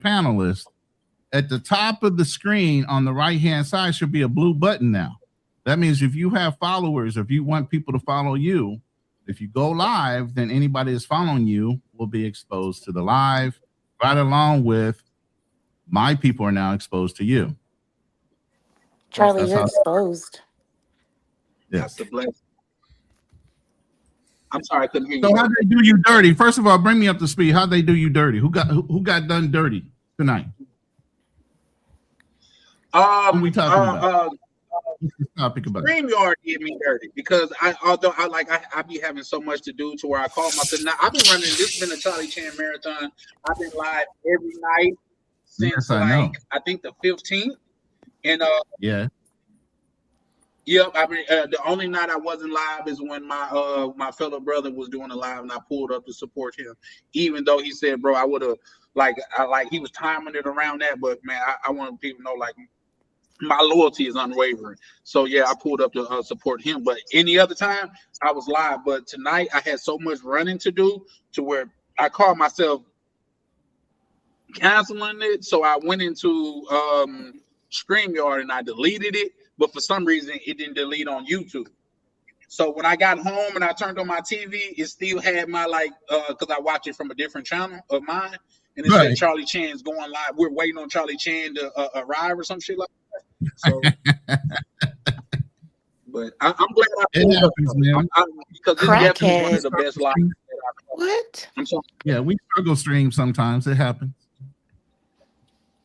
panelists, at the top of the screen on the right-hand side should be a blue button now. That means if you have followers, if you want people to follow you, if you go live, then anybody that's following you will be exposed to the live, right along with my people are now exposed to you. Charlie, you're exposed. Yes. That's a blessing. I'm sorry, I couldn't hear you. So how'd they do you dirty? First of all, bring me up to speed. How'd they do you dirty? Who got done dirty tonight? What are we talking about? Topic about StreamYard did me dirty because I be having so much to do to where I call myself. Now I've been running. This has been a Charlie Chan marathon. I've been live every night since I think the 15th. And yeah. Yep, I mean the only night I wasn't live is when my fellow brother was doing a live and I pulled up to support him. Even though he said, bro, I would have he was timing it around that, but man, I want people to know like my loyalty is unwavering. So yeah, I pulled up to support him. But any other time I was live. But tonight I had so much running to do to where I called myself canceling it. So I went into StreamYard and I deleted it. But for some reason, it didn't delete on YouTube. So when I got home and I turned on my TV, it still had my because I watch it from a different channel of mine, and it said Charlie Chan's going live. We're waiting on Charlie Chan to arrive or some shit like that. So, but I'm glad I pulled up because this is definitely one of the best lives. What? I'm sorry. Yeah, we struggle stream sometimes. It happens.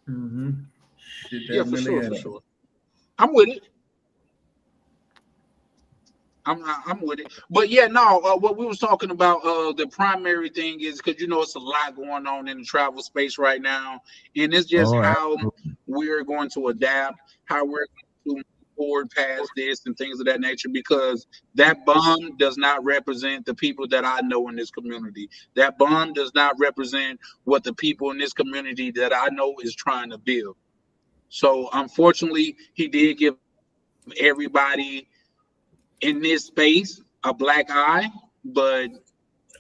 Mm-hmm. Yeah, for sure. I'm with it. I'm with it. But yeah, no, what we was talking about, the primary thing is because it's a lot going on in the travel space right now. And it's just how we're going to adapt, how we're going to move forward past this and things of that nature, because that bum does not represent the people that I know in this community. That bum does not represent what the people in this community that I know is trying to build. So unfortunately, he did give everybody in this space a black eye, but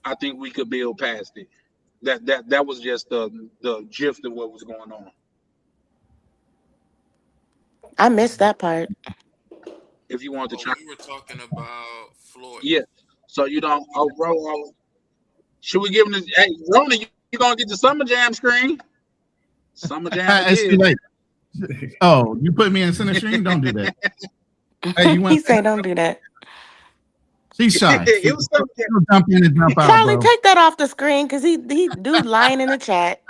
I think we could build past it. That was just the gist of what was going on. I missed that part. If you want to try, we were talking about Floyd. Yeah. So bro, should we give him this? Hey, Ronin, you gonna get the Summer Jam screen? Summer Jam. It's too late. Oh, you put me in center stream? Don't do that. Hey, He said, "Don't do that." She's shy. It was jump in and jump out. Charlie, bro. take that off the screen because he dude lying in the chat.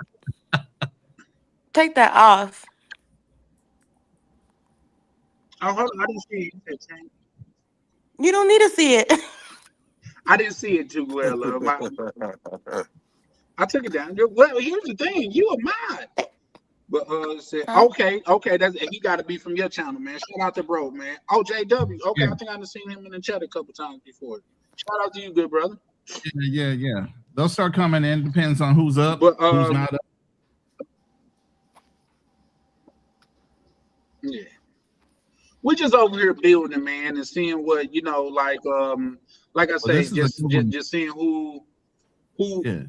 Take that off. Oh, hold on. I didn't see it. You don't need to see it. I didn't see it too well. I took it down. Well, here's the thing. You a mod. But okay, that's he got to be from your channel, man. Shout out to bro, man. OJW. Okay, yeah. I think I've seen him in the chat a couple times before. Shout out to you, good brother. Yeah. They'll start coming in. Depends on who's up, but who's not up. Yeah, we're just over here building, man, and seeing what like I say, just seeing who. Yeah.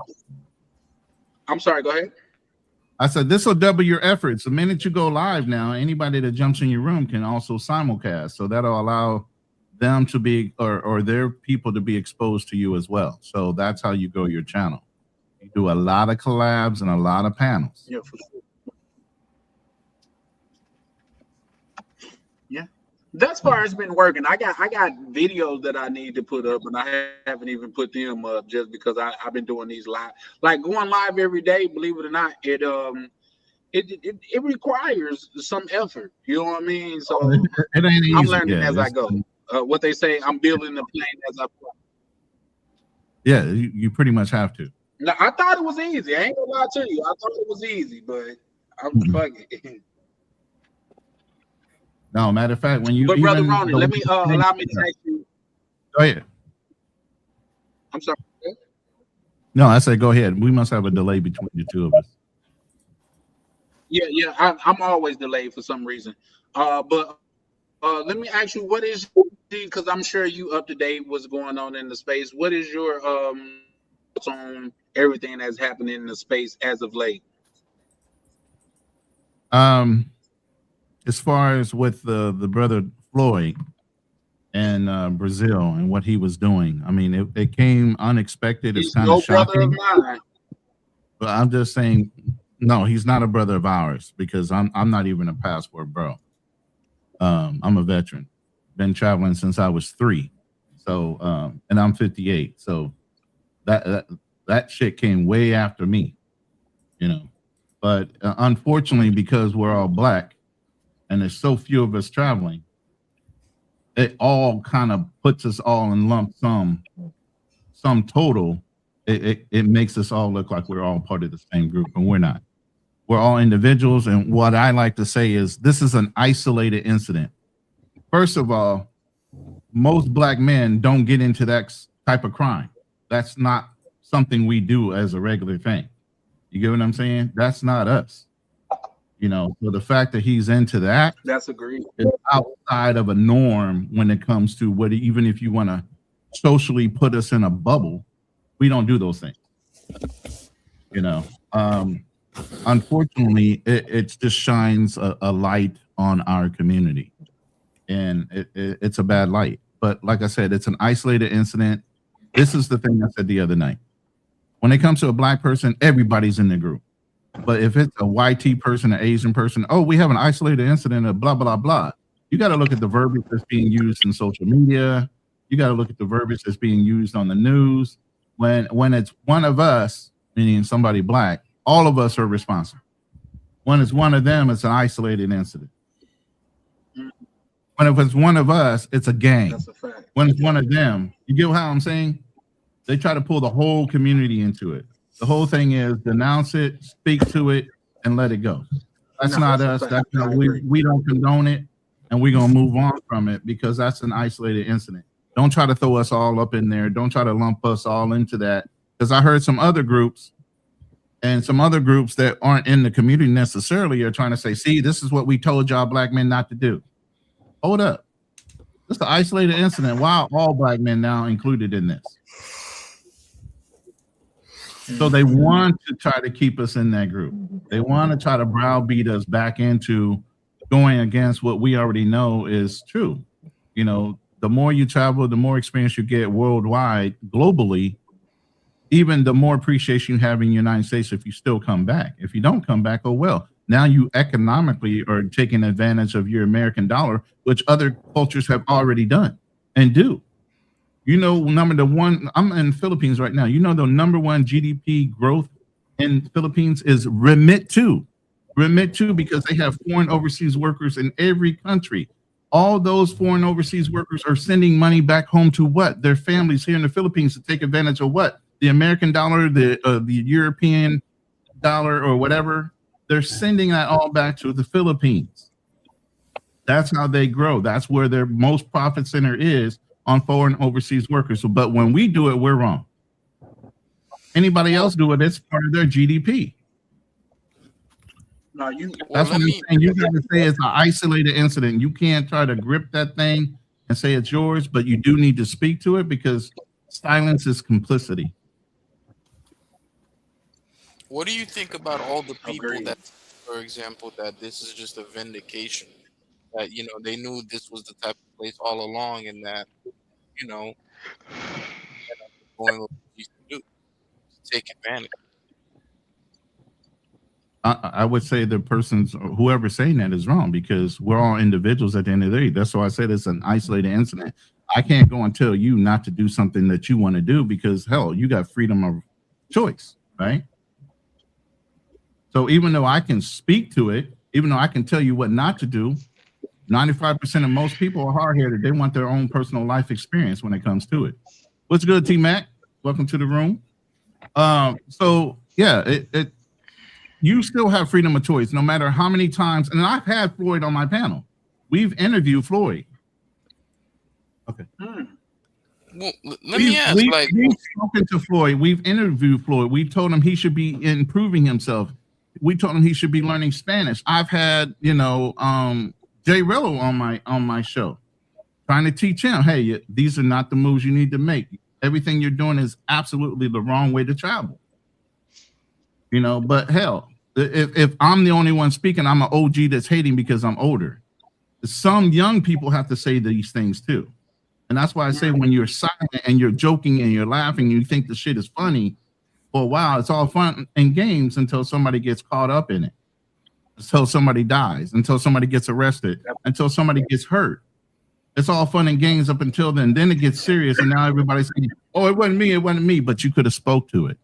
I'm sorry. Go ahead. I said this will double your efforts. The minute you go live now, anybody that jumps in your room can also simulcast. So that'll allow them to be or their people to be exposed to you as well. So that's how you grow your channel. You do a lot of collabs and a lot of panels. Yeah, for sure. Yeah. Thus far it's been working. I got videos that I need to put up, and I haven't even put them up just because I've been doing these live, like going live every day. Believe it or not, it requires some effort. You know what I mean? So it ain't easy. I'm learning as I go. What they say, I'm building the plane as I fly. Yeah, you pretty much have to. Now I thought it was easy. I ain't gonna lie to you. I thought it was easy, but I'm fucking. No, matter of fact, when you. But brother Ronin, let me allow me to ask you. Go ahead. I'm sorry. No, I said go ahead. We must have a delay between the two of us. Yeah. I'm always delayed for some reason. But let me ask you, what is, because I'm sure you up to date what's going on in the space. What is your thoughts on everything that's happening in the space as of late? As far as with the brother Floyd and Brazil and what he was doing, I mean, it came unexpected. It's He's kind of no brother of shocking. mine. But I'm just saying, no, he's not a brother of ours because I'm not even a passport bro. I'm a veteran, been traveling since I was 3. So, and I'm 58. So that shit came way after me, you know. But unfortunately, because we're all black and there's so few of us traveling, it all kind of puts us all in lump sum total. It makes us all look like we're all part of the same group, and we're not. We're all individuals, and what I like to say is this is an isolated incident. First of all, most black men don't get into that type of crime. That's not something we do as a regular thing. You get what I'm saying? That's not us. You know, so the fact that he's into that, That's agreed. is outside of a norm when it comes to what, even if you want to socially put us in a bubble, we don't do those things. You know, unfortunately, it just shines a light on our community, and it's a bad light. But like I said, it's an isolated incident. This is the thing I said the other night. When it comes to a black person, everybody's in the group. But if it's a YT person, an Asian person, oh, we have an isolated incident of blah, blah, blah. You got to look at the verbiage that's being used in social media. You got to look at the verbiage that's being used on the news. When it's one of us, meaning somebody black, all of us are responsible. When it's one of them, it's an isolated incident. When if it's one of us, it's a gang. That's a fact. When it's one of them, you get how I'm saying? They try to pull the whole community into it. The whole thing is denounce it, speak to it, and let it go. That's not us. That's not, we don't condone it, and we're gonna move on from it because that's an isolated incident. Don't try to throw us all up in there. Don't try to lump us all into that. Because I heard some other groups and some other groups that aren't in the community necessarily are trying to say, see, this is what we told y'all black men not to do. Hold up. This is an isolated incident. Why are all black men now included in this? So they want to try to keep us in that group. They want to try to browbeat us back into going against what we already know is true. You know, the more you travel, the more experience you get worldwide, globally, even the more appreciation you have in the United States if you still come back. If you don't come back, oh well. Now you economically are taking advantage of your American dollar, which other cultures have already done and do. You know, I'm in Philippines right now. You know, the number one GDP growth in Philippines is remit to, because they have foreign overseas workers in every country. All those foreign overseas workers are sending money back home to what? Their families here in the Philippines to take advantage of what? The American dollar, the European dollar or whatever. They're sending that all back to the Philippines. That's how they grow. That's where their most profit center is, on foreign overseas workers. So, but when we do it, we're wrong. Anybody else do it, it's part of their GDP. No, that's what I'm saying. You got to say it's an isolated incident. You can't try to grip that thing and say it's yours, but you do need to speak to it because silence is complicity. What do you think about all the people that, for example, that this is just a vindication? That, you know, they knew this was the type of place all along, and that, you know, going overseas to take advantage. I would say the person's, whoever's saying that is wrong because we're all individuals at the end of the day. That's why I said it's an isolated incident. I can't go and tell you not to do something that you want to do because, hell, you got freedom of choice, right? So even though I can speak to it, even though I can tell you what not to do, 95% of most people are hard-headed. They want their own personal life experience when it comes to it. What's good, T-Mac? Welcome to the room. So yeah, you still have freedom of choice, no matter how many times. And I've had Floyd on my panel. We've interviewed Floyd. Okay. Well, let me ask. We've spoken to Floyd. We've interviewed Floyd. We told him he should be improving himself. We told him he should be learning Spanish. I've had, you know, Jay Rello on my show, trying to teach him, hey, these are not the moves you need to make. Everything you're doing is absolutely the wrong way to travel. You know, but hell, if I'm the only one speaking, I'm an OG that's hating because I'm older. Some young people have to say these things too. And that's why I say when you're silent and you're joking and you're laughing, you think the shit is funny. Well, wow, it's all fun and games until somebody gets caught up in it, until somebody dies, until somebody gets arrested, until somebody gets hurt. It's all fun and games up until then. Then it gets serious, and now everybody's saying, "Oh, it wasn't me," but you could have spoke to it.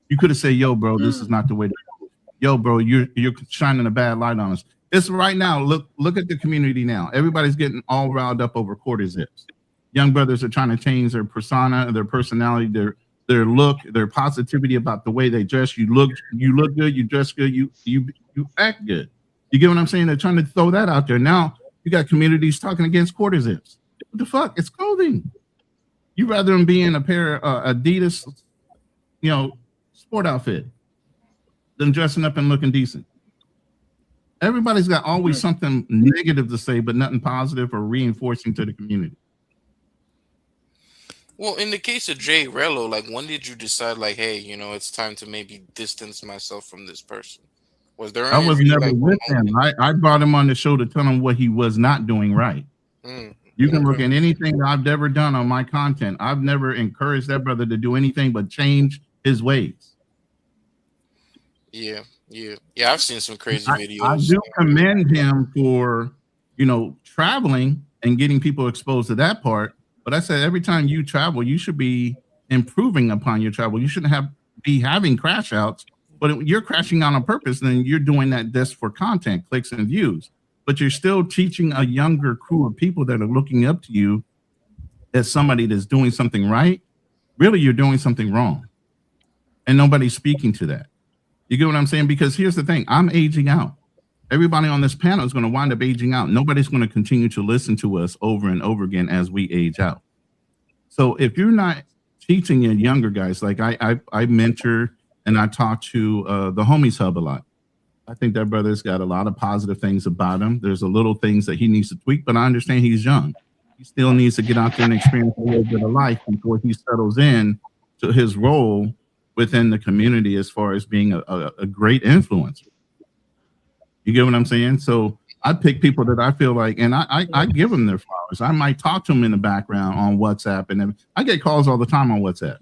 You could have said, "Yo, bro, this is not the way to go. Yo, bro, you're shining a bad light on us." It's right now. Look at the community now. Everybody's getting all riled up over quarter zips. Young brothers are trying to change their persona, their personality, their look, their positivity about the way they dress. You look good, you dress good, you act good. You get what I'm saying? They're trying to throw that out there. Now you got communities talking against quarter zips. What the fuck? It's clothing. You rather them be in a pair of Adidas, sport outfit than dressing up and looking decent. Everybody's got always something negative to say, but nothing positive or reinforcing to the community. Well, in the case of Jay Rello, like, when did you decide, like, hey, it's time to maybe distance myself from this person? Was there? I was never with him. I brought him on the show to tell him what he was not doing right. You can look at anything that I've ever done on my content. I've never encouraged that brother to do anything but change his ways. Yeah. I've seen some crazy videos. I do commend him for, traveling and getting people exposed to that part. But I said every time you travel, you should be improving upon your travel. You shouldn't be having crash outs. But if you're crashing out on purpose, then you're doing that just for content, clicks, and views. But you're still teaching a younger crew of people that are looking up to you as somebody that's doing something right. Really, you're doing something wrong. And nobody's speaking to that. You get what I'm saying? Because here's the thing. I'm aging out. Everybody on this panel is going to wind up aging out. Nobody's going to continue to listen to us over and over again as we age out. So if you're not teaching your younger guys, like I mentor and I talk to the Homies Hub a lot. I think that brother's got a lot of positive things about him. There's a little things that he needs to tweak, but I understand he's young. He still needs to get out there and experience a little bit of life before he settles in to his role within the community as far as being a great influencer. You get what I'm saying? So I pick people that I feel like, and I give them their flowers. I might talk to them in the background on WhatsApp, and I get calls all the time on WhatsApp.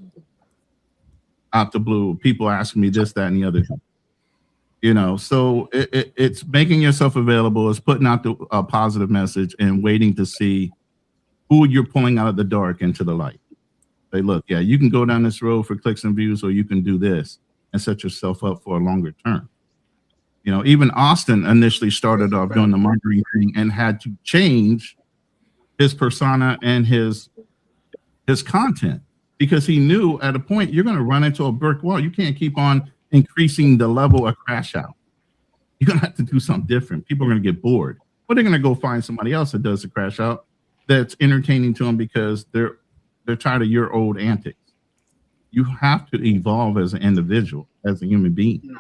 Out the blue, people asking me this, that, and the other thing. So it's making yourself available, it's putting out a positive message and waiting to see who you're pulling out of the dark into the light. Say, look, yeah, you can go down this road for clicks and views, or you can do this and set yourself up for a longer term. Even Austin initially started off doing the marketing thing and had to change his persona and his content because he knew at a point you're going to run into a brick wall. You can't keep on increasing the level of crash out. You're going to have to do something different. People are going to get bored, but they're going to go find somebody else that does the crash out that's entertaining to them because they're tired of your old antics. You have to evolve as an individual, as a human being.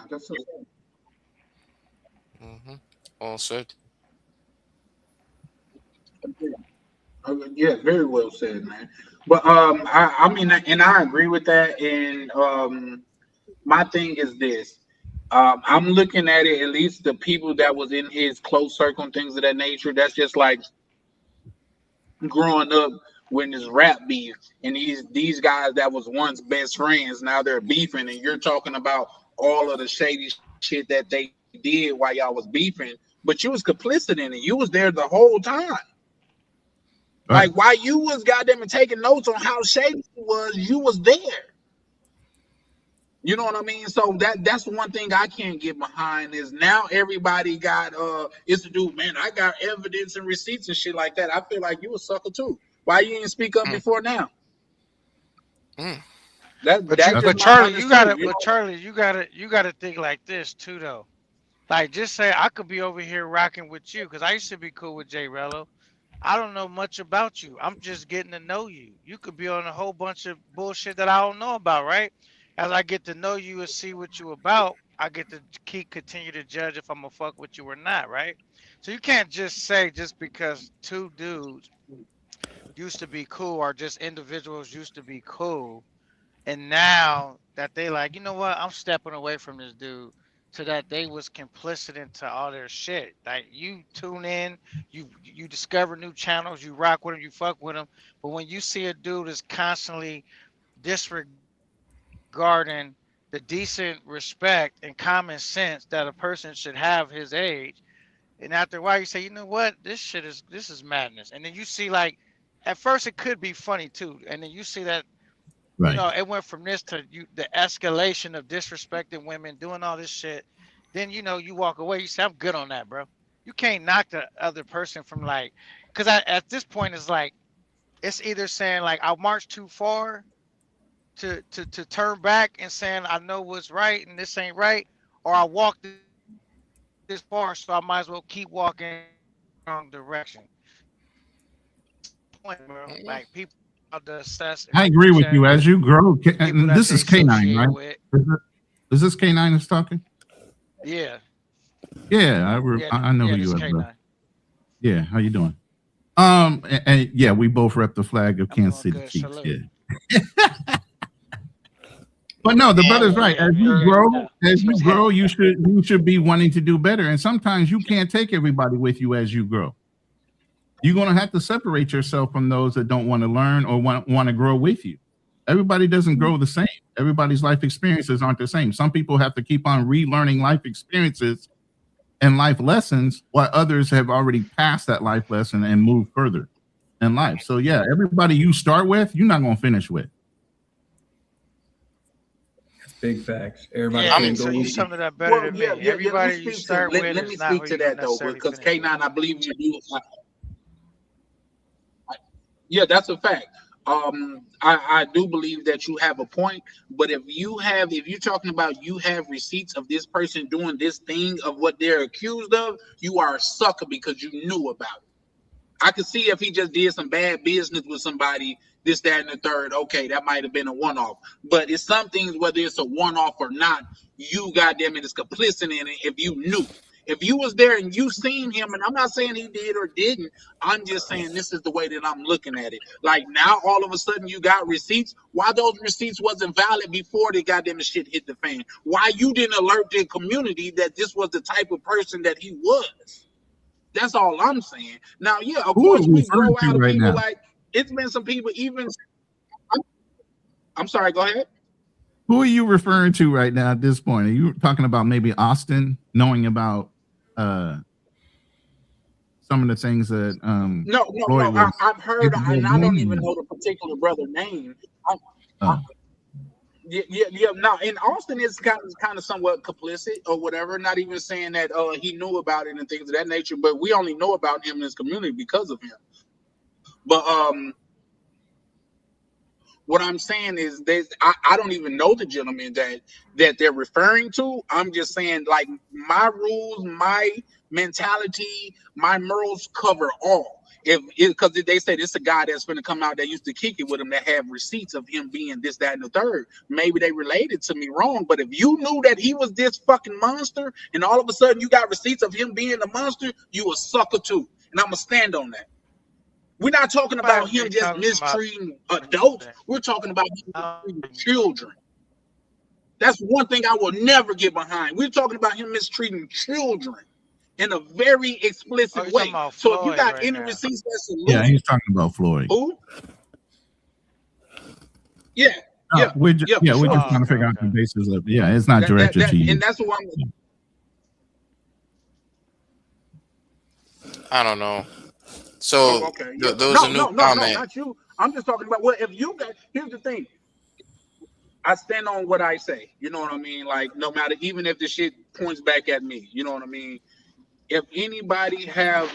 All said. Yeah, very well said, man. But I mean, and I agree with that. And my thing is this: I'm looking at it. At least the people that was in his close circle and things of that nature. That's just like growing up when this rap beef, and these guys that was once best friends, now they're beefing, and you're talking about all of the shady shit that they did while y'all was beefing, but you was complicit in it. You was there the whole time. Right. Like while you was goddamn taking notes on how shady it was, you was there. You know what I mean? So that's one thing I can't get behind is now everybody got is to do, man, I got evidence and receipts and shit like that. I feel like you a sucker too. Why you didn't speak up before now? But Charlie, you gotta think like this too, though. Like, just say I could be over here rocking with you because I used to be cool with Jay Rello. I don't know much about you. I'm just getting to know you. You could be on a whole bunch of bullshit that I don't know about, right? As I get to know you and see what you about, I get to continue to judge if I'm gonna fuck with you or not, right? So you can't just say just because two dudes used to be cool or just individuals used to be cool, and now that they like, you know what, I'm stepping away from this dude to that they was complicit into all their shit. Like you tune in, you discover new channels, you rock with them, you fuck with them. But when you see a dude is constantly disregarding the decent respect and common sense that a person should have his age, and after a while you say, you know what, this is madness. And then you see like, at first it could be funny too, and then you see that you know it went from this to the escalation of disrespecting women, doing all this shit. Then you know you walk away, you say, I'm good on that, bro. You can't knock the other person from like, because at this point it's like it's either saying like I marched too far to turn back and saying I know what's right and this ain't right, or I walked this far, so I might as well keep walking in the wrong direction. Point, bro. Like people have to assess. I agree with you. As you grow, and this is K9, right? With. Is this K9 that's talking? Yeah. Yeah, I know who you are, bro. Yeah, how you doing? And yeah, we both rep the flag of Kansas City Chiefs. Yeah. But no, the brother's right. As you grow, you should be wanting to do better. And sometimes you can't take everybody with you as you grow. You're going to have to separate yourself from those that don't want to learn or want to grow with you. Everybody doesn't grow the same. Everybody's life experiences aren't the same. Some people have to keep on relearning life experiences and life lessons, while others have already passed that life lesson and moved further in life. So yeah, everybody you start with, you're not going to finish with. Big facts. Everybody can't go with you. That better than me. Everybody you start with. Let me speak to that though, because K9, I believe you do. Yeah, that's a fact. I do believe that you have a point, but if you're talking about you have receipts of this person doing this thing of what they're accused of, you are a sucker because you knew about it. I could see if he just did some bad business with somebody, this, that, and the third. Okay, that might have been a one-off. But it's some things, whether it's a one-off or not, you goddamn it is complicit in it if you knew. If you was there and you seen him, and I'm not saying he did or didn't, I'm just saying this is the way that I'm looking at it. Like now, all of a sudden, you got receipts. Why those receipts wasn't valid before the goddamn shit hit the fan? Why you didn't alert the community that this was the type of person that he was? That's all I'm saying. Now, yeah, of course, we grow out of people like it's been some people even. I'm sorry, go ahead. Who are you referring to right now at this point? Are you talking about maybe Austin knowing about some of the things that No, I've heard, and I don't even know the particular brother name. No, and Austin is kind of somewhat complicit or whatever. Not even saying that he knew about it and things of that nature, but we only know about him in his community because of him. But what I'm saying is I don't even know the gentleman that they're referring to. I'm just saying, like, my rules, my mentality, my morals cover all. Because they say this is a guy that's going to come out that used to kick it with him, that have receipts of him being this, that, and the third. Maybe they related to me wrong, but if you knew that he was this fucking monster and all of a sudden you got receipts of him being a monster, you a sucker too. And I'm going to stand on that. We're not talking about him just mistreating adults. We're talking about him mistreating children. That's one thing I will never get behind. We're talking about him mistreating children in a very explicit way. So if you got any receipts, that's yeah, he's talking about Floyd. Who? Yeah. We're just trying to figure out the basis of it's not directed to you. And that's what I'm. I don't know. So okay. There was a new comment. No, not you. I'm just talking about if you got. Here's the thing. I stand on what I say. You know what I mean? Like, no matter, even if the shit points back at me, you know what I mean? If anybody have,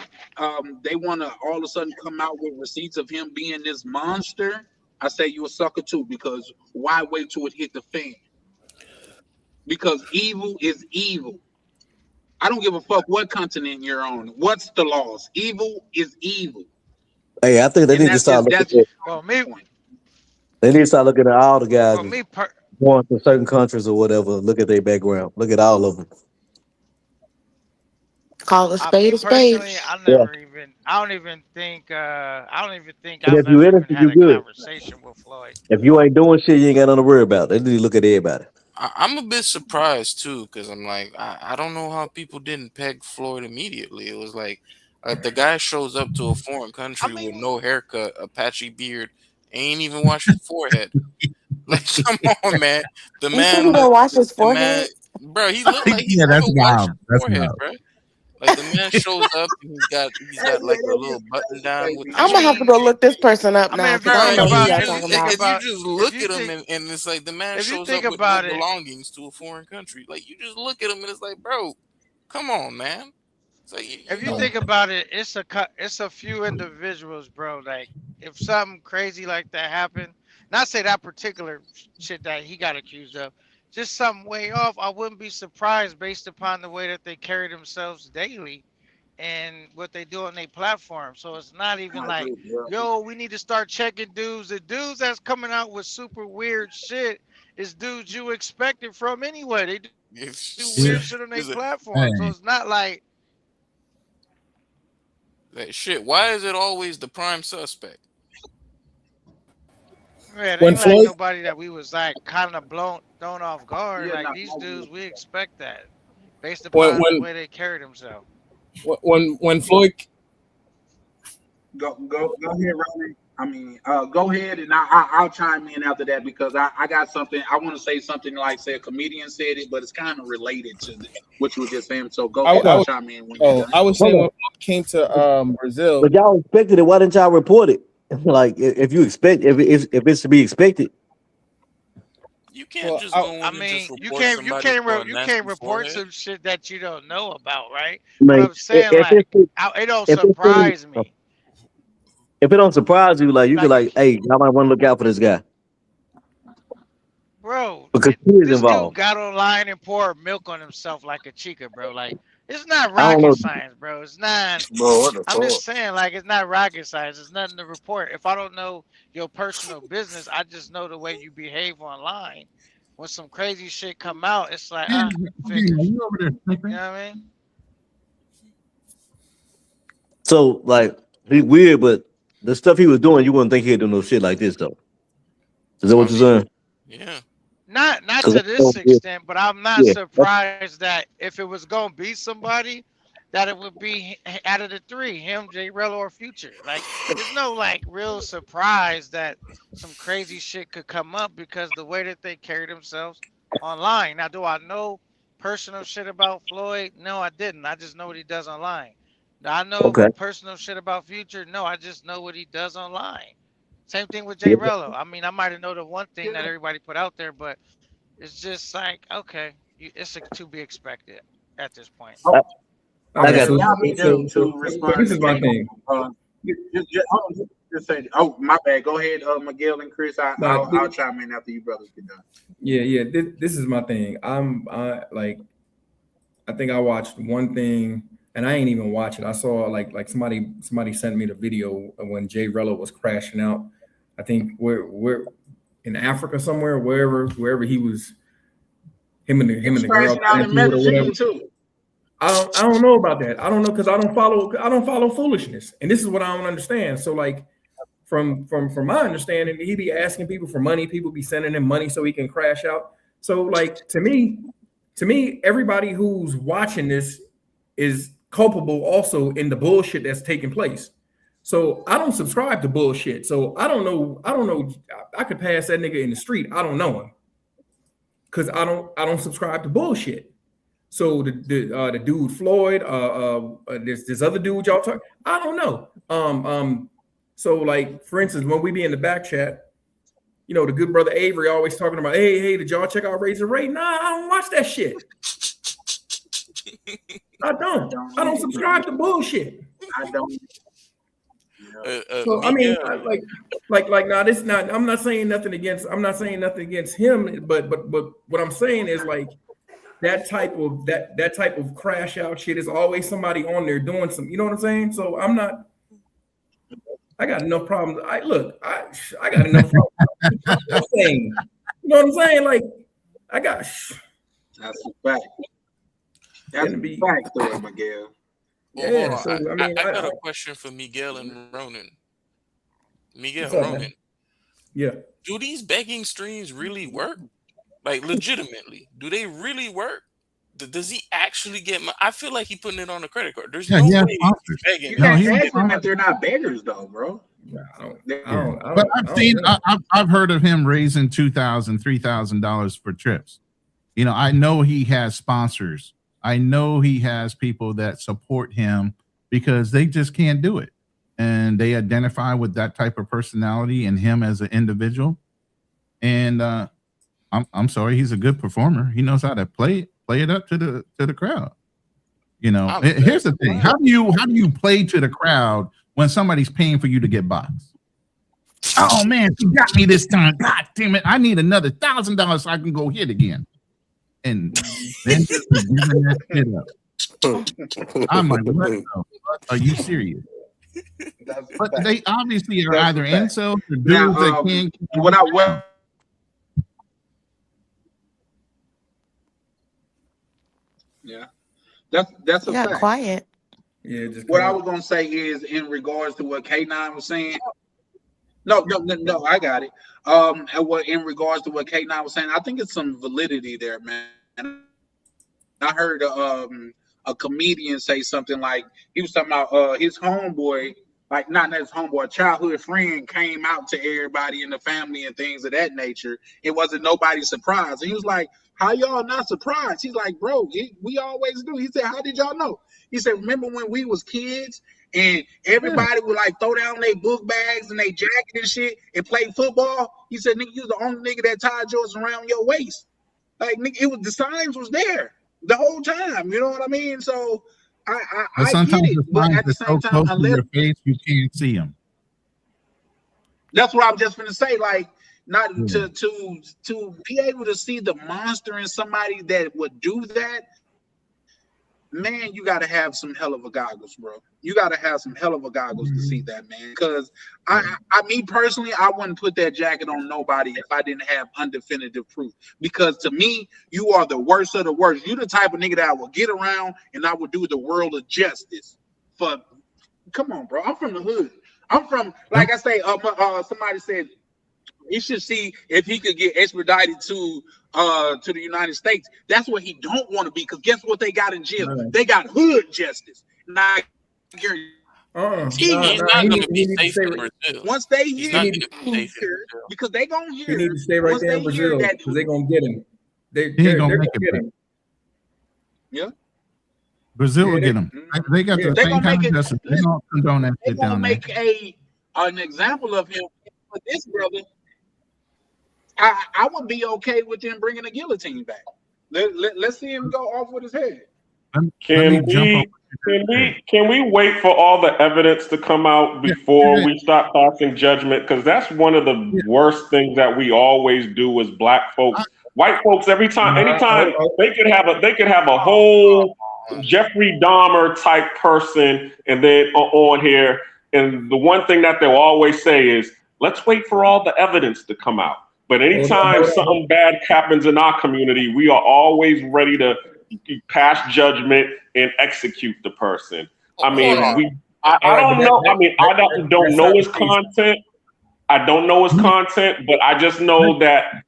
they want to all of a sudden come out with receipts of him being this monster, I say you a sucker too, because why wait till it hit the fan? Because evil is evil. I don't give a fuck what continent you're on. What's the laws? Evil is evil. Hey, I think they need to start looking at. They need to start looking at all the guys going to certain countries or whatever. Look at their background. Look at all of them. Call a spade a spade. I don't even think I've if you ever had a good. conversation with Floyd. If you ain't doing shit, you ain't got nothing to worry about. They need to look at everybody. I'm a bit surprised too, because I'm like, I don't know how people didn't peg Floyd immediately. It was like the guy shows up to a foreign country with no haircut, a patchy beard, ain't even washed his forehead. Like, come on, man. The You think man he don't wash his the man, forehead? bro, he looked like he Yeah, never that's washed wild. his That's forehead, wild. bro. Like, the man shows up and he's got like a little button down with the I'm gonna have to go look this person up I mean, now if you because I bro. don't think know who about y'all it, talking If about. you just look if you at him think, and it's like the man if you shows think up with no about it, belongings to a foreign country, like you just look at him and it's like, bro, come on, man. It's like if you you know, think about it, it's a few individuals, bro. Like, if something crazy like that happened, not say that particular shit that he got accused of, just something way off, I wouldn't be surprised based upon the way that they carry themselves daily and what they do on their platform. So it's not even like, yo, we need to start checking dudes. The dudes that's coming out with super weird shit is dudes you expected from anyway. They do weird shit on their platform. So it's not like, that shit. Why is it always the prime suspect? man, it When ain't like Floyd, nobody that we was like kind of thrown off guard. Yeah, Like, no, these dudes, we expect that based when upon the way they carry themselves. when Floyd, go ahead, Ronin. I mean, go ahead, and I'll chime in after that because I got something. I want to say something like, say, a comedian said it, but it's kind of related to what you were just saying. So go ahead, I'll chime in when you're done. I was saying when Floyd came to Brazil, But y'all expected it. Why didn't y'all report it? Like if you expect if it's to be expected. You can't just I go in I and mean, just report somebody for a you nasty can't report forehead. some shit that you don't know about, right? I But mean, I'm saying, if like, it's it don't if surprise me. if it don't surprise you, like you could Like, like, hey, y'all might want to look out for this guy bro, because he is this dude involved. got online and poured milk on himself like a chica, bro. Like, it's not I don't rocket know. science, bro. It's not. Bro, what the I'm fuck? just saying, like, it's not rocket science. It's nothing to report. If I don't know your personal business, I just know the way you behave online. When some crazy shit come out, it's like, figures. You over there You sniffing? know what I mean? So like he's weird, but the stuff he was doing, you wouldn't think he'd do no shit like this though. Is that I what you're mean, saying? yeah. Not 'Cause to this extent, but I'm not yeah, surprised that if it was gonna be somebody, that it would be out of the three, him, J. Rello, or Future. Like, there's no like real surprise that some crazy shit could come up because the way that they carry themselves online. Now, do I know personal shit about Floyd? No, I didn't. I just know what he does online. Do I know okay. personal shit about Future? No, I just know what he does online. Same thing with J. Yeah. Rello. I mean, I might have known the one thing that everybody put out there, but it's just like, okay, it's to be expected at this point. I okay, got Allow me to so respond this to is my Jay. thing. Just say, oh, my bad. Go ahead, Miguel and Chris. I'll chime in after you brothers get done. Yeah. This is my thing. I think I watched one thing, and I ain't even watch it. I saw like somebody sent me the video of when Jay Rello was crashing out. I think we're in Africa somewhere, wherever he was. Him and the girl. Crashing out in Medellin too. I don't know about that. I don't know because I don't follow foolishness, and this is what I don't understand. So like from my understanding, he be asking people for money. People be sending him money so he can crash out. So like to me, everybody who's watching this is culpable also in the bullshit that's taking place. So I don't subscribe to bullshit. So I don't know. I could pass that nigga in the street. I don't know him because I don't subscribe to bullshit. So the dude Floyd, this other dude y'all talk, I don't know. So like for instance, when we be in the back chat, you know, the good brother Avery always talking about, hey, did y'all check out Razor Ray? Nah, I don't watch that shit. I don't subscribe to bullshit. I don't. So I mean, nah, this not. I'm not saying nothing against him, but what I'm saying is like that type of crash out shit is always somebody on there doing some. You know what I'm saying? So I'm not. I got enough problems. I got enough problems. I'm saying, you know what I'm saying? Like I got. That's a fact. That's a fact, though, Miguel. Well, Yeah, hold on. so I mean, I got a question for Miguel and Ronin. Ronin. Yeah. Do these begging streams really work? Like legitimately, do they really work? Does he actually get money? I feel like he putting it on a credit card. There's no way he's begging. You can't ask them if they're not beggars, though, bro. But I've heard of him raising $2,000, $3,000 for trips. You know, I know he has sponsors. I know he has people that support him because they just can't do it, and they identify with that type of personality and him as an individual. And I'm sorry, he's a good performer. He knows how to play it up to the crowd. You know, here's the thing: how do you play to the crowd when somebody's paying for you to get boxed? Oh man, she got me this time. God damn it! I need another $1,000 so I can go hit again. And then just giving that shit up. I'm like, what the fuck? Are you serious? But they obviously are either incels or dudes that can't. Yeah, that's a fact. Quiet. Yeah. What I was gonna say is in regards to what K9 was saying. No, I got it. And what in regards to what K9 was saying, I think it's some validity there, man. I heard a comedian say something like he was talking about his homeboy, like not his homeboy, a childhood friend came out to everybody in the family and things of that nature. It wasn't nobody's surprise. And he was like, how y'all not surprised? He's like, bro, we always do. He said, how did y'all know? He said, remember when we was kids and everybody would like throw down their book bags and their jacket and shit and play football? He said, nigga, you was the only nigga that tied yours around your waist. Like, nigga, it was the signs was there the whole time. You know what I mean? So I get it, but at the same time, unless your face, you can't see them. That's what I'm just gonna say. Like, not to be able to see the monster in somebody that would do that. Man, you got to have some hell of a goggles, bro. You got to have some hell of a goggles to see that, man. Because me personally, I wouldn't put that jacket on nobody if I didn't have undefinitive proof. Because to me, you are the worst of the worst. You the type of nigga that I will get around and I will do the world of justice. Come on, bro. I'm from the hood. I'm from, like I say, somebody said he should see if he could get extradited to the United States. That's what he don't want to be, because guess what they got in jail? Right. They got hood justice. Now, he's not going to be safe in Brazil. Once they hear, because they gonna hear. He need to stay right there in Brazil because they gonna get him. They're gonna get him. Yeah. Brazil will get him. They got the same kind of justice. They don't condone that shit down there. Make an example of him for this brother. I would be okay with them bringing the guillotine back. Let's see him go off with his head. Can we wait for all the evidence to come out before we start passing judgment? Because that's one of the worst things that we always do as black folks. White folks, anytime they could have a whole Jeffrey Dahmer type person and then on here, and the one thing that they'll always say is, let's wait for all the evidence to come out. But anytime something bad happens in our community, we are always ready to pass judgment and execute the person. I mean, I don't know. I mean, I don't know his content. I don't know his content, but I just know that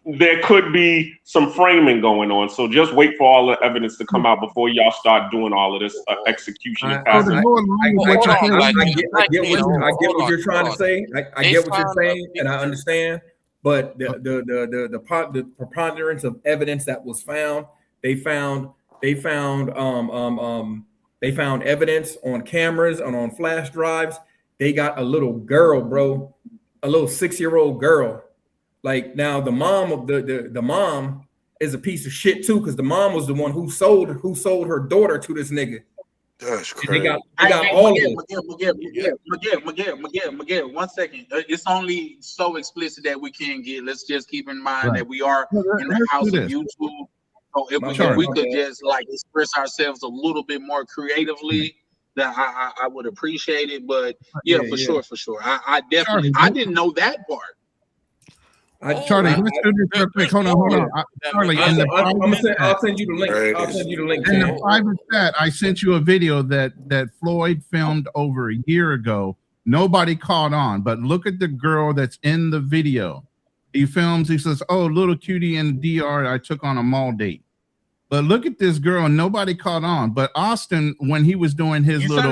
there could be some framing going on. So just wait for all the evidence to come out before y'all start doing all of this execution. I get what you're trying to say. I get what you're saying, and I understand. But the preponderance of evidence that was found, they found evidence on cameras and on flash drives. They got a little girl, bro, a little 6-year-old girl. Like, now the mom of the mom is a piece of shit too, because the mom was the one who sold her daughter to this nigga. That's crazy. They got all of it. Miguel, 1 second. It's only so explicit that we can get. Let's just keep in mind that we are in the house of YouTube. So if we could just like express ourselves a little bit more creatively, that I would appreciate it. But for sure. I definitely I didn't know that part. Charlie, let's do this real quick. Hold on. Charlie, I'll send you the link. In the private chat, I sent you a video that Floyd filmed over a year ago. Nobody caught on, but look at the girl that's in the video. He films. He says, "Oh, little cutie in the DR. I took on a mall date." But look at this girl, and nobody caught on. But Austin, when he was doing his it's in the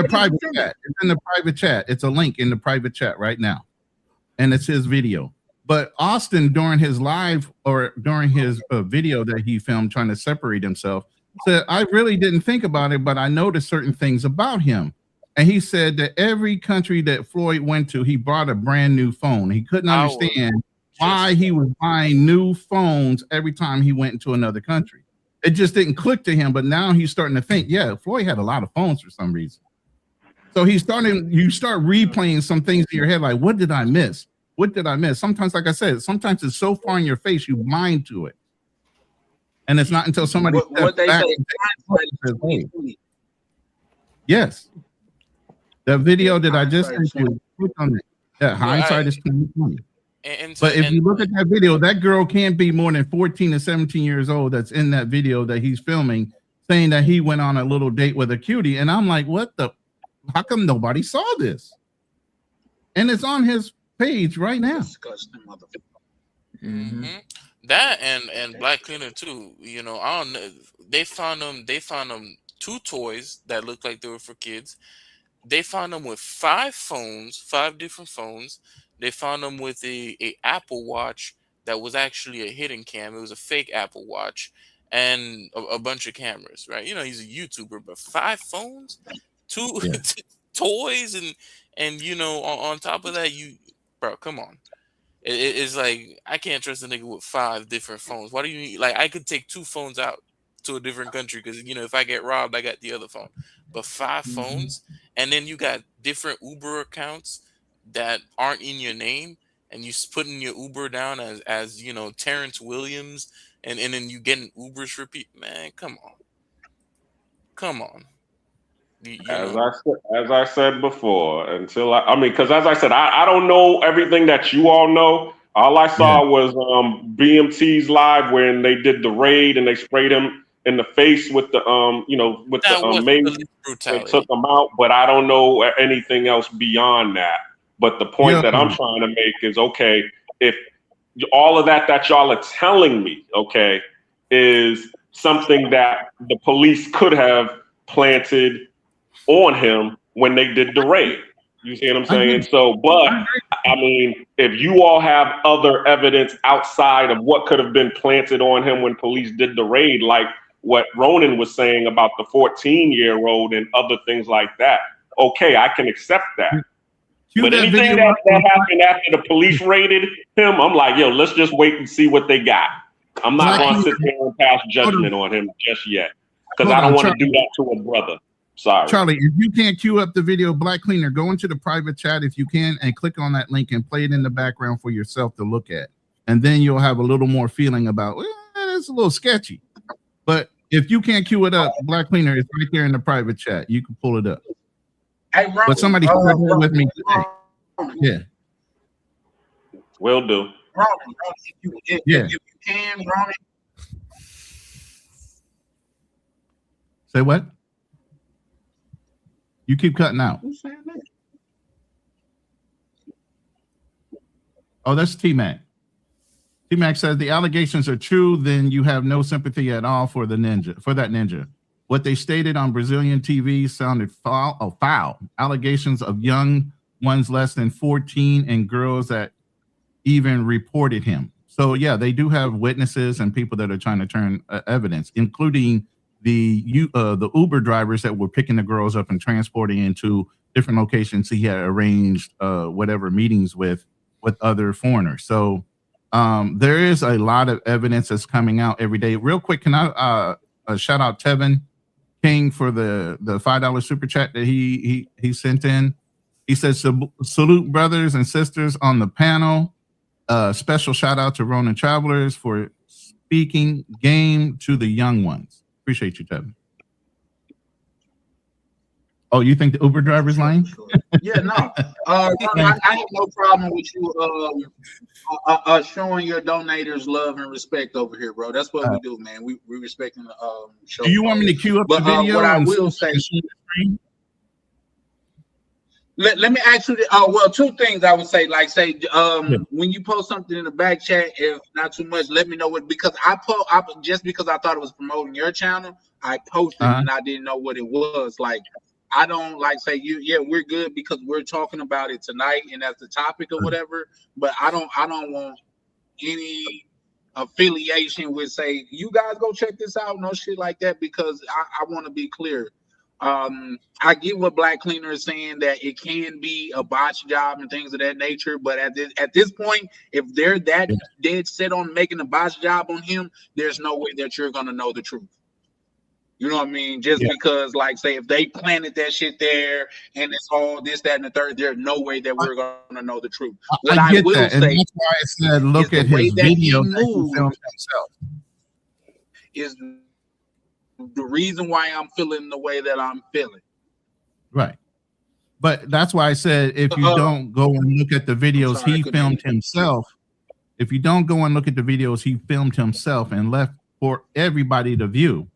private chat. It's in the private chat. It's a link in the private chat right now, and it's his video. But Austin, during his live or during his video that he filmed, trying to separate himself, said, "I really didn't think about it, but I noticed certain things about him." And he said that every country that Floyd went to, he brought a brand new phone. He couldn't understand why he was buying new phones every time he went into another country. It just didn't click to him. But now he's starting to think, yeah, Floyd had a lot of phones for some reason. So you start replaying some things in your head, like, what did I miss? What did I miss? Sometimes, like I said, sometimes it's so far in your face, you blind to it. And it's not until somebody what they back say, hey. Yes. The video that I just sent you, click on it. Yeah, hindsight is 2020. But if you look at that video, that girl can't be more than 14 to 17 years old that's in that video that he's filming, saying that he went on a little date with a cutie. And I'm like, what the? How come nobody saw this? And it's on his page right now. Mm-hmm. That and Black Cleaner too. You know, I don't know. They found them 2 toys that looked like they were for kids. They found them with 5 different phones. They found them with a Apple Watch that was actually a hidden cam. It was a fake Apple Watch and a bunch of cameras, right? You know, he's a YouTuber, but 5 phones, 2 toys, and you know, on top of that, bro, come on. It's like, I can't trust a nigga with 5 different phones. Why do you need, like, I could take 2 phones out to a different country because, you know, if I get robbed, I got the other phone. But 5 phones, and then you got different Uber accounts that aren't in your name, and you putting your Uber down as you know, Terrence Williams, and then you getting Ubers repeat. Man, come on. As I said before, because as I said, I don't know everything that you all know. All I saw was BMT's live when they did the raid and they sprayed him in the face with the mace. They took him out, but I don't know anything else beyond that. But the point that I'm trying to make is, okay, if all of that y'all are telling me, okay, is something that the police could have planted on him when they did the raid. You see what I'm saying? So, but I mean, if you all have other evidence outside of what could have been planted on him when police did the raid, like what Ronin was saying about the 14-year-old and other things like that, okay, I can accept that. But anything that happened after the police raided him, I'm like, yo, let's just wait and see what they got. I'm not going to sit there and pass judgment on him just yet, because I don't want to do that to a brother. Sorry. Charlie, if you can't queue up the video, Black Cleaner, go into the private chat if you can and click on that link and play it in the background for yourself to look at. And then you'll have a little more feeling about, it's a little sketchy. But if you can't queue it up, Black Cleaner, it's right there in the private chat. You can pull it up. Hey, Ron, but somebody with me today. Yeah. Will do. Ron, if you can, Ron. Say what? You keep cutting out. Who's saying that? Oh, that's T-Mac. T-Mac says the allegations are true, then you have no sympathy at all for that ninja. What they stated on Brazilian TV sounded foul. Allegations of young ones less than 14 and girls that even reported him. So yeah, they do have witnesses and people that are trying to turn evidence, including the Uber drivers that were picking the girls up and transporting into different locations he had arranged whatever meetings with other foreigners. So there is a lot of evidence that's coming out every day. Real quick, can I shout out Tevin King for the $5 super chat that he sent in. He says, salute brothers and sisters on the panel. Special shout out to Ronin Travelers for speaking game to the young ones. Appreciate you, Tevin. Oh, you think the Uber driver's lying? Yeah, no. I have no problem with you showing your donators love and respect over here, bro. That's what we do, man. We respecting the show. Do you want me to queue up the video? What I will say, Let me ask you. Well, two things I would say. Like, say, when you post something in the back chat, if not too much, let me know what. Because I just because I thought it was promoting your channel, I posted and I didn't know what it was. Like, I don't like say you. Yeah, we're good because we're talking about it tonight and that's the topic or whatever. But I don't want any affiliation with say you guys go check this out, no shit like that. Because I want to be clear. I get what Black Cleaner is saying that it can be a botch job and things of that nature, but at this point, if they're that dead set on making a botch job on him, there's no way that you're gonna know the truth. You know what I mean? Just because, like, say, if they planted that shit there and it's all this, that, and the third, there's no way that we're gonna know the truth. What I will that. say, and that's why I said, look at his video that he filmed himself. Is the reason why I'm feeling the way that I'm feeling. Right. But that's why I said if you don't go and look at the videos he filmed himself, if you don't go and look at the videos he filmed himself and left for everybody to view,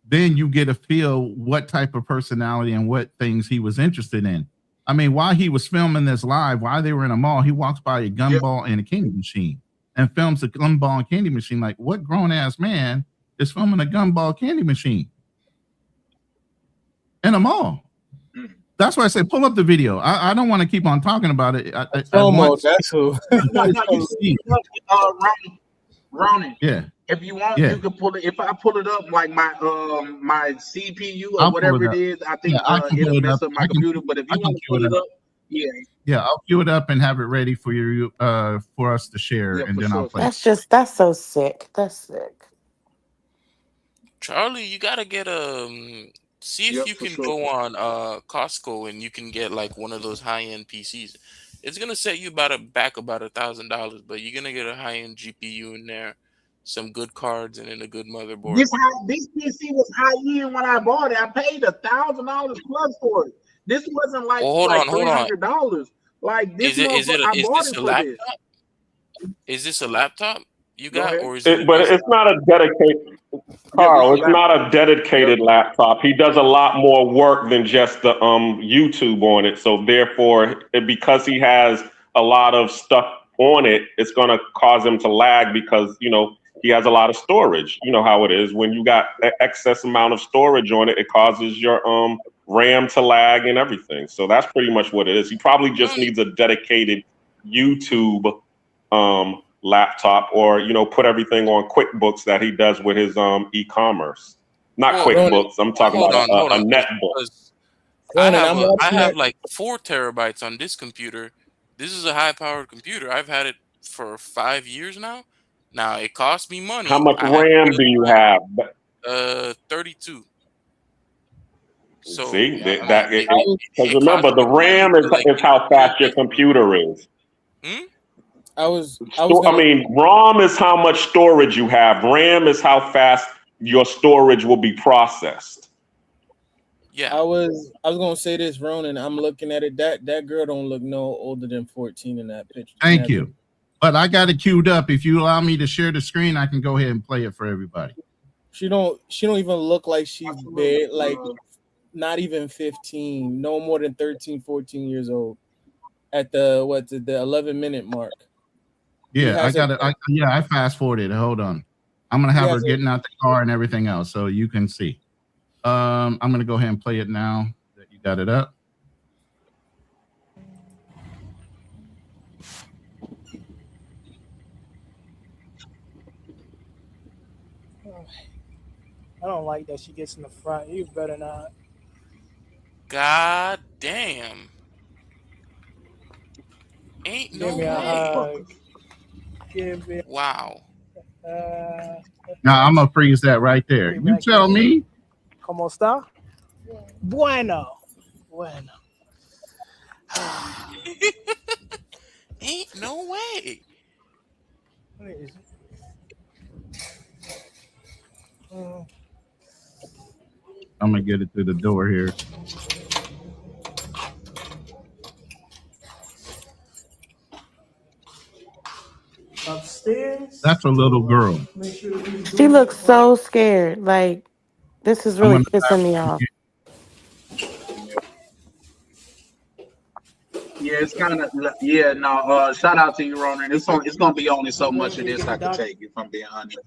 then you get a feel what type of personality and what things he was interested in. I mean, while he was filming this live, while they were in a mall, he walks by a gumball and a candy machine and films a gumball and candy machine. Like, what grown-ass man is filming a gumball candy machine in a mall? That's why I say pull up the video. I don't want to keep on talking about it. That's who. Ronin. Yeah. If you want, you can pull it. If I pull it up, like my my CPU or whatever it is, I think it'll mess up my computer. But if you want to pull it up, I'll queue it up and have it ready for you for us to share, and then I'll play. That's so sick. That's sick. Charlie, you gotta get see if you can go on Costco and you can get like one of those high-end PCs. It's gonna set you back about $1,000, but you're gonna get a high-end GPU in there, some good cards, and then a good motherboard. This PC was high-end when I bought it. I paid $1,000 plus for it. This wasn't like $300. Like this, is this a laptop? Is this a laptop you got, or is it? But it's not a dedicated. Carl, it's not a dedicated laptop. He does a lot more work than just the YouTube on it. So therefore, because he has a lot of stuff on it, it's going to cause him to lag because, you know, he has a lot of storage. You know how it is. When you got an excess amount of storage on it, it causes your RAM to lag and everything. So that's pretty much what it is. He probably just needs a dedicated YouTube laptop, or, you know, put everything on QuickBooks that he does with his e-commerce. Not QuickBooks. I'm talking about a netbook. I have like 4 terabytes on this computer. This is a high-powered computer. I've had it for 5 years now. Now it costs me money. How much RAM do you have? 32. So see because remember, the RAM is how fast your computer is. I mean, ROM is how much storage you have. RAM is how fast your storage will be processed. Yeah. I was gonna say this, Ronin. I'm looking at it. That girl don't look no older than 14 in that picture. Thank you. But I got it queued up. If you allow me to share the screen, I can go ahead and play it for everybody. She don't even look like she's big, like not even 15, no more than 13, 14 years old at the 11-minute mark. Yeah, I got it. I fast forwarded. Hold on. I'm gonna have her getting out the car and everything else so you can see. I'm gonna go ahead and play it now that you got it up. I don't like that she gets in the front. You better not. God damn. Ain't no way. Wow. Now I'm gonna freeze that right there. You tell me. ¿Cómo está? Bueno. Ain't no way. I'm gonna get it through the door here. Upstairs. That's a little girl. She looks so scared. Like, this is really pissing me off. Yeah, it's kind of no. Shout out to you, Ronin. It's gonna be only so much of this I can take, if I'm being honest.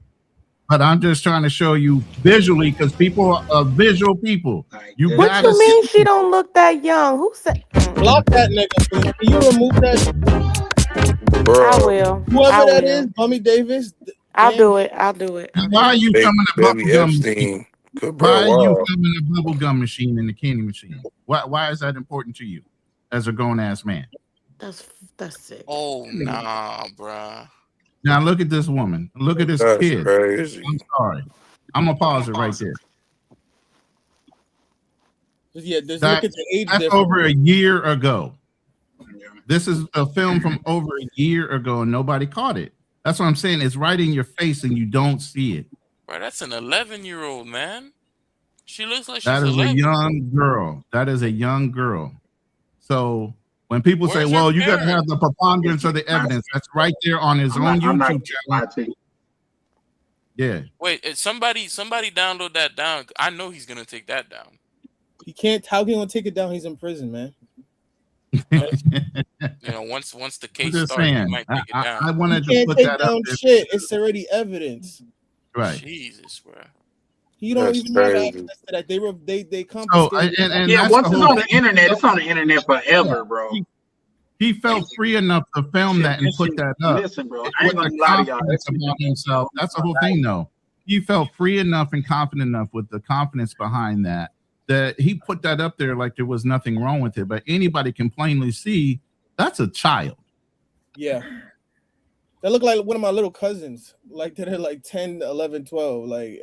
But I'm just trying to show you visually, because people are visual people. What you mean she don't look that young? Who said? Block that nigga, please. Can you remove that? Bro. I will. Whoever that is, Bummy Davis. I'll do it. I'll do it. And why are you filming the bubble gum Epstein. machine? Why are you filming the bubble gum machine and the candy machine? Why is that important to you as a grown ass man? That's sick. Oh nah, bruh. Now look at this woman. Look at this kid. Crazy. I'm sorry. I'm gonna pause it right there. Yeah, look at the age that's difference. over a year ago. This is a film from over a year ago, and nobody caught it. That's what I'm saying. It's right in your face, and you don't see it. Bro, that's an 11-year-old, man. She looks like she's That is 11. a young girl. That is a young girl. So when people say, "Well, you got to have the preponderance of the evidence," that's right there on his own YouTube channel. Yeah. Wait, somebody download that down. I know he's gonna take that down. He can't. How can he gonna take it down? He's in prison, man. You know, once the case starts, he might take it down. I wanted he to can't put take that down up. shit. It's already evidence. Right. Jesus, bro. You don't even have access to that. They confiscated. And once it's on the internet, it's on the internet forever, bro. He felt free enough to film that and put that up. Listen, bro, I ain't gonna lie to y'all. About himself. That's the whole thing, though. He felt free enough and confident enough with the confidence behind that he put that up there like there was nothing wrong with it. But anybody can plainly see that's a child. Yeah. They look like one of my little cousins. Like they're like 10, 11, 12. Like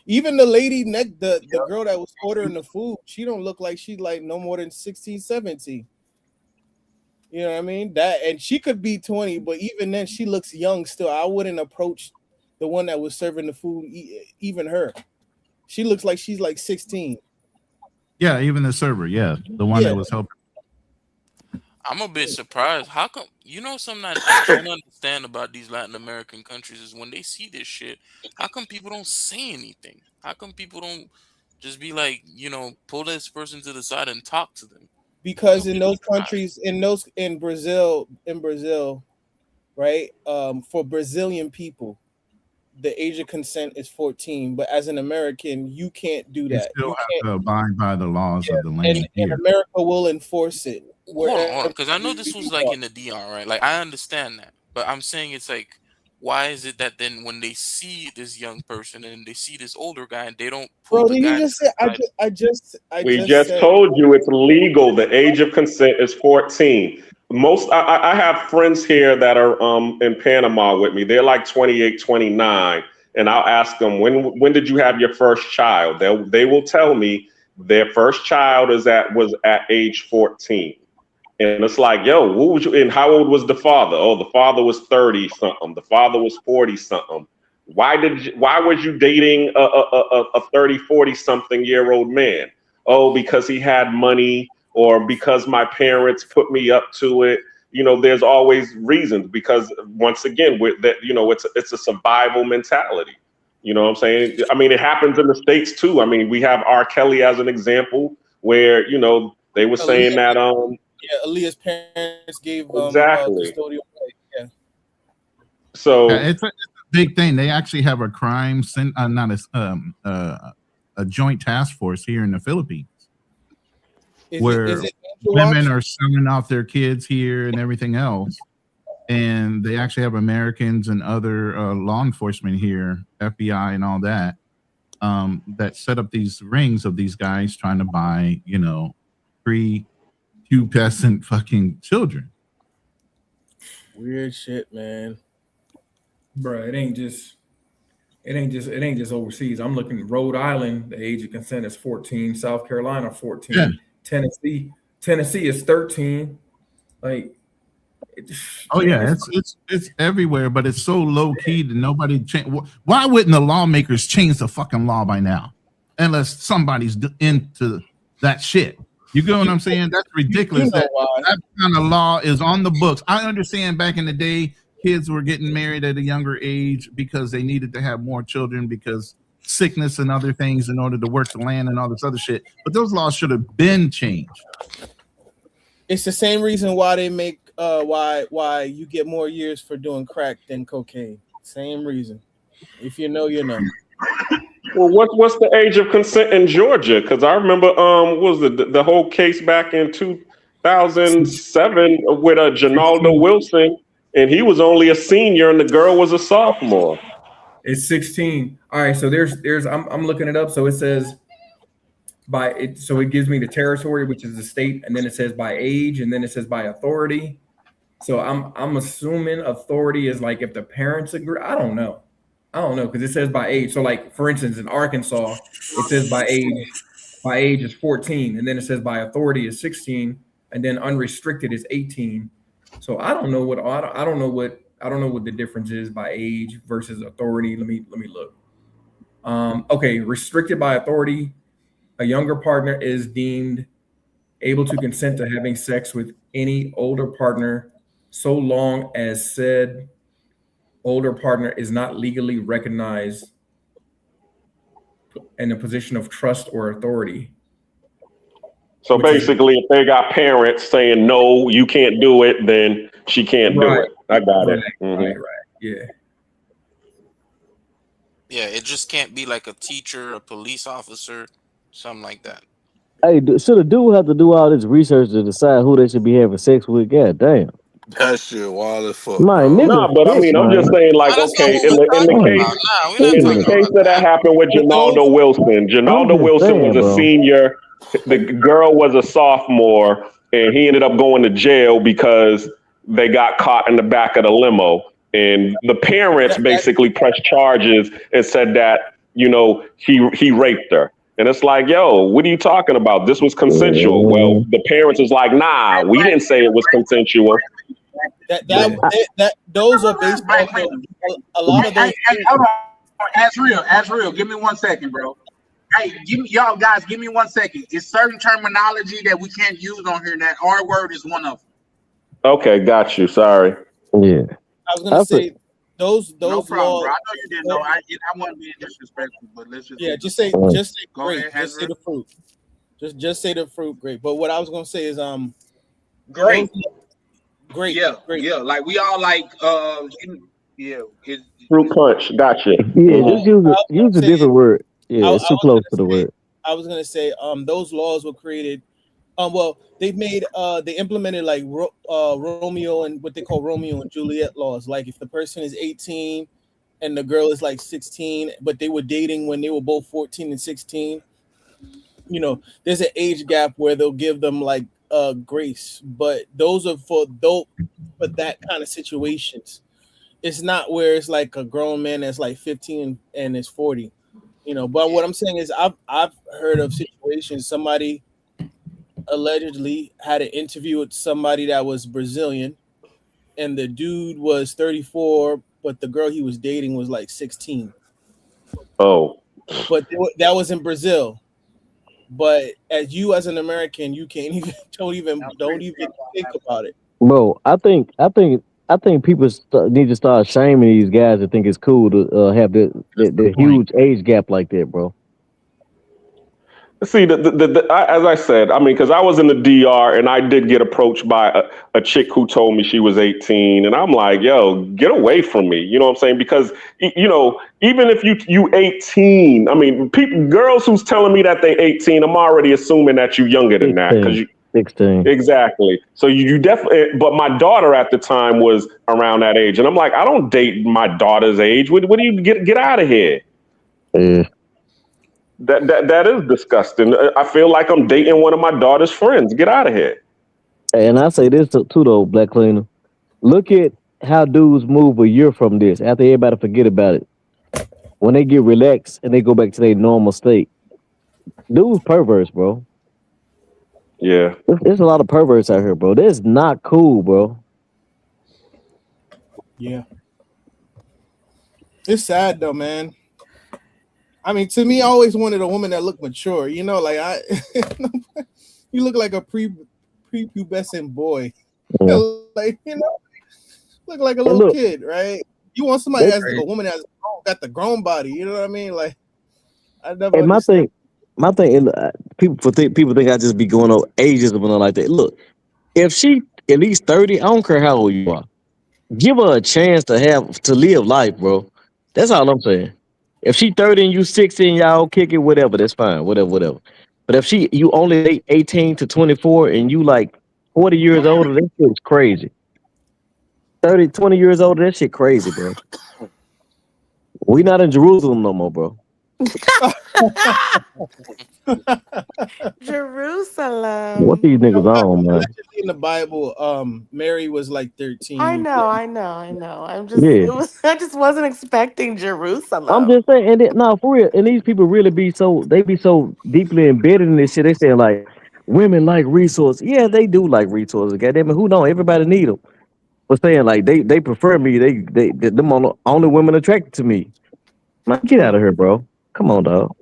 even the lady the girl that was ordering the food, she don't look like she's like no more than 16, 17. You know what I mean? And she could be 20, but even then she looks young still. I wouldn't approach the one that was serving the food, even her. She looks like she's like 16. Yeah, even the server. Yeah, the one that was helping. I'm a bit surprised. How come, something I don't understand about these Latin American countries is when they see this shit, how come people don't say anything? How come people don't just be like, pull this person to the side and talk to them? Because in those countries, in Brazil, right? For Brazilian people, the age of consent is 14, but as an American, you can't do that. You still have to abide by the laws of the land. And America will enforce it. Hold on, because I know this was like in the DR, right? Like I understand that, but I'm saying it's like, why is it that then when they see this young person and they see this older guy and they don't pull the guy? We just told you it's legal. The age of consent is 14. I have friends here that are in Panama with me. They're like 28, 29, and I'll ask them when did you have your first child? They will tell me their first child was at age 14. And it's like, yo, what would you? And how old was the father? Oh, the father was 30 something. The father was 40 something. Why was you dating a 30, 40 something year old man? Oh, because he had money, or because my parents put me up to it. There's always reasons, because once again, it's a survival mentality. You know what I'm saying? I mean, it happens in the States too. I mean, we have R. Kelly as an example where, they were saying that Aaliyah's parents gave exactly. custodial rights. Yeah. So it's a big thing. They actually have a crime, not a joint task force here in the Philippines, where women are selling off their kids here and everything else. And they actually have Americans and other law enforcement here, FBI and all that, that set up these rings of these guys trying to buy, pre-pubescent fucking children. Weird shit, man. Bro, it ain't just overseas. I'm looking at Rhode Island, the age of consent is 14, South Carolina 14, yeah. Tennessee is 13. Like, it's everywhere, but it's so low key that nobody change. Why wouldn't the lawmakers change the fucking law by now, unless somebody's into that shit? You get what I'm saying? That's ridiculous. That kind of law is on the books. I understand back in the day, kids were getting married at a younger age because they needed to have more children because sickness and other things in order to work the land and all this other shit. But those laws should have been changed. It's the same reason why they make why you get more years for doing crack than cocaine. Same reason. If you know, you know. Well, what's the age of consent in Georgia? Because I remember what was the whole case back in 2007 with Ginaldo Wilson, and he was only a senior and the girl was a sophomore. It's 16. All right, so there's I'm looking it up. So it says so it gives me the territory, which is the state, and then it says by age, and then it says by authority. So I'm assuming authority is like if the parents agree. I don't know because it says by age. So like for instance, in Arkansas, it says by age is 14, and then it says by authority is 16, and then unrestricted is 18. So I don't know what the difference is by age versus authority. Let me look. Okay, restricted by authority, a younger partner is deemed able to consent to having sex with any older partner so long as said older partner is not legally recognized in a position of trust or authority. So basically, if they got parents saying, no, you can't do it, then she can't do it. I got it. Mm-hmm. Right. Yeah. Yeah, it just can't be like a teacher, a police officer, something like that. Hey, should a dude have to do all this research to decide who they should be having sex with? God damn. That shit wild as fuck. No, but I mean, I'm just saying, like, okay, in the case that happened with Ginaldo Wilson, Wilson was a senior, the girl was a sophomore, and he ended up going to jail because they got caught in the back of the limo. And the parents basically pressed charges and said that, you know, he raped her. And it's like, yo, what are you talking about? This was consensual. Well, the parents was like, nah, we didn't say it was consensual. Those are based on a lot of those. Hey, hold on, Azriel, give me 1 second, bro. Hey, y'all guys, give me 1 second. It's certain terminology that we can't use on here. And that R word is one of them. Okay, got you. Sorry. Yeah. I was gonna say those no problem, laws. bro. I know you didn't know. I wasn't being disrespectful, but let's just just say Go great. ahead, Just say the fruit. Just say the fruit. Great. But what I was gonna say is great. Great. Yeah, great. Yeah, like we all like fruit punch. Gotcha. Yeah, just use a different word. Yeah, it's too close to the word. I was gonna say those laws were created. Well, they implemented like Romeo and what they call Romeo and Juliet laws. Like if the person is 18 and the girl is like 16, but they were dating when they were both 14 and 16, you know, there's an age gap where they'll give them like grace. But those are for that kind of situations. It's not where it's like a grown man that's like 15 and is 40, you know. But what I'm saying is I've heard of situations somebody allegedly had an interview with somebody that was Brazilian, and the dude was 34, but the girl he was dating was like 16. Oh, but that was in Brazil. But as an American, you can't even don't even think about it. Bro, I think people need to start shaming these guys that think it's cool to have the huge age gap like that, bro. See, as I said, I mean, because I was in the DR and I did get approached by a chick who told me she was 18, and I'm like, yo, get away from me. You know what I'm saying? Because, you know, even if you 18, I mean, girls who's telling me that they 18, I'm already assuming that you younger than 16, that. Because you 16. Exactly. So you definitely, but my daughter at the time was around that age. And I'm like, I don't date my daughter's age. What do you get out of here? Yeah. That is disgusting. I feel like I'm dating one of my daughter's friends. Get out of here. And I say this too, though, Black Cleaner. Look at how dudes move a year from this after everybody forget about it. When they get relaxed and they go back to their normal state. Dudes perverse, bro. Yeah. There's a lot of perverts out here, bro. That's not cool, bro. Yeah. It's sad though, man. I mean, to me, I always wanted a woman that looked mature. You know, like you look like a prepubescent boy. Yeah. Like, you know, look like a little kid, right? You want somebody that's a woman that's got the grown body. You know what I mean? Like, I never. And my thing, people think I just be going over ageism and all like that. Look, If she at least 30, I don't care how old you are. Give her a chance to live life, bro. That's all I'm saying. If she 30 and you 16, y'all kick it, whatever, that's fine. Whatever. But if you only 18 to 24 and you like 40 years older, that shit's crazy. 30, 20 years older, that shit crazy, bro. We not in Jerusalem no more, bro. Jerusalem. What these niggas on, man? In the Bible, Mary was like 13. I know. I'm just, Yeah. I just wasn't expecting Jerusalem. I'm just saying, and no, for real. And these people really be so deeply embedded in this shit. They say like women like resources. Yeah, they do like resources. Goddamn it, who don't? Everybody need them. But saying like they prefer me. They them only women attracted to me. Man, get out of here, bro. Come on, dog.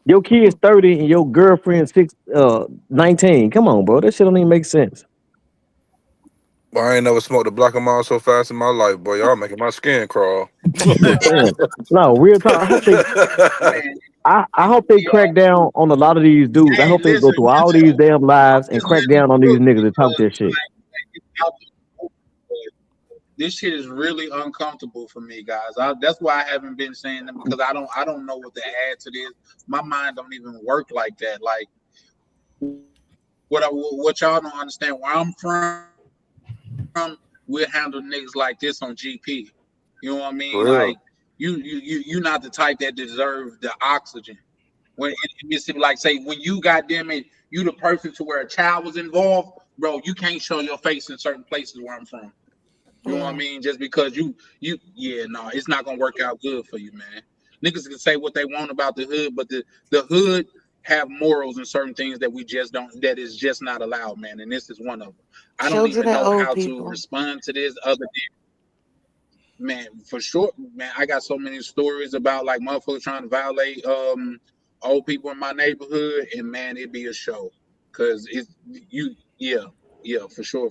Your kid's 30 and your girlfriend 19. Come on, bro. That shit don't even make sense. Boy, I ain't never smoked a black and mild so fast in my life, boy. Y'all making my skin crawl. No, real talk. I hope they crack down on a lot of these dudes. I hope they go through all these damn lives and crack down on these niggas that talk that shit. This shit is really uncomfortable for me, guys. That's why I haven't been saying them, because I don't know what to add to this. My mind don't even work like that. Like what y'all don't understand. Where I'm from, we'll handle niggas like this on GP. You know what I mean? Real. Like you not the type that deserve the oxygen. When it's like, say, when you goddamn it, you the person to where a child was involved, bro. You can't show your face in certain places where I'm from. You know what I mean? Just because it's not gonna work out good for you, man. Niggas can say what they want about the hood, but the hood have morals and certain things that we just don't. That is just not allowed, man. And this is one of them. I don't even know how to respond to this other than, man, for sure, man. I got so many stories about like motherfuckers trying to violate old people in my neighborhood, and man, it'd be a show, cause Yeah, for sure.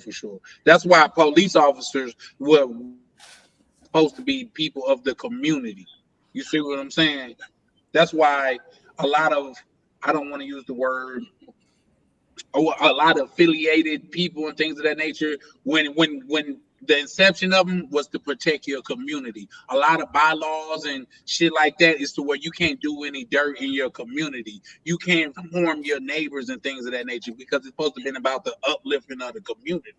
That's why police officers were supposed to be people of the community. You see what I'm saying? That's why a lot of, I don't want to use the word, a lot of affiliated people and things of that nature, when the inception of them was to protect your community. A lot of bylaws and shit like that is to where you can't do any dirt in your community. You can't harm your neighbors and things of that nature, because it's supposed to be about the uplifting of the community.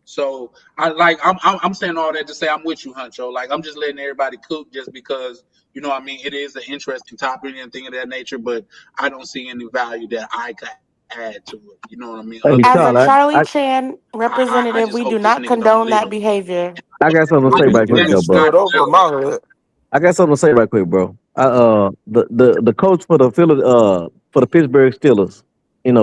So I'm saying all that to say I'm with you, Huncho. Like, I'm just letting everybody cook, just because, you know what I mean, it is an interesting topic and thing of that nature, but I don't see any value that I could add to it. You know what I mean? Hey, As a Charlie Chan representative, we do not condone that behavior. I got something to say right quick, though, bro. I got something to say right quick, bro. The coach for the Pittsburgh Steelers,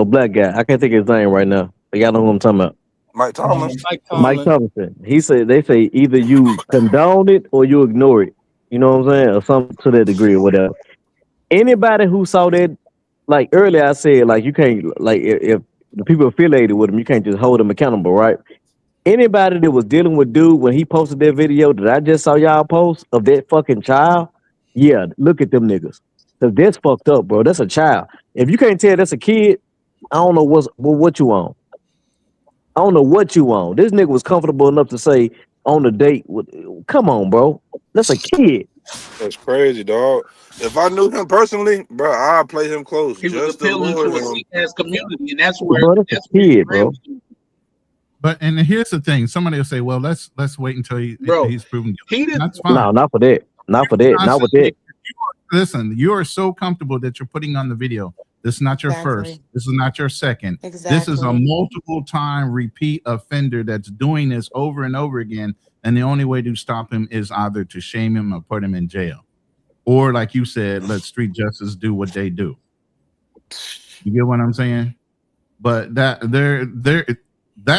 black guy. I can't think of his name right now. But y'all know who I'm talking about. Mike Thomas. Mike Thompson. They say either you condone it or you ignore it. You know what I'm saying? Or something to that degree or whatever. Anybody who saw that, like earlier I said, like you can't, like if the people affiliated with him, you can't just hold them accountable, right? Anybody that was dealing with dude when he posted that video that I just saw y'all post of that fucking child, yeah, look at them niggas. Cause that's fucked up, bro. That's a child. If you can't tell that's a kid, I don't know what you on. I don't know what you on. This nigga was comfortable enough to say on a date with, come on, bro. That's a kid. That's crazy, dog. If I knew him personally, bro, I'd play him close. He was just to appealing lure to a him. sick-ass community, and that's where, Bro, that's a kid, bro. But and here's the thing: somebody will say, "Well, let's wait until he's proven guilty." That's fine. No, not for that. Not for that. Not with that. Listen, you are so comfortable that you're putting on the video. This is not your first. This is not your second. This is a multiple time repeat offender that's doing this over and over again. And the only way to stop him is either to shame him or put him in jail, or like you said, let street justice do what they do. You get what I'm saying? But that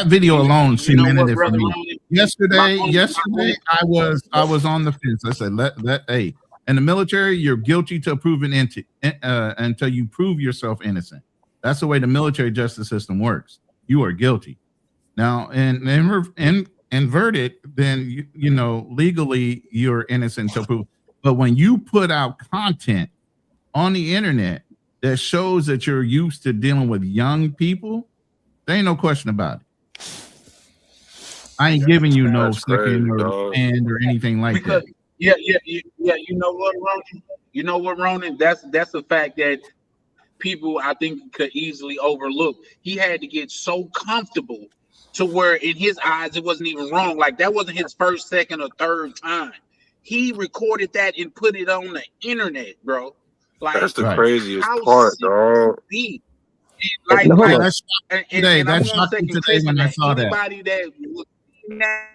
video alone cemented it for me. Yesterday, I was on the fence. I said, hey, in the military, you're guilty till proven until you prove yourself innocent. That's the way the military justice system works. You are guilty. Now, and inverted, then legally you're innocent till proven. But when you put out content on the internet that shows that you're used to dealing with young people, There ain't no question about it. I ain't giving you no That's crazy, second or dog. hand or anything like Because that. yeah. You know what, Ronin? You know what, Ronin? That's a fact that people I think could easily overlook. He had to get so comfortable to where in his eyes it wasn't even wrong. Like that wasn't his first, second, or third time. He recorded that and put it on the internet, bro. Like That's the Right. craziest how part, sick dog. be. Hold Yeah, on. that's today. And I That want shocked me second today Chris when in I that. saw that. Anybody that was in that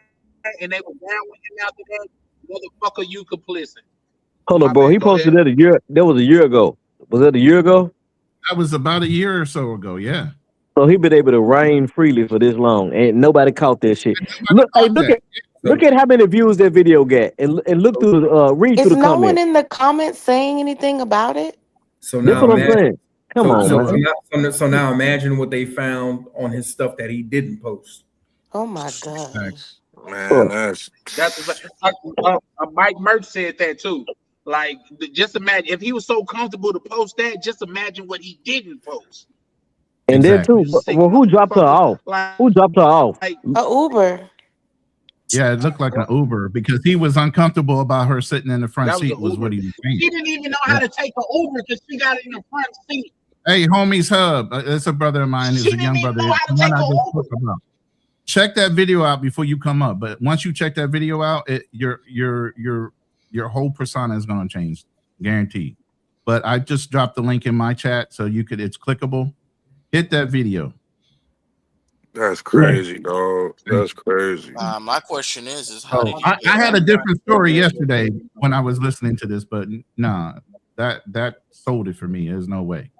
and they were down with him after that, motherfucker, you complicit. Hold on, My bro. bad, He go posted ahead. that a year. That was a year ago. Was that a year ago? That was about a year or so ago. Yeah. So he been able to reign freely for this long, and nobody caught that shit. Look, hey, Caught that. look at how many views that video got, and look through the read Is through the no one comments. in the comments saying anything about it? So That's now what I'm imagine. saying. Come on, man. So now imagine what they found on his stuff that he didn't post. Oh my gosh. Thanks. Man, that's Mike Merch said that too. Like, just imagine if he was so comfortable to post that. Just imagine what he didn't post. And then Exactly. too, well, who dropped her off? Who dropped her off? Like, A Uber. Yeah, it looked like an Uber because he was uncomfortable about her sitting in the front that was seat. an Was Uber. what he was saying. He didn't even know how to take an Uber because she got in the front seat. Hey, homies hub. It's a brother of mine. He's She a didn't young even brother. know how to The one take I an just Uber. spoke about. Check that video out before you come up. But once you check that video out, your whole persona is going to change, guaranteed. But I just dropped the link in my chat so you could. It's clickable. Hit that video. That's crazy, dog. That's crazy. My question is how Oh, did he I get had a access? different story yesterday when I was listening to this, but nah, that sold it for me. There's no way.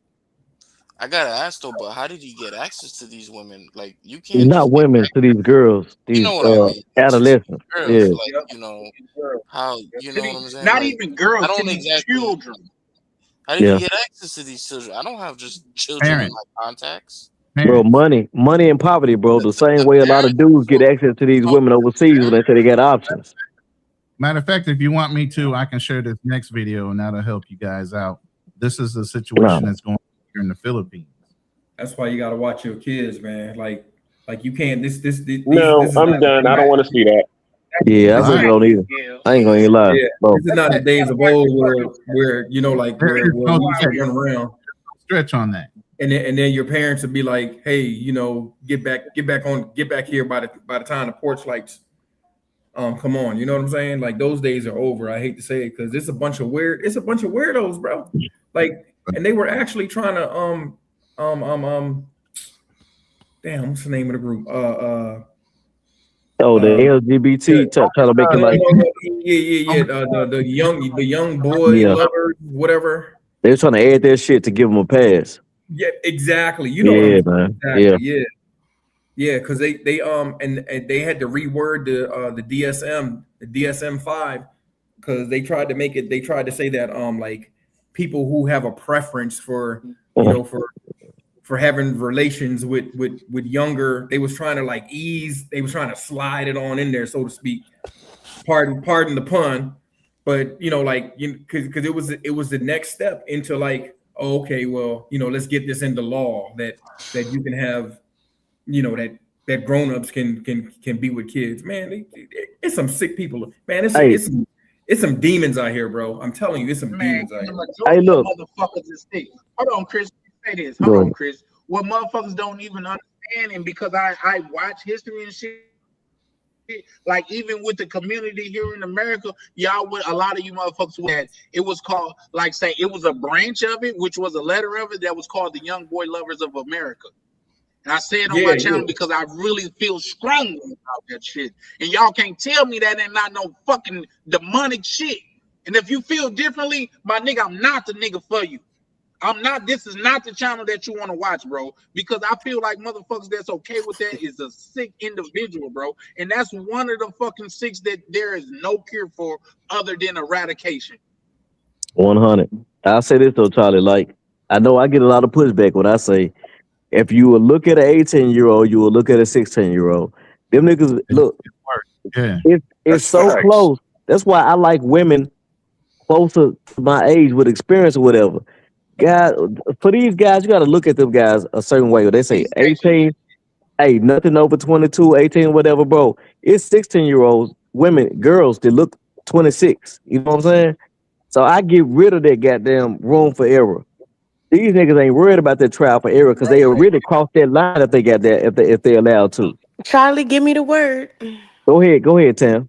I gotta ask though, but how did he get access to these women? Like you can't Not just women, to these girls, you these know what I mean. adolescents. Girls, Yeah. like you know how you know what I'm saying. Not Like, even girls. I don't To these exactly. children. How did Yeah. he get access to these children? I don't have just children in Parents. my contacts. Bro, money and poverty, bro. The same way a lot of dudes get access to these women overseas when they say they got options. Matter of fact, if you want me to, I can share this next video and that'll help you guys out. This is the situation that's going on here in the Philippines. That's why you got to watch your kids, man. Like you can't. This No, is I'm not- done. I don't want to see that. Yeah, I really don't either. I ain't gonna even lie. Yeah, Bro. this is not the days of old where you know, like There where is no we used to run around. stretch on that. And then your parents would be like, "Hey, you know, get back here by the time the porch lights come on." You know what I'm saying? Like those days are over. I hate to say it because it's a bunch of weirdos, bro. Like, and they were actually trying to damn, what's the name of the group? Oh, the LGBT trying to make it like the young boy lovers, whatever. they're trying to add their shit to give them a pass. Yeah, exactly. You know, Yeah, what I'm man. exactly. Yeah, because they and they had to reword the DSM-5 because they tried to make it. They tried to say that like people who have a preference for for having relations with younger, they was trying to like ease. They was trying to slide it on in there, so to speak. Pardon the pun, but because it was the next step into like, oh, okay, well, let's get this into law that you can have, that grown-ups can be with kids. Man, it's some sick people. Man, it's some demons out here, bro. I'm telling you, it's some demons out here. Hey, look, motherfuckers is sick. Hold on, Chris. Say this. Hold on, Chris. What motherfuckers don't even understand, and because I watch history and shit. Like even with the community here in America, y'all would a lot of you motherfuckers would it was called like say it was a branch of it, which was a letter of it that was called the Young Boy Lovers of America. And I say it on my channel because I really feel strongly about that shit. And y'all can't tell me that ain't not no fucking demonic shit. And if you feel differently, my nigga, I'm not the nigga for you. I'm not. This is not the channel that you want to watch, bro. Because I feel like motherfuckers that's okay with that is a sick individual, bro. And that's one of the fucking six that there is no cure for other than eradication. 100. I'll say this though, Charlie. Like I know I get a lot of pushback when I say, if you will look at an 18-year-old, you will look at a 16-year-old. Them niggas look. Yeah, it's so facts. close. That's why I like women closer to my age with experience or whatever. Guys, for these guys, you got to look at them guys a certain way. They say 18, Hey, nothing over 22, 18, whatever, bro. It's 16-year-olds, women, girls that look 26. You know what I'm saying? So I get rid of that goddamn room for error. These niggas ain't worried about that trial for error because they already crossed that line if they got that if they're allowed to. Charlie, give me the word. Go ahead, Tam.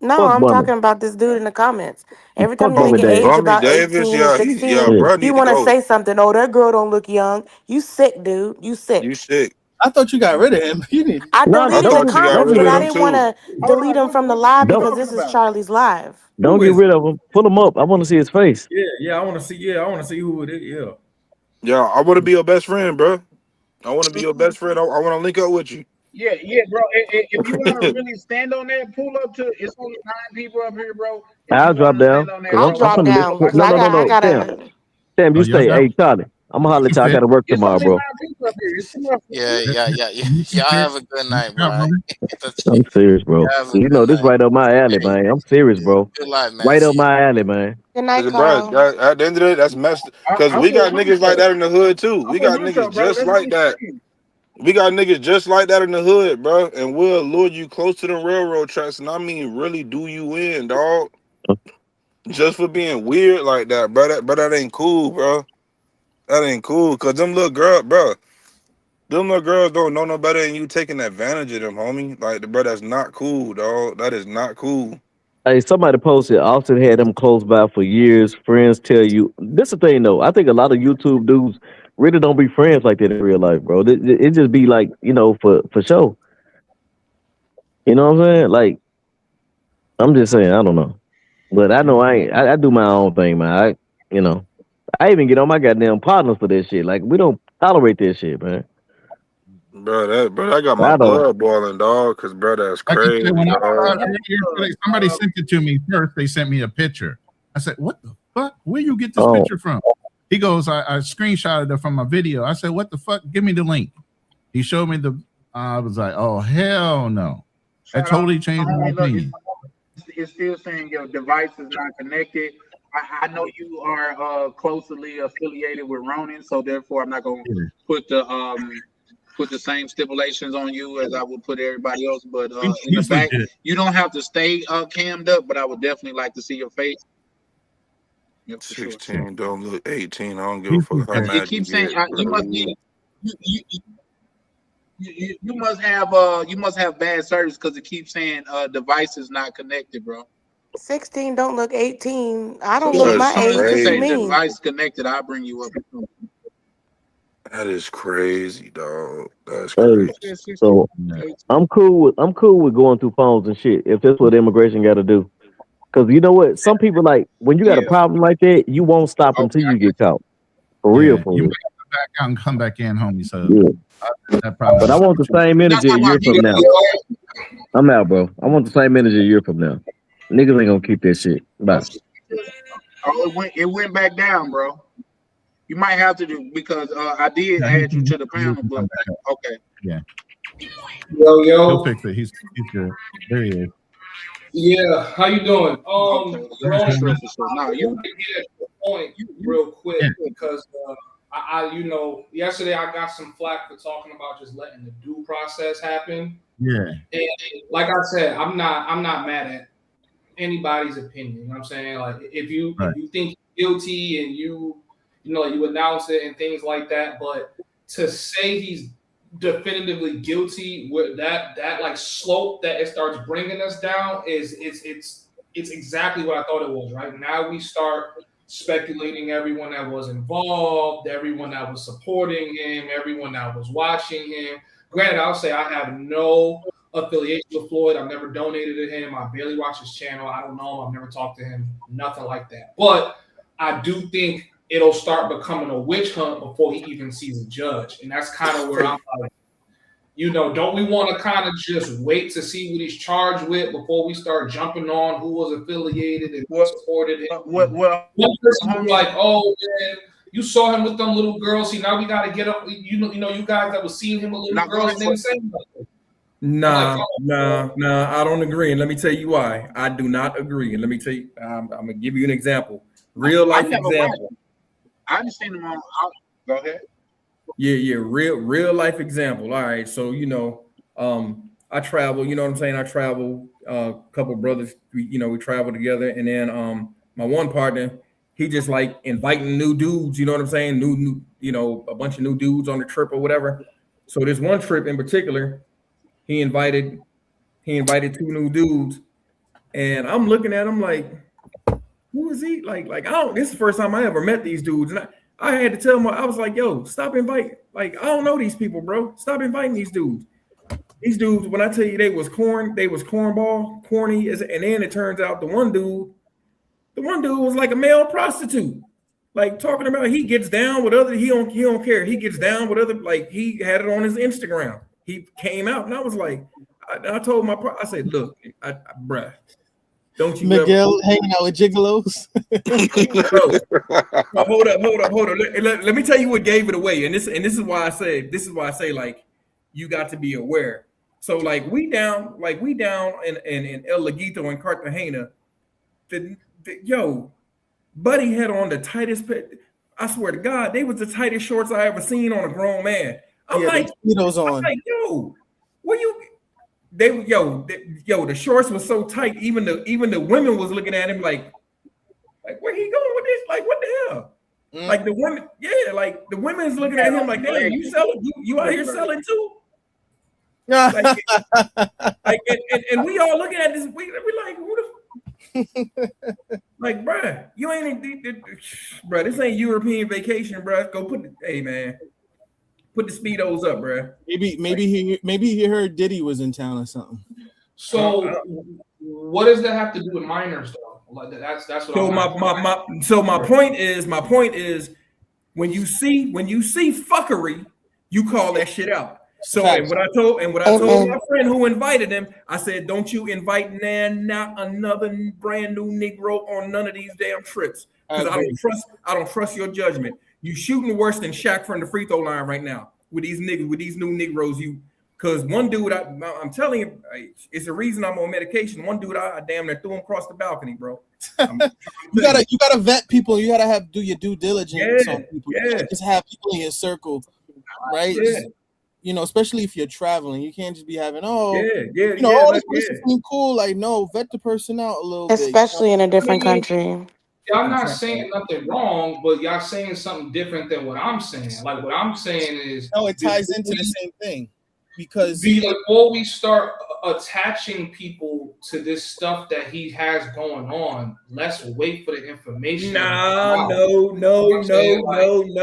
No, Fuck I'm women. talking about this dude in the comments. Every Fuck time you Oh, make women, an Dave. age Bummy about Davis, 18 or yeah, 16, bro, I he need to want to go. say something. Oh, that girl don't look young. You sick, dude. You You sick. sick. I thought you got rid of him. You need. I No, I deleted the thought you got comments, rid don't but of get I him didn't rid want too. to Hold delete on, him from the who live you don't because talking this is about? Charlie's live. don't Who get is rid it? of him. Pull him up. I want to see his face. Yeah, I want to see. Yeah, I want to see who it is. Yeah. Yeah, I want to be your best friend, bro. I want to be your best friend. I want to link up with you. Yeah, yeah, bro. If you want to really stand on that, pull up to. It's only 9 people up here, bro. If I'll you drop want to stand down on that, because I'll bro, I'm drop finna we listen. down gonna watch because the No, I no, no, got I no. replays. Sam, gotta. Sam, Oh, you y'all stay. got Hey, Charlie, I'm gonna holler at y'all. I It's gotta work it's tomorrow, only bro. 9 people up here. It's too much. Yeah, that- yeah, that- yeah, yeah. you see Y'all fit? have a good You night, got bro. woman? I'm serious, bro. Y'all have a You good know this night. right up my alley, man. I'm serious, Yeah, bro. good life, man. Right up See you. my alley, man. Good night, Cause, bro, Carl. at the end of the day, that's messed. Cause I'm we with got one niggas like truck. that in the hood too. I'm We with got one niggas truck, bro. just Let's like get that. streamed. We got niggas just like that in the hood, bro. And we'll lure you close to the railroad tracks, and I mean really do you in, dog. Just for being weird like that, bro. That ain't cool, bro. That ain't cool. Cause them little girls, bro. Them little girls don't know no better than you taking advantage of them, homie. Like, bro, that's not cool, dog. That is not cool. Hey, somebody posted. Austin had them close by for years. Friends tell you this. The thing though, I think a lot of YouTube dudes really don't be friends like that in real life, bro. It just be like for show. You know what I'm saying? Like I'm just saying. I don't know, but I know I ain't. I do my own thing, man. I even get on my goddamn partners for this shit. Like we don't tolerate this shit, man. Bro, I got my I don't. blood boiling, dog. Cause bro, that's Like I crazy, said, when I dog. somebody sent it to me first, they sent me a picture. I said, "What the fuck? Where you get this Oh, picture from?" He goes, "I screenshotted it from my video." I said, "What the fuck? Give me the link." He showed me the. I was like, "Oh hell no!" That totally changed my Look, opinion. it's still saying your device is not connected. I know you are closely affiliated with Ronin, so therefore I'm not gonna put the same stipulations on you as I would put everybody else. But in the He's back, legit. you don't have to stay cammed up, but I would definitely like to see your face. Yep, for sure. 16 don't look 18. I don't give a He's fuck how legit. It mad you keeps saying get. you must be you must have bad service because it keeps saying device is not connected, bro. 16 don't look 18. I So don't look as That's my soon as age. it What you say crazy. mean? device connected, I'll bring you up. That is crazy, dog. That's hey. crazy. So I'm cool with going through phones and shit if that's what immigration got to do. Because you know what, some people like when you got a Yeah. problem like that, you won't stop until Okay, I you get get caught. For real, Yeah, for you real. might have to back out and come back in, homie. So Yeah. that problem. But I want the same That's energy a how I year get from now. it. I'm out, bro. I want the same energy a year from now. Niggas ain't gonna keep that shit. Bye. Oh, it went back down, bro. You might have to do because I did add you to the panel, but okay. Yeah, Yo, he'll yo. fix it. He's good. There he is. Yeah, how you doing? Okay. Yeah, for sure, Ronan, for sure. I No, want you to get at the point real quick because yesterday I got some flack for talking about just letting the due process happen. Yeah. And like I said, I'm not mad at anybody's opinion. You know what I'm saying? Like if you think guilty and you announce it and things like that, but to say he's definitively guilty with that like slope that it starts bringing us down it's exactly what I thought it was. Right now we start speculating everyone that was involved, everyone that was supporting him, everyone that was watching him. Granted, I'll say I have no affiliation with Floyd. I've never donated to him. I barely watch his channel. I don't know him. I've never talked to him. Nothing like that. But I do think it'll start becoming a witch hunt before he even sees a judge. And that's kind of where I'm like, don't we want to kind of just wait to see what he's charged with before we start jumping on who was affiliated and who supported him? One person was like, oh, man, you saw him with them little girls. See, now we got to get up. You guys that was seeing him with little girls and didn't say nothing. Nah, I don't agree. And let me tell you why. I do not agree. And let me tell you, I'm gonna give you an example. Real life example. I understand them all. Go ahead. Yeah, real life example. All right, so I travel. You know what I'm saying? I travel. A couple of brothers, we travel together, and then my one partner, he just like inviting new dudes. You know what I'm saying? New, a bunch of new dudes on the trip or whatever. So this one trip in particular, he invited 2 new dudes, and I'm looking at him like, who is he? Like I don't. This is the first time I ever met these dudes, and I had to tell him. I was like, yo, stop inviting. Like, I don't know these people, bro. Stop inviting these dudes. These dudes, when I tell you they was cornball, corny, and then it turns out the one dude was like a male prostitute. Like talking about he gets down with other, he don't care. He gets down with other, like he had it on his Instagram. He came out and I was like, I told I said, look, bruh, don't you Miguel hanging out with gigolos? Bro, hold up. Let me tell you what gave it away. And this is why I say like you got to be aware. So like we down in El Laguito and Cartagena. Buddy had on the tightest. I swear to God, they was the tightest shorts I ever seen on a grown man. I'm like, yo, where you? The shorts was so tight. Even the women was looking at him like where he going with this? Like what the hell? Like the women, like the women's looking at him like, damn, you selling? You out here selling too? And we all looking at this. We like, who the? Like, bruh, you ain't, bruh. This ain't European vacation, bruh. Go put the speedos up, bruh. Maybe he heard Diddy was in town or something. So, what does that have to do with minors, though? Like that's what. So my point is, when you see fuckery, you call that shit out. So and what I told my friend who invited him, I said, don't you invite not another brand new Negro on none of these damn trips, because I don't trust your judgment. You shooting worse than Shaq from the free throw line right now with these new Negroes. Because one dude, I'm telling you, it's the reason I'm on medication. One dude, I damn near threw him across the balcony, bro. You gotta vet people. You gotta do your due diligence on people. Yeah. You can't just have people in your circle, right? Yeah. Especially if you're traveling, you can't just be having this person seems cool. Like, no, vet the person out a little especially bit. in a different country. Y'all not saying nothing wrong, but y'all saying something different than what I'm saying. Like what I'm saying is, no, it ties into the same thing. Because before we start attaching people to this stuff that he has going on, let's wait for the information. No.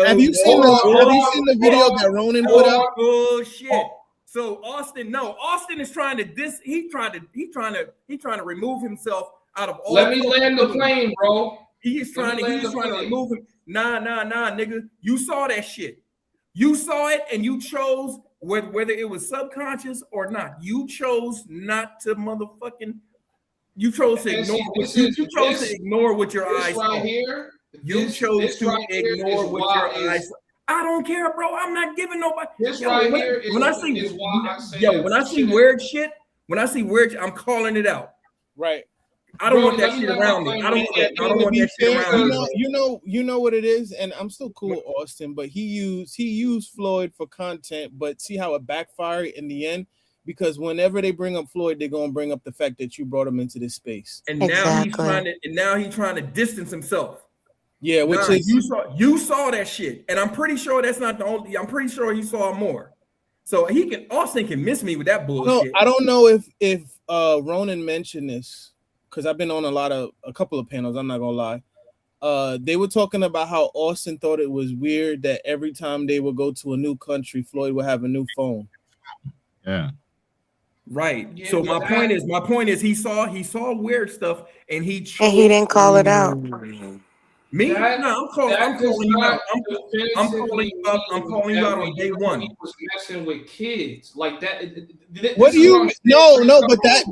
Have you seen the video that Ronin put up? Oh shit! So Austin is trying to he's trying to remove himself out of all. Let me land the plane, bro. He's trying to remove him. Nah, nigga. You saw that shit. You saw it, and you chose. Whether it was subconscious or not, you chose not to motherfucking. You chose to ignore. You chose to ignore what your eyes saw. You chose to ignore what your eyes. I don't care, bro. I'm not giving nobody. When I see weird shit, I'm calling it out. Right. I don't want that shit around me. I don't want that shit around me. You know what it is, and I'm still cool with Austin, but he used Floyd for content, but see how it backfired in the end? Because whenever they bring up Floyd, they're gonna bring up the fact that you brought him into this space. And now he's trying to distance himself. Yeah, which is you saw that shit, and I'm pretty sure that's not the only. I'm pretty sure he saw more. So Austin can miss me with that bullshit. No, I don't know if Ronin mentioned this. Because I've been on a couple of panels, I'm not gonna lie. They were talking about how Austin thought it was weird that every time they would go to a new country, Floyd would have a new phone. Yeah. Right. Yeah, so my point is he saw weird stuff and he didn't call it out. Me? I'm calling you out. I'm calling you out on day one. He was messing with kids like that. What do you? No, but that's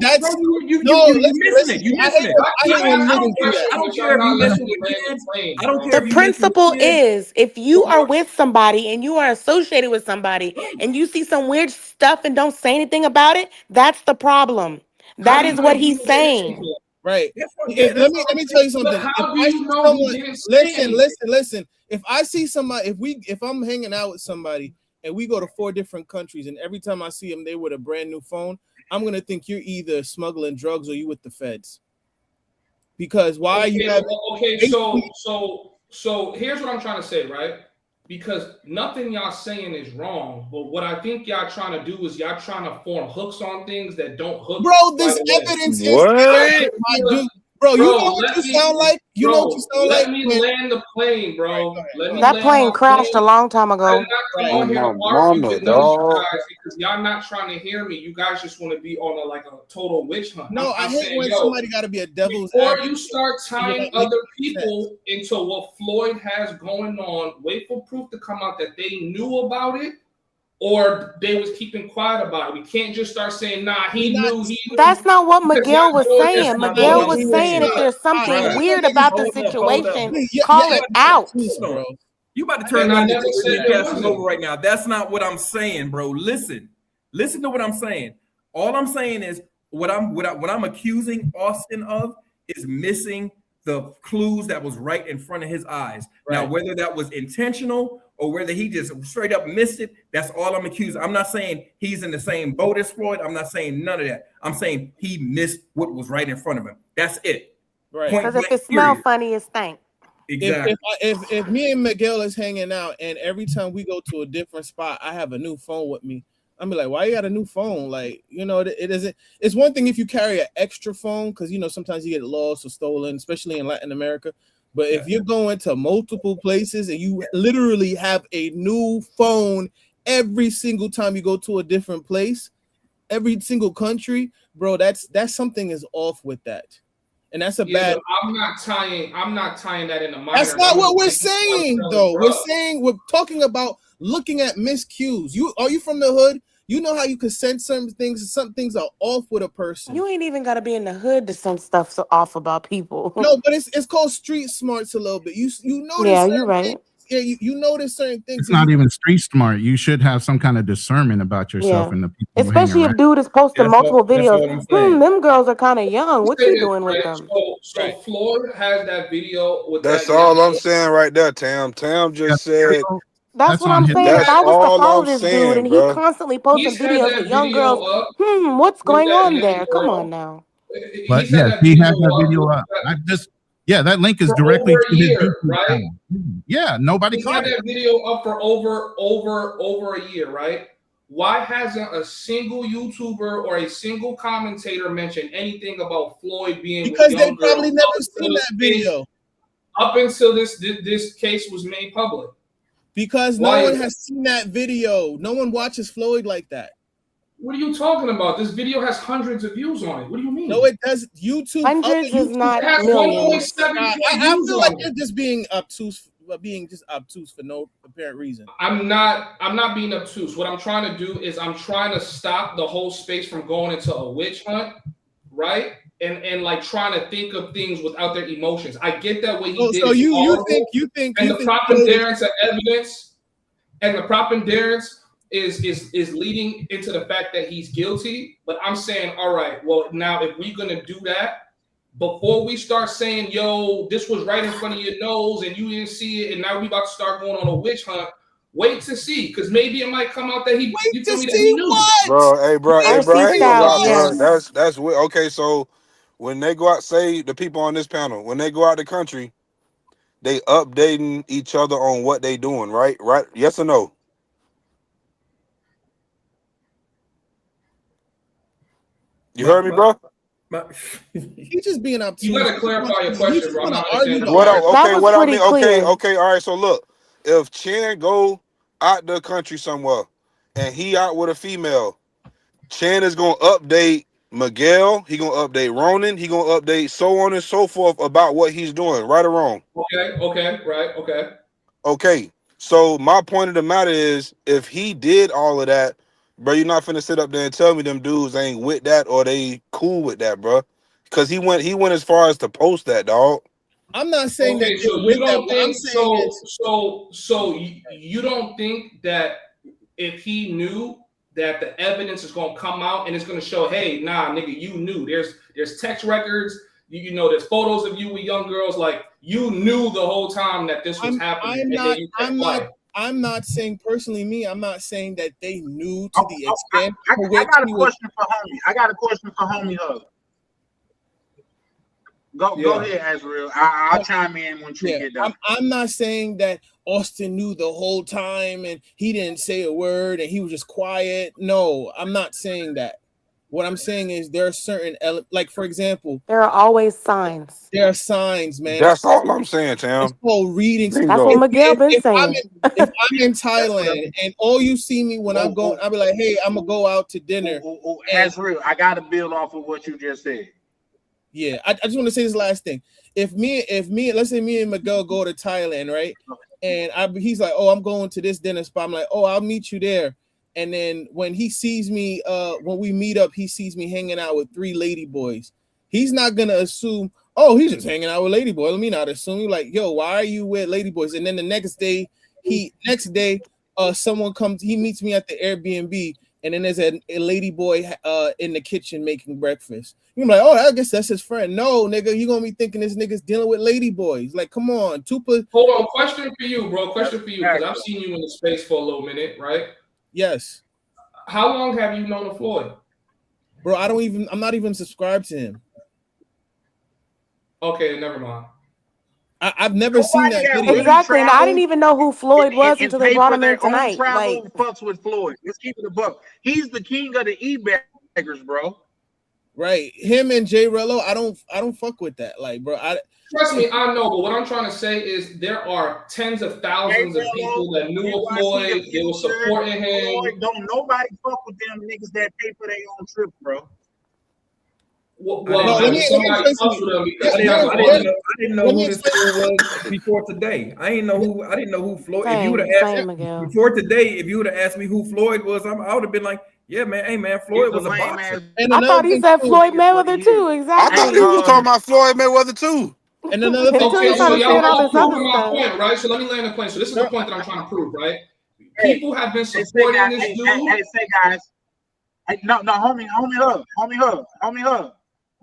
you missing it. You missing it. I don't care if you messing with kids. I don't care. The principle is, if you are with somebody and you are associated with somebody and you see some weird stuff and don't say anything about it, that's the problem. That is what he's saying. Right. Yeah, Let me tell you something. But how If do I you see know someone, he didn't say listen. If I see somebody, if I'm hanging out with somebody and we go to 4 different countries, and every time I see them, they with a brand new phone, I'm gonna think you're either smuggling drugs or you with the feds. Because why are you having? Okay, so here's what I'm trying to say, right? Because nothing y'all saying is wrong, but what I think y'all trying to do is y'all trying to form hooks on things that don't hook. Bro, this right away. evidence What? is my dude. Bro, you know what you sound like? You know what you sound let like? me Man. land the plane, bro. Let me That land plane my crashed a plane. long time I ago. did not come Right. on here to Oh, my argue mama, with none of you dog. guys because y'all not trying to hear me. You guys just want to be on a total witch hunt. No, I I'm hate saying, when somebody got to be a devil's before advocate. you start tying You're not other making people into what Floyd has going on, wait for proof to come out that they knew about it or they was keeping quiet about it. We can't just start saying, nah, he knew. That's not what Because Miguel y'all was doing saying. this Miguel all was the saying time. if there's something Right. weird about the Hold up. situation, Yeah, call yeah, it out. bro. You about to turn And I me into never said Caribbean there Casanova wasn't. right now. That's not what I'm saying, bro. Listen to what I'm saying. All I'm saying is what I'm accusing Austin of is missing the clues that was right in front of his eyes. Right. Now, whether that was intentional or whether he just straight up missed it, that's all I'm accusing. I'm not saying he's in the same boat as Floyd. I'm not saying none of that. I'm saying he missed what was right in front of him. That's it. Right. Because if it smells funny, it stank. Exactly. If me and Miguel is hanging out and every time we go to a different spot, I have a new phone with me. I'm like, why you got a new phone? Like, you know, it isn't. It's one thing if you carry an extra phone because you know sometimes you get lost or stolen, especially in Latin America. But if you're going to multiple places and you literally have a new phone every single time you go to a different place, every single country, bro, that's something is off with that. And that's a bad. I'm not tying that into minors. That's not what we're saying, though. We're talking about looking at miscues. Are you from the hood? You know how you can sense some things. Some things are off with a person. You ain't even got to be in the hood to sense stuff off about people. No, but it's called street smarts a little bit. You notice. Yeah, you're right. Things. Yeah, you notice certain things. It's not even street smart. You should have some kind of discernment about yourself and the people. Especially if dude is posting multiple videos. Them girls are kind of young. What you doing with them? So Floyd has that video with That's that all I'm saying right there, Tam. Tam just said. That's what I'm saying. If I was to follow this dude and he bro. constantly posting videos with young girls, what's going on there? Come on now. But yes, he has that video up. That link is directly to his YouTube channel. Yeah, nobody He's caught had it. that video up for over a year, right? Why hasn't a single YouTuber or a single commentator mentioned anything about Floyd being because with they young probably girls never seen that video up until this case was made public? Because no one has seen that video. No one watches Floyd like that. What are you talking about? This video has hundreds of views on it. What do you mean? No, it does. YouTube. Hundreds is not It has millions. 1.7 I feel like you're just being obtuse, for no apparent reason. I'm not being obtuse. What I'm trying to do is I'm trying to stop the whole space from going into a witch hunt, right? And like trying to think of things without their emotions. I get that what he did. So you think the preponderance of evidence and the preponderance is leading into the fact that he's guilty. But I'm saying, all right, well, now if we're gonna do that, before we start saying, yo, this was right in front of your nose and you didn't see it, and now we about to start going on a witch hunt. Wait to see, because maybe it might come out that he knew. Bro, hey, bro, I ain't gonna lie, yes. bro. That's okay. So when they go out, say the people on this panel, when they go out the country, they updating each other on what they doing, right? Right? Yes or no? You heard me, bro? He's just being obtuse. You gotta clarify your question, bro. Okay. All right. So look, if Chan go out the country somewhere and he out with a female, Chan is gonna update Miguel. He gonna update Ronin. He gonna update so on and so forth about what he's doing, right or wrong. Okay. So my point of the matter is, if he did all of that, bro, you're not finna sit up there and tell me them dudes ain't with that or they cool with that, bro. Because he went as far as to post that, dog. I'm not saying Okay, that. so you don't think so you don't think that if he knew that the evidence is gonna come out and it's gonna show, hey, nah, nigga, you knew. There's text records. You know, there's photos of you with young girls. Like, you knew the whole time that this was happening. I'm not saying personally me. I'm not saying that they knew to the extent. I got a question for homie. I got a question for homie Hug. Go ahead, Azrael. I'll chime in when you get done. I'm not saying that Austin knew the whole time and he didn't say a word and he was just quiet. No, I'm not saying that. What I'm saying is there are certain like, for example, there are always signs. There are signs, man. That's all I'm saying, Tam. It's called reading. That's what Miguel been saying. If I'm in Thailand and all you see me when I'm going, I'll be like, hey, I'm gonna go out to dinner. That's real. I gotta build off of what you just said. Yeah, I just want to say this last thing. If me, let's say me and Miguel go to Thailand, right? And he's like, oh, I'm going to this dinner spot. I'm like, oh, I'll meet you there. And then when he sees me, when we meet up, he sees me hanging out with 3 lady boys. He's not gonna assume, oh, he's just hanging out with lady boys. Let me not assume. You're like, yo, why are you with lady boys? And then the next day, someone comes, he meets me at the Airbnb, and then there's a lady boy in the kitchen making breakfast. You're like, oh, I guess that's his friend. No, nigga, you gonna be thinking this nigga's dealing with lady boys. Like, come on, Hold on, question for you, bro. Question for you, because I've seen you in the space for a little minute, right? Yes. How long have you known Floyd? Bro, I'm not even subscribed to him. Okay, never mind. I've never seen that video. Exactly, and I didn't even know who Floyd was until they brought him in tonight. Travel fucks with Floyd. Let's keep it a buck. He's the king of the e-baggers, bro. Right, him and Jay Rello, I don't fuck with that. Like, bro, trust me, I know, but what I'm trying to say is there are tens of thousands of people that knew of Floyd. They were supporting him. Don't nobody fuck with them niggas that pay for their own trip, bro. I didn't know who this Floyd was before today. I didn't know who Floyd. If you would have asked me before today, if you would have asked me who Floyd was, I would have been like, yeah, man, hey man, Floyd was a boxer. I thought he said Floyd Mayweather too. Exactly. I thought he was talking about Floyd Mayweather too. And another thing, okay, so y'all proving my point, right? So let me land the plane. So this is the point that I'm trying to prove, right? People have been supporting this dude. Hey, say guys. No, homie hug.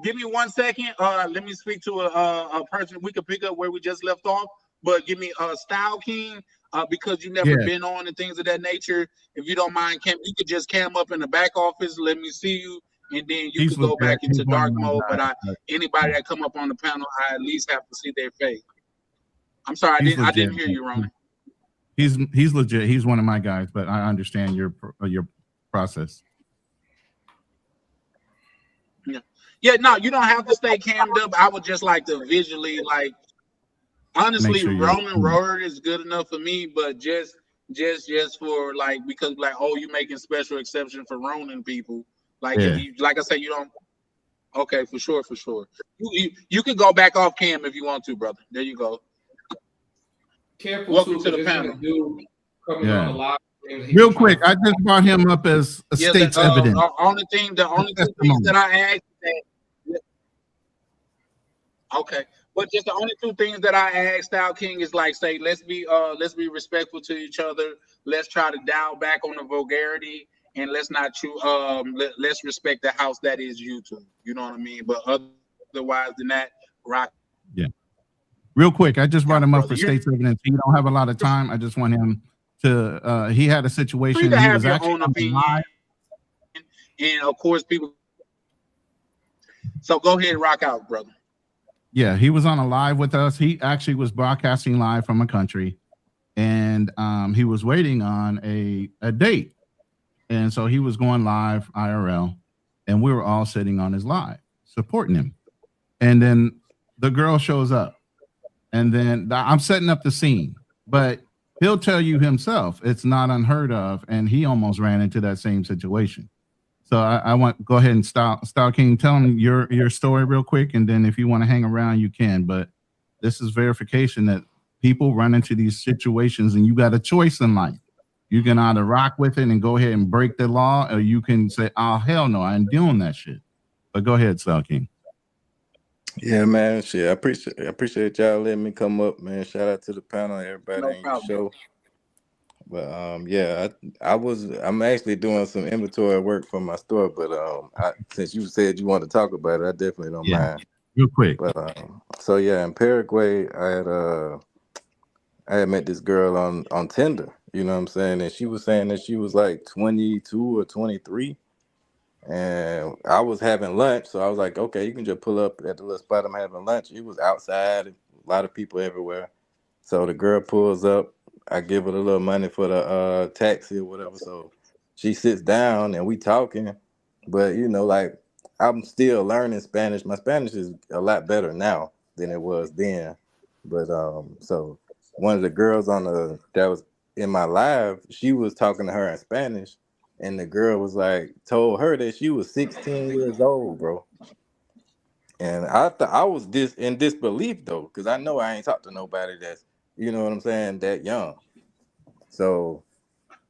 Give me 1 second. Let me speak to a person we could pick up where we just left off. But give me Style King, because you never been on and things of that nature. If you don't mind, you could just cam up in the back office. Let me see you, and then you can go back into dark mode. But anybody that come up on the panel, I at least have to see their face. I'm sorry, I didn't hear you, Ronin. He's legit. He's one of my guys, but I understand your process. Yeah, no, you don't have to stay cammed up. I would just like to visually, like, honestly, Roman Road is good enough for me, but just for like, because like, oh, you making special exception for Ronin people. Like, if you, like I said, you don't. Okay, for sure. You can go back off cam if you want to, brother. There you go. Careful. Welcome to the panel. Real quick, I just brought him up as a state's evidence. The only two things that I asked. Okay, but just the only 2 things that I asked Style King is like, say, let's be respectful to each other. Let's try to dial back on the vulgarity, and let's not let's respect the house that is YouTube. You know what I mean? But otherwise than that, rock. Yeah. Real quick, I just brought him up for state's evidence. He don't have a lot of time. I just want him to. He had a situation. Free to he have was your actually own opinion, and of course, people. So go ahead and rock out, brother. Yeah, he was on a live with us. He actually was broadcasting live from a country, and he was waiting on a date. And so he was going live IRL, and we were all sitting on his live, supporting him. And then the girl shows up, and then I'm setting up the scene, but he'll tell you himself it's not unheard of, and he almost ran into that same situation. So I want go ahead and Style King, tell him your story real quick, and then if you want to hang around, you can. But this is verification that people run into these situations, and you got a choice in life. You can either rock with it and go ahead and break the law, or you can say, "Oh hell no, I ain't doing that shit." But go ahead, Style King. Yeah, man. Shit, I appreciate y'all letting me come up, man. Shout out to the panel, everybody in the show. But yeah, I'm actually doing some inventory work for my store, but since you said you want to talk about it, I definitely don't mind. real quick. But so yeah, in Paraguay, I had met this girl on Tinder. You know what I'm saying? And she was saying that she was like 22 or 23. And I was having lunch, so I was like, okay, you can just pull up at the little spot I'm having lunch. It was outside, a lot of people everywhere. So the girl pulls up. I give her a little money for the taxi or whatever. So she sits down and we talking. But you know, like I'm still learning Spanish. My Spanish is a lot better now than it was then. But so one of the girls that was in my live, she was talking to her in Spanish. And the girl was like, told her that she was 16 years old, bro. And I thought I was in disbelief though, because I know I ain't talked to nobody that's, you know what I'm saying, that young. So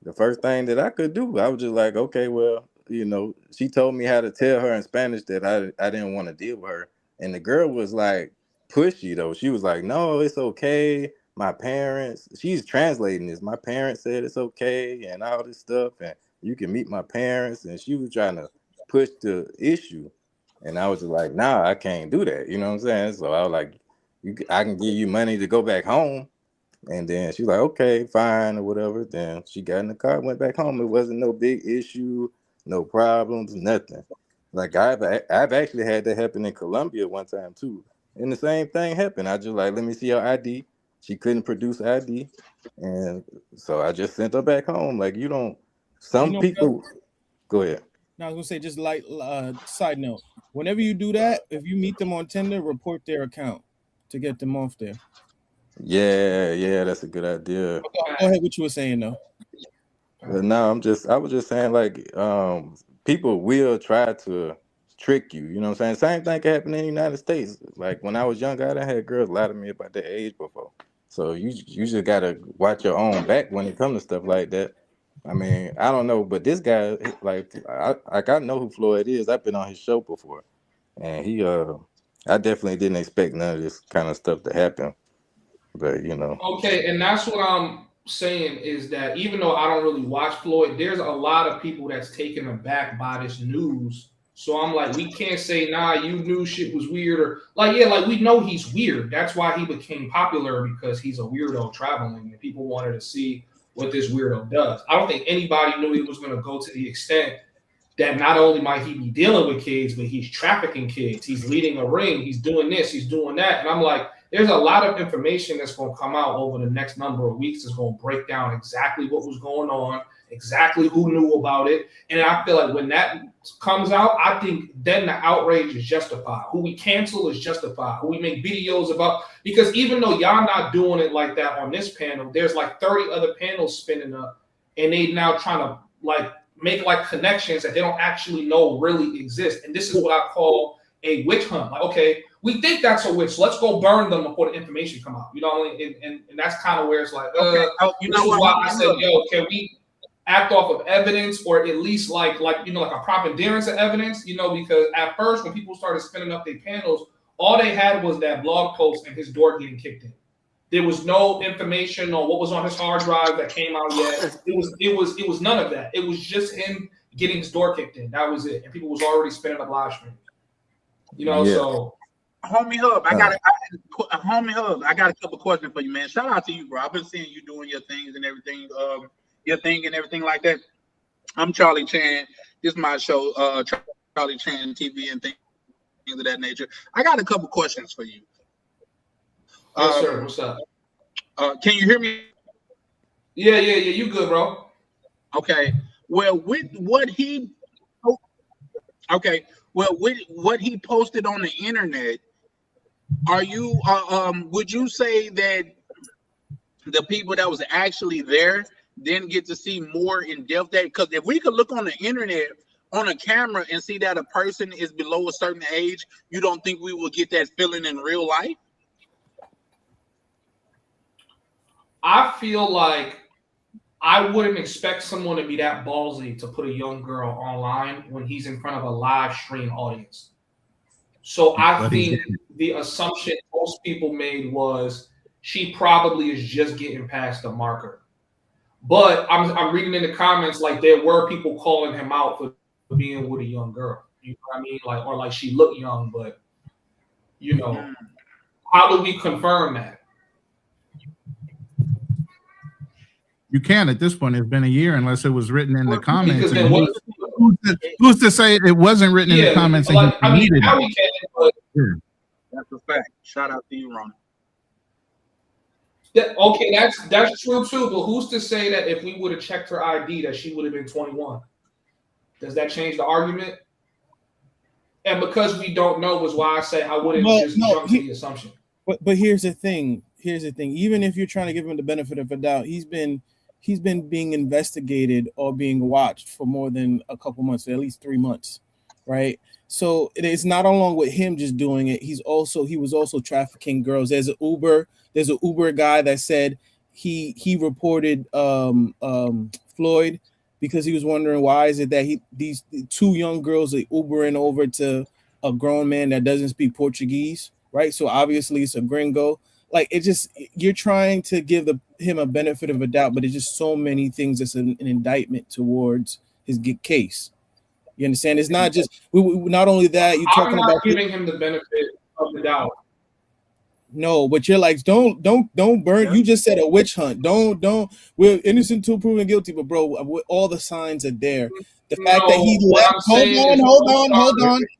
the first thing that I could do, I was just like, okay, well, you know, she told me how to tell her in Spanish that I didn't want to deal with her. And the girl was like pushy though. She was like, no, it's okay. My parents, she's translating this. My parents said it's okay and all this stuff. And you can meet my parents. And she was trying to push the issue. And I was just like, nah, I can't do that. You know what I'm saying? So I was like, I can give you money to go back home. And then she's like, okay, fine, or whatever. Then she got in the car, went back home. It wasn't no big issue, no problems, nothing. Like I've actually had that happen in Colombia one time too. And the same thing happened. I just like, let me see your ID. She couldn't produce ID. And so I just sent her back home. Like, you don't, some people, go ahead. Now I was gonna say, just like side note, whenever you do that, if you meet them on Tinder, report their account to get them off there. Yeah, that's a good idea. Go ahead, what you were saying though. No, I was just saying, like, people will try to trick you. You know what I'm saying? Same thing can happen in the United States. Like when I was younger, I done had girls lie to me about their age before. So you just gotta watch your own back when it comes to stuff like that. I mean, I don't know, but this guy, like I know who Floyd is. I've been on his show before, and he I definitely didn't expect none of this kind of stuff to happen. But you know. Okay, and that's what I'm saying is that even though I don't really watch Floyd, there's a lot of people that's taken aback by this news. So I'm like, we can't say, nah, you knew shit was weird, or like, yeah, like we know he's weird. That's why he became popular, because he's a weirdo traveling, and people wanted to see what this weirdo does. I don't think anybody knew he was going to go to the extent that not only might he be dealing with kids, but he's trafficking kids. He's leading a ring. He's doing this. He's doing that. And I'm like, there's a lot of information that's going to come out over the next number of weeks. That's going to break down exactly what was going on, exactly who knew about it. And I feel like when that comes out, I think then the outrage is justified. Who we cancel is justified. Who we make videos about, because even though y'all not doing it like that on this panel, there's like 30 other panels spinning up, and they now trying to like make like connections that they don't actually know really exist. And this is what I call a witch hunt. Like, okay, we think that's a witch, so let's go burn them before the information come out. You know what I mean? And that's kind of where it's like, you know why I said, yo, can we act off of evidence, or at least like you know, like a preponderance of evidence, you know, because at first when people started spinning up their panels, all they had was that blog post and his door getting kicked in. There was no information on what was on his hard drive that came out yet. It was none of that. It was just him getting his door kicked in. That was it. And people was already spinning up live streams. You know, so Homie Hub, I got a couple questions for you, man. Shout out to you, bro. I've been seeing you doing your things and everything, like that. I'm Charlie Chan. This is my show, Charlie Chan TV and things of that nature. I got a couple questions for you. Yes, sir. What's up? Can you hear me? Yeah. You good, bro? Okay. Well, with what he posted on the internet, are you would you say that the people that was actually there didn't get to see more in depth? That because if we could look on the internet on a camera and see that a person is below a certain age, you don't think we will get that feeling in real life? I feel like I wouldn't expect someone to be that ballsy to put a young girl online when he's in front of a live stream audience. So I think the assumption most people made was she probably is just getting past the marker. But I'm reading in the comments like there were people calling him out for being with a young girl. You know what I mean? Like, or like she looked young, but You know, how do we confirm that? You can't at this point. It's been a year unless it was written in the comments. Then Who's to say it wasn't written in the comments? Like, I mean, now we can, but that's a fact. Shout out to you, Ron. Okay, that's true too. But who's to say that if we would have checked her ID that she would have been 21? Does that change the argument? And because we don't know is why I say I wouldn't jump to the assumption. But here's the thing. Even if you're trying to give him the benefit of a doubt, he's been being investigated or being watched for more than a couple months, at least 3 months, right? So it's not along with him just doing it. He was also trafficking girls. There's an Uber guy that said he reported Floyd because he was wondering why is it that these two young girls are Ubering over to a grown man that doesn't speak Portuguese, right? So obviously it's a gringo. Like, it just, you're trying to give him a benefit of a doubt, but it's just so many things that's an indictment towards his case. You understand? It's not just not only that you're talking about. I'm not giving him the benefit of the doubt. No, but you're like, don't burn. Yeah. You just said a witch hunt. Don't. We're innocent till proven guilty, but bro, all the signs are there. The fact that he left.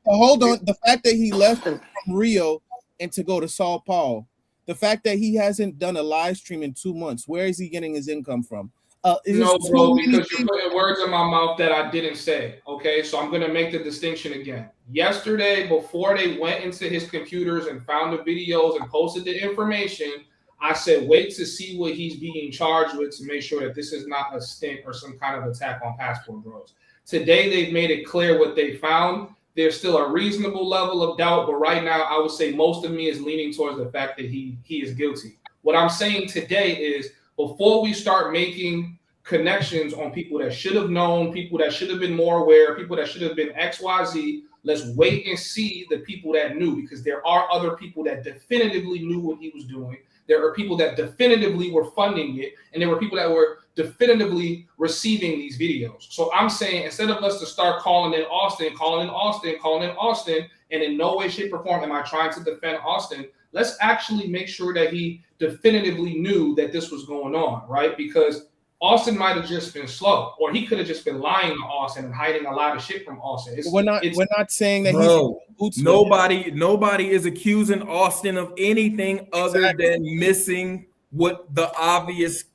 Hold on. The fact that he left from Rio and to go to Sao Paulo. The fact that he hasn't done a live stream in 2 months, where is he getting his income from? No, bro, because you're putting words in my mouth that I didn't say. Okay, so I'm going to make the distinction again. Yesterday, before they went into his computers and found the videos and posted the information, I said, wait to see what he's being charged with to make sure that this is not a stint or some kind of attack on passport bros. Today, they've made it clear what they found. There's still a reasonable level of doubt, but right now, I would say most of me is leaning towards the fact that he is guilty. What I'm saying today is, before we start making connections on people that should have known, people that should have been more aware, people that should have been XYZ, let's wait and see the people that knew, because there are other people that definitively knew what he was doing. There are people that definitively were funding it, and there were people that were definitively receiving these videos. So I'm saying, instead of us to start calling in Austin, and in no way, shape, or form am I trying to defend Austin, let's actually make sure that he definitively knew that this was going on, right? Because Austin might have just been slow, or he could have just been lying to Austin and hiding a lot of shit from Austin. We're not saying that nobody is accusing Austin of anything other than missing what the obvious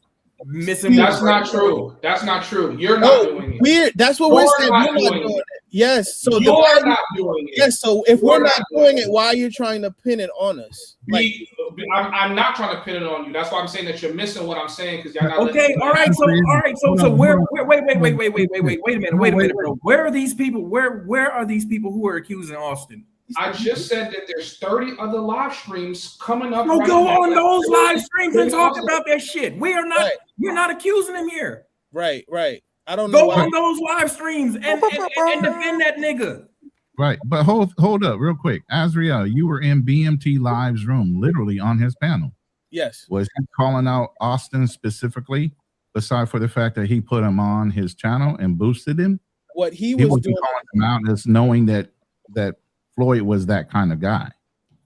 missing. That's not true. That's not true. You're not doing it. That's what we're saying. You're not doing it. Yes. So you're not doing it. Yes. So if we're not doing it, why are you trying to pin it on us? I'm not trying to pin it on you. That's why I'm saying that you're missing what I'm saying, because y'all not. Okay. All right. So where? Wait a minute, bro. Where are these people? Where are these people who are accusing Austin? I just said that there's 30 other live streams coming up. No, go on those live streams and talk about that shit. We are not. You're not accusing him here. Right. I don't know. Go on those live streams and defend that nigga. Right, but hold up real quick. Azriel, you were in BMT Live's room, literally on his panel. Yes. Was he calling out Austin specifically, aside for the fact that he put him on his channel and boosted him? What he was doing, calling him out as knowing that Floyd was that kind of guy.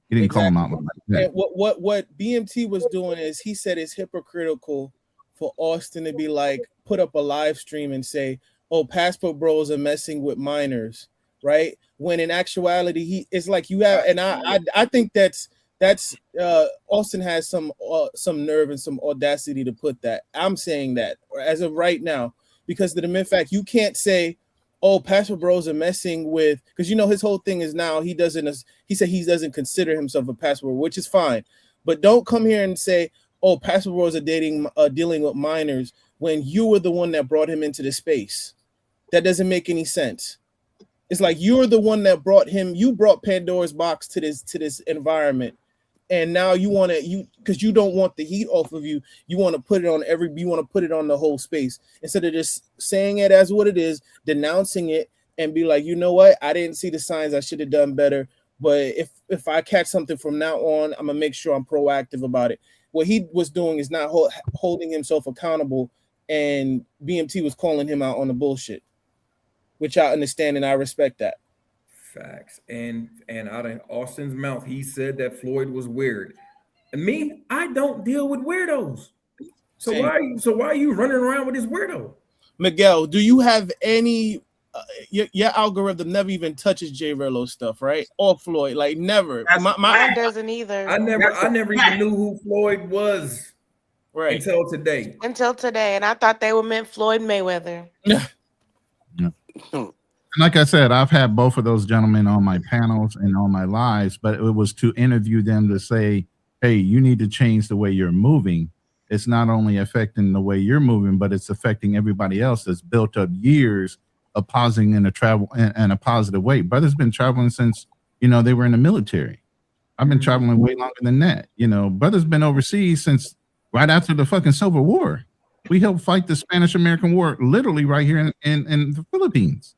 He didn't call him out like that. And what BMT was doing is, he said it's hypocritical for Austin to be like, put up a live stream and say, oh, passport bros are messing with minors, right? When in actuality, it's like you have, and I think that's Austin has some nerve and some audacity to put that. I'm saying that as of right now, because the mere fact you can't say, oh, passport bros are messing with, because his whole thing is now he said he doesn't consider himself a passport, which is fine, but don't come here and say, oh, passport bros are dealing with minors when you were the one that brought him into the space. That doesn't make any sense. It's like you're the one that brought him. You brought Pandora's box to this environment, and now because you don't want the heat off of you. You want to put it on you want to put it on the whole space instead of just saying it as what it is, denouncing it, and be like, you know what? I didn't see the signs. I should have done better. But if I catch something from now on, I'm gonna make sure I'm proactive about it. What he was doing is not holding himself accountable, and BMT was calling him out on the bullshit, which I understand and I respect that. Facts. And out of Austin's mouth, he said that Floyd was weird. And me, I don't deal with weirdos. So Same. why are you running around with this weirdo? Miguel, do you have any? Your algorithm never even touches J Rello stuff, right? Or Floyd, like never. Mine doesn't either. I never even knew who Floyd was, right, until today. And I thought they were meant Floyd Mayweather. Yeah. Like I said, I've had both of those gentlemen on my panels and on my lives, but it was to interview them to say, hey, you need to change the way you're moving. It's not only affecting the way you're moving, but it's affecting everybody else that's built up years of pausing in a positive way. Brother's been traveling since, they were in the military. I've been traveling way longer than that. Brother's been overseas since right after the fucking Civil War. We helped fight the Spanish-American War literally right here in the Philippines.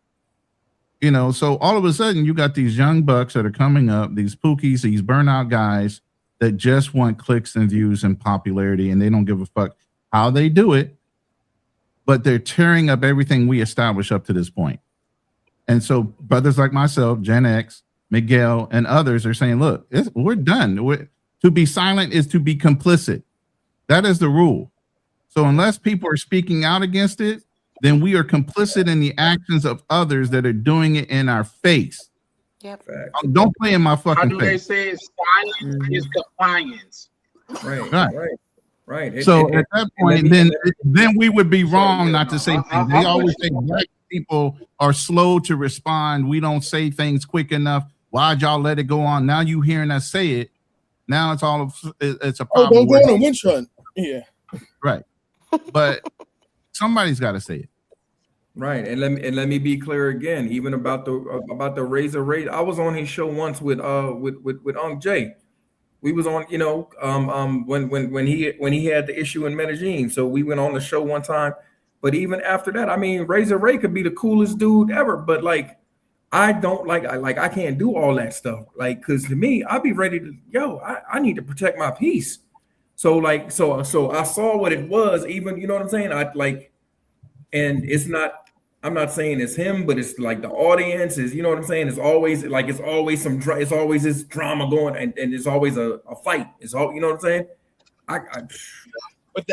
So all of a sudden you got these young bucks that are coming up, these pookies, these burnout guys that just want clicks and views and popularity, and they don't give a fuck how they do it, but they're tearing up everything we established up to this point. And so brothers like myself, Gen X, Miguel, and others are saying, look, we're done. To be silent is to be complicit. That is the rule. So unless people are speaking out against it, then we are complicit in the actions of others that are doing it in our face. Yep. Don't play in my fucking How do they face. say silence is compliance? Right. So at that point, then we would be wrong not to say things. They always say black people are slow to respond. We don't say things quick enough. Why'd y'all let it go on? Now you hearing us say it. Now it's a problem. Oh, don't go on a witch hunt. Yeah. Right. But somebody's got to say it. Right, and let me be clear again, even about the Razor Ray. I was on his show once with Jay. We was on, when he had the issue in Medellin. So we went on the show one time. But even after that, I mean, Razor Ray could be the coolest dude ever, but I don't I can't do all that stuff. Because to me, I'd be ready to I need to protect my peace. So so I saw what it was. Even you know what I'm saying. And it's not. I'm not saying it's him, but it's like the audience is, you know what I'm saying? It's always it's always this drama going, and it's always a fight. It's all, you know what I'm saying?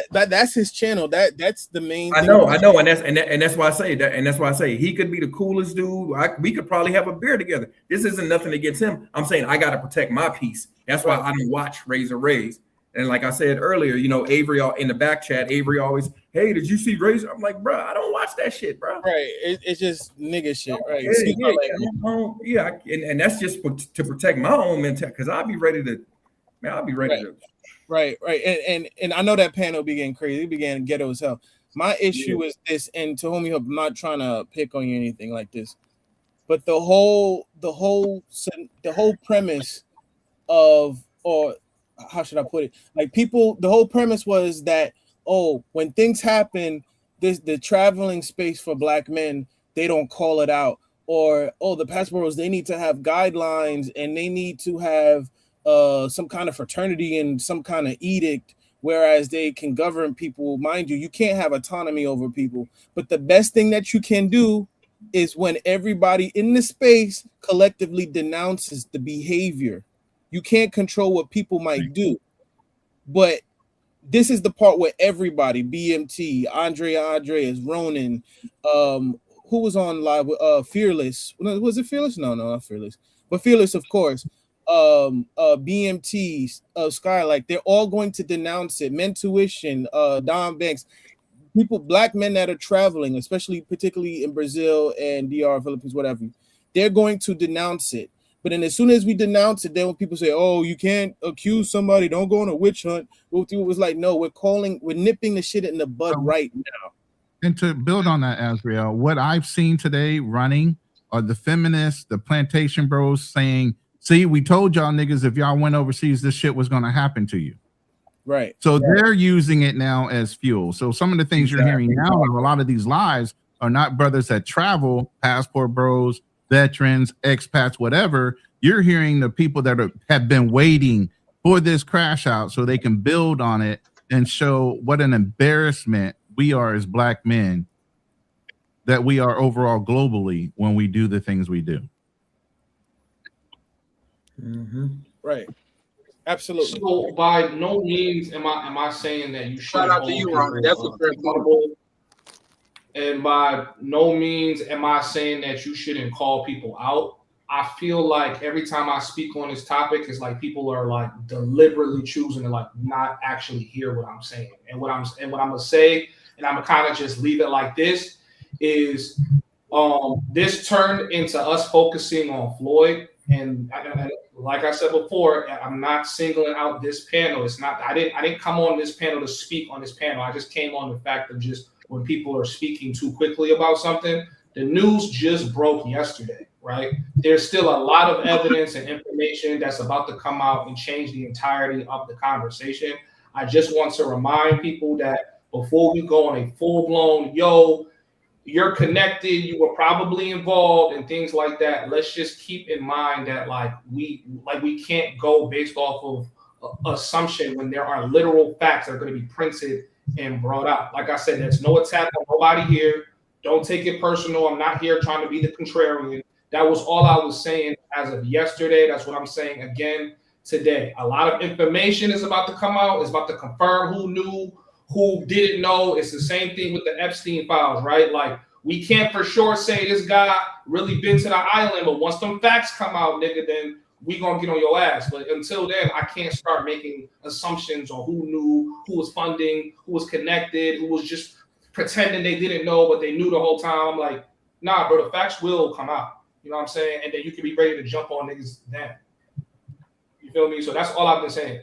But that's his channel. That's the main I thing. know, and that's why I say that, and that's why I say he could be the coolest dude. We could probably have a beer together. This isn't nothing against him. I'm saying I gotta protect my peace. That's why I don't watch Razor Rays. And like I said earlier, Avery in the back chat, Avery always, hey, did you see Razor? I'm like, bro, I don't watch that shit, bro. Right. It's just nigga shit, right? And that's just to protect my own mentality, because I'll be ready to. Right. And I know that panel be getting crazy. It began ghetto as hell. My issue is this, and to whom I'm not trying to pick on you or anything like this, but the whole premise of, or how should I put it? The whole premise was that, when things happen, the traveling space for black men, they don't call it out. Or, the passports, they need to have guidelines and they need to have some kind of fraternity and some kind of edict, whereas they can govern people. Mind you, you can't have autonomy over people. But the best thing that you can do is when everybody in the space collectively denounces the behavior. You can't control what people might do, but this is the part where everybody, BMT, Andreas, Ronin, who was on live with Fearless. Was it Fearless? No, not Fearless, but Fearless, of course. BMT, Skylight, they're all going to denounce it. Mentuition, Don Banks, black men that are traveling, particularly in Brazil and DR, Philippines, whatever, they're going to denounce it. But then as soon as we denounce it, then when people say, you can't accuse somebody, don't go on a witch hunt, it was like, no, we're nipping the shit in the bud right now. And to build on that, Azrael, what I've seen today running are the feminists, the plantation bros saying, see, we told y'all niggas if y'all went overseas, this shit was going to happen to you. Right. So they're using it now as fuel. So some of the things you're hearing now, a lot of these lies are not brothers that travel, passport bros, veterans, expats, whatever. You're hearing the people that have been waiting for this crash out so they can build on it and show what an embarrassment we are as black men, that we are overall globally when we do the things we do. Right. Absolutely. So by no means am I saying that you Shout shouldn't out to hold you, people Ronin. That's a fair point. accountable. And by no means am I saying that you shouldn't call people out. I feel like every time I speak on this topic, it's like people are like deliberately choosing to like not actually hear what I'm saying. And what I'm gonna say, and I'm gonna kind of just leave it like this, is this turned into us focusing on Floyd. And like I said before, I'm not singling out this panel. It's not. I didn't come on this panel to speak on this panel. I just came on the fact of just when people are speaking too quickly about something. The news just broke yesterday, right? There's still a lot of evidence and information that's about to come out and change the entirety of the conversation. I just want to remind people that before we go on a full-blown, you're connected, you were probably involved and things like that. Let's just keep in mind that we can't go based off of assumption when there are literal facts that are going to be printed and brought out. Like I said, there's no attack on nobody here. Don't take it personal. I'm not here trying to be the contrarian. That was all I was saying as of yesterday. That's what I'm saying again today. A lot of information is about to come out. It's about to confirm who knew, who didn't know. It's the same thing with the Epstein files, right? Like, we can't for sure say this guy really been to the island, but once them facts come out, nigga, then we gonna get on your ass. But until then, I can't start making assumptions on who knew, who was funding, who was connected, who was just pretending they didn't know, but they knew the whole time. Like, nah, bro, the facts will come out. You know what I'm saying? And then you can be ready to jump on niggas then. You feel me? So that's all I've been saying.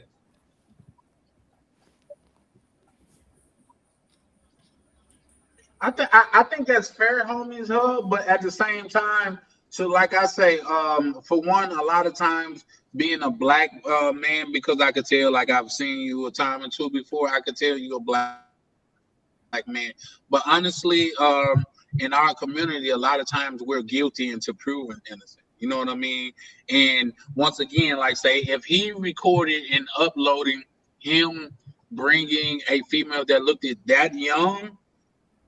I think that's fair, homies, but at the same time, so like I say, for one, a lot of times being a black man, because I could tell, like I've seen you a time or two before, I could tell you a black man. But honestly, in our community, a lot of times we're guilty until proven innocent. You know what I mean? And once again, like say, if he recorded and uploading him bringing a female that looked at that young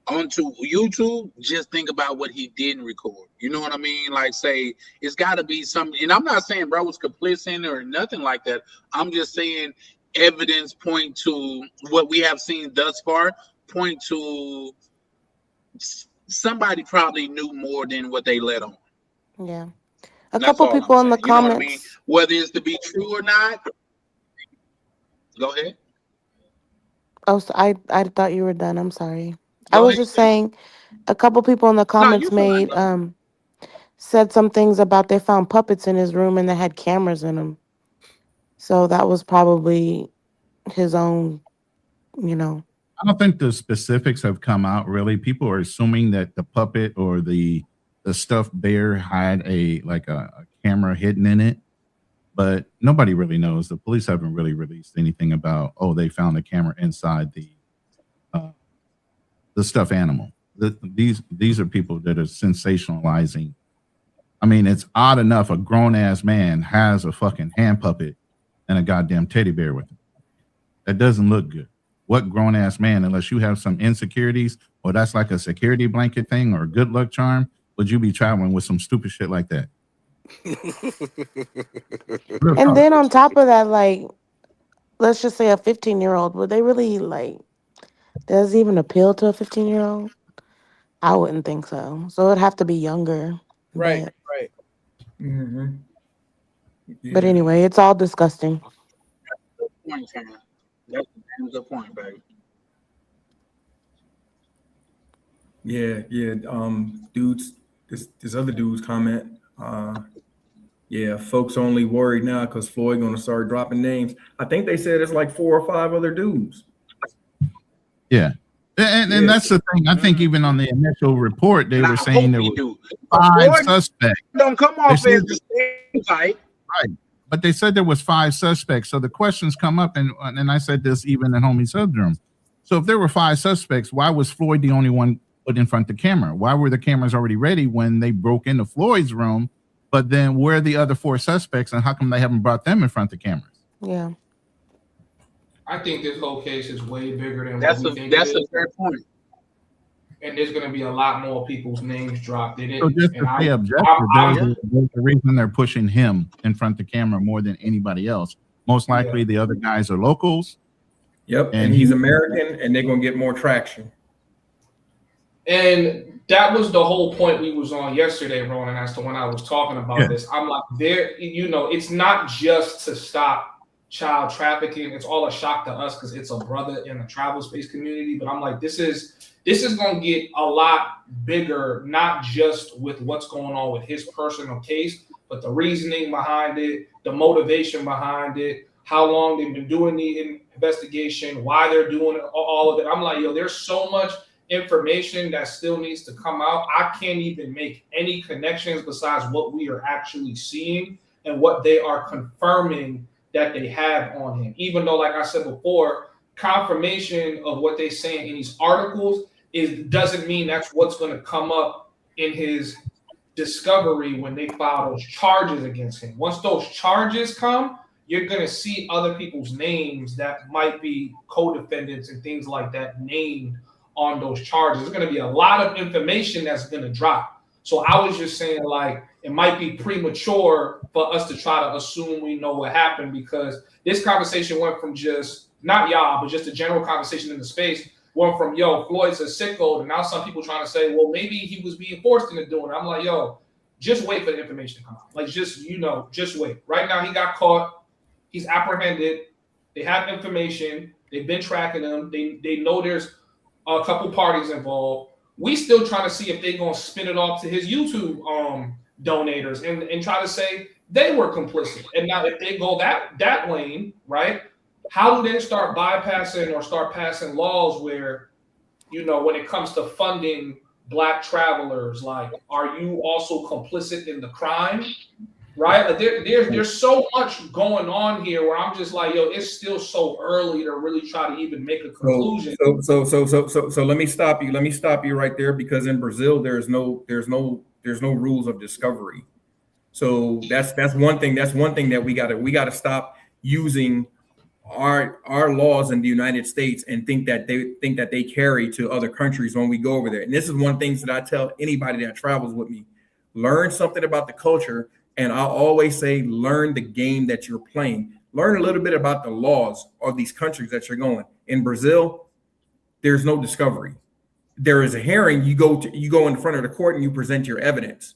onto YouTube, just think about what he didn't record. You know what I mean? Like say, it's got to be something. And I'm not saying bro was complicit or nothing like that. I'm just saying evidence point to what we have seen thus far, point to somebody probably knew more than what they let on. Yeah. A couple people in the comments. You know what I mean? Whether it's to be true or not. Go ahead. Oh, so I thought you were done. I'm sorry. I was just saying a couple people in the comments said some things about they found puppets in his room and they had cameras in them. So that was probably his own, you know. I don't think the specifics have come out really. People are assuming that the puppet or the stuffed bear had a camera hidden in it, but nobody really knows. The police haven't really released anything about, oh, they found a camera inside the stuffed animal. These are people that are sensationalizing. I mean, it's odd enough a grown-ass man has a fucking hand puppet and a goddamn teddy bear with him. That doesn't look good. What grown-ass man, unless you have some insecurities or that's like a security blanket thing or a good luck charm, would you be traveling with some stupid shit like that? And then on top of that, like, let's just say a 15-year-old, would they really, like, does it even appeal to a 15-year-old? I wouldn't think so. So it'd have to be younger. Right, right. Mm-hmm. Yeah. But anyway, it's all disgusting. That's a good point, baby. Yeah. Dudes, this other dude's comment. Yeah, folks only worried now because Floyd gonna start dropping names. I think they said it's like 4 or 5 other dudes. Yeah. And that's the thing. I think even on the initial report, they were saying there were 5 suspects. Don't come off as the same type. Right. But they said there was 5 suspects. So the questions come up, and I said this even in Homie Subdrum. So if there were 5 suspects, why was Floyd the only one put in front of the camera? Why were the cameras already ready when they broke into Floyd's room? But then where are the other 4 suspects, and how come they haven't brought them in front of the cameras? Yeah. I think this whole case is way bigger than That's what we think. That's a fair point. and there's going to be a lot more people's names dropped in it. So just to stay objective, there's a reason they're pushing him in front of the camera more than anybody else. Most likely the other guys are locals. Yep, and he's American, and they're going to get more traction. And that was the whole point we was on yesterday, Ronin, as to when I was talking about this. I'm like, it's not just to stop child trafficking. It's all a shock to us because it's a brother in the travel space community. But I'm like, this is going to get a lot bigger, not just with what's going on with his personal case, but the reasoning behind it, the motivation behind it, how long they've been doing the investigation, why they're doing it, all of it. I'm like, yo, there's so much information that still needs to come out. I can't even make any connections besides what we are actually seeing and what they are confirming that they have on him. Even though, like I said before, confirmation of what they say in these articles doesn't mean that's what's going to come up in his discovery when they file those charges against him. Once those charges come, you're going to see other people's names that might be co-defendants and things like that named on those charges. There's going to be a lot of information that's going to drop. So I was just saying, like, it might be premature for us to try to assume we know what happened, because this conversation went from just, not y'all, but just a general conversation in the space, went from, yo, Floyd's a sicko, and now some people trying to say, well, maybe he was being forced into doing it. I'm like, yo, just wait for the information to come out. Like, just wait. Right now, he got caught. He's apprehended. They have information. They've been tracking him. They know there's a couple parties involved. We still trying to see if they're going to spin it off to his YouTube donators and try to say they were complicit. And now if they go that lane, right, how do they start bypassing or start passing laws where, when it comes to funding Black travelers, like, are you also complicit in the crime? Right? Like there's so much going on here where I'm just like, yo, it's still so early to really try to even make a conclusion. So let me stop you. Let me stop you right there, because in Brazil there's no rules of discovery. So that's one thing. That's one thing that we gotta stop using our laws in the United States and think that they carry to other countries when we go over there. And this is one thing that I tell anybody that travels with me: learn something about the culture. And I always say, learn the game that you're playing. Learn a little bit about the laws of these countries that you're going. In Brazil, there's no discovery. There is a hearing. You go in front of the court and you present your evidence.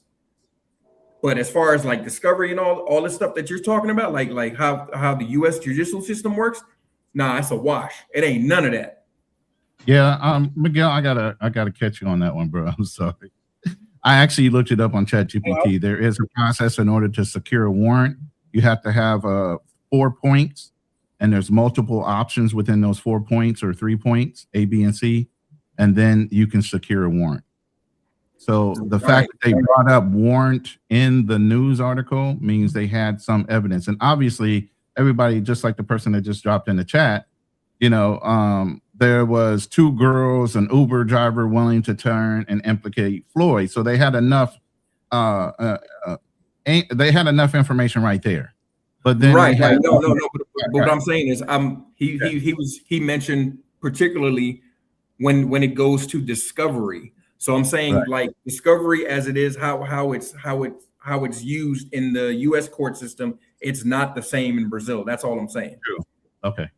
But as far as like discovery and all this stuff that you're talking about, like how the U.S. judicial system works, nah, it's a wash. It ain't none of that. Yeah, Miguel, I gotta catch you on that one, bro. I'm sorry. I actually looked it up on ChatGPT. There is a process in order to secure a warrant. You have to have 4 points, and there's multiple options within those 4 points or 3 points, A, B, and C, and then you can secure a warrant. So the fact that they brought up warrant in the news article means they had some evidence. And obviously, everybody, just like the person that just dropped in the chat, there was 2 girls, an Uber driver willing to turn and implicate Floyd. So they had enough. They had enough information right there. But then no. But what I'm saying is, he mentioned particularly when it goes to discovery. So I'm saying like discovery as it is, how it's used in the U.S. court system. It's not the same in Brazil. That's all I'm saying. True. Okay.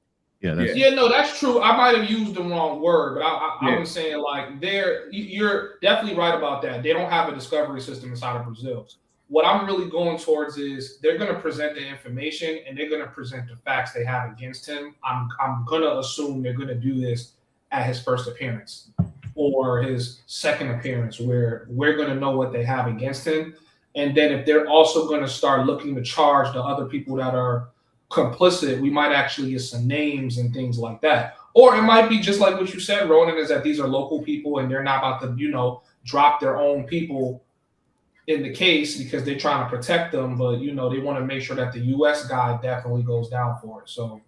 No, that's true. I might have used the wrong word, but I was saying, like, you're definitely right about that. They don't have a discovery system inside of Brazil. What I'm really going towards is they're going to present the information and they're going to present the facts they have against him. I'm going to assume they're going to do this at his first appearance or his second appearance, where we're going to know what they have against him. And then if they're also going to start looking to charge the other people that are complicit, we might actually get some names and things like that. Or it might be just like what you said, Ronin, is that these are local people and they're not about to, drop their own people in the case because they're trying to protect them, but they want to make sure that the US guy definitely goes down for it. So,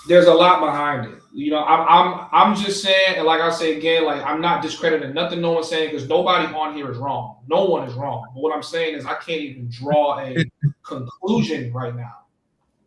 there's a lot behind it. I'm just saying, and like I say again, like, I'm not discrediting nothing no one's saying, because nobody on here is wrong. No one is wrong. But what I'm saying is I can't even draw a conclusion right now.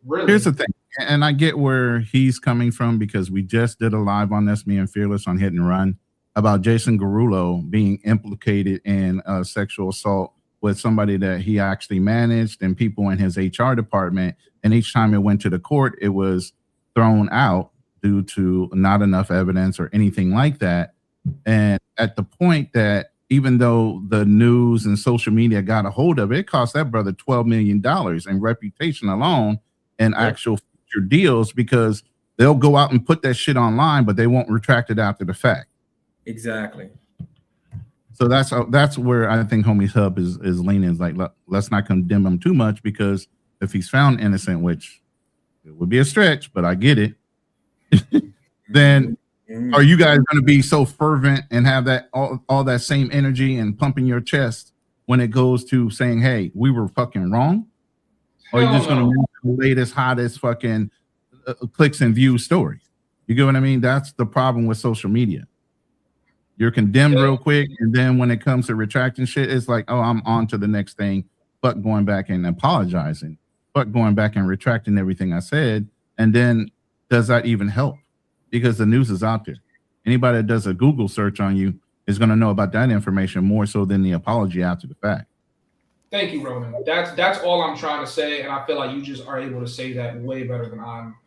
Really. Here's the thing. and I get where he's coming from because we just did a live on this, me and Fearless on Hit and Run, about Jason Garullo being implicated in sexual assault with somebody that he actually managed and people in his HR department. And each time it went to the court, it was thrown out due to not enough evidence or anything like that. And at the point that even though the news and social media got a hold of it, it cost that brother $12 million in reputation alone and actual future deals, because they'll go out and put that shit online, but they won't retract it after the fact. Exactly. So that's where I think Homie's Hub is leaning. Is like, let's not condemn him too much, because if he's found innocent, which it would be a stretch, but I get it, then are you guys going to be so fervent and have that all that same energy and pumping your chest when it goes to saying, hey, we were fucking wrong? Or are you just going to make the latest, hottest fucking clicks and views story? You get what I mean? That's the problem with social media. You're condemned real quick, and then when it comes to retracting shit, it's like, oh, I'm on to the next thing, but going back and apologizing, but going back and retracting everything I said. And then does that even help? Because the news is out there. Anybody that does a Google search on you is going to know about that information more so than the apology after the fact. Thank you, Ronin. That's all I'm trying to say, and I feel like you just are able to say that way better than I'm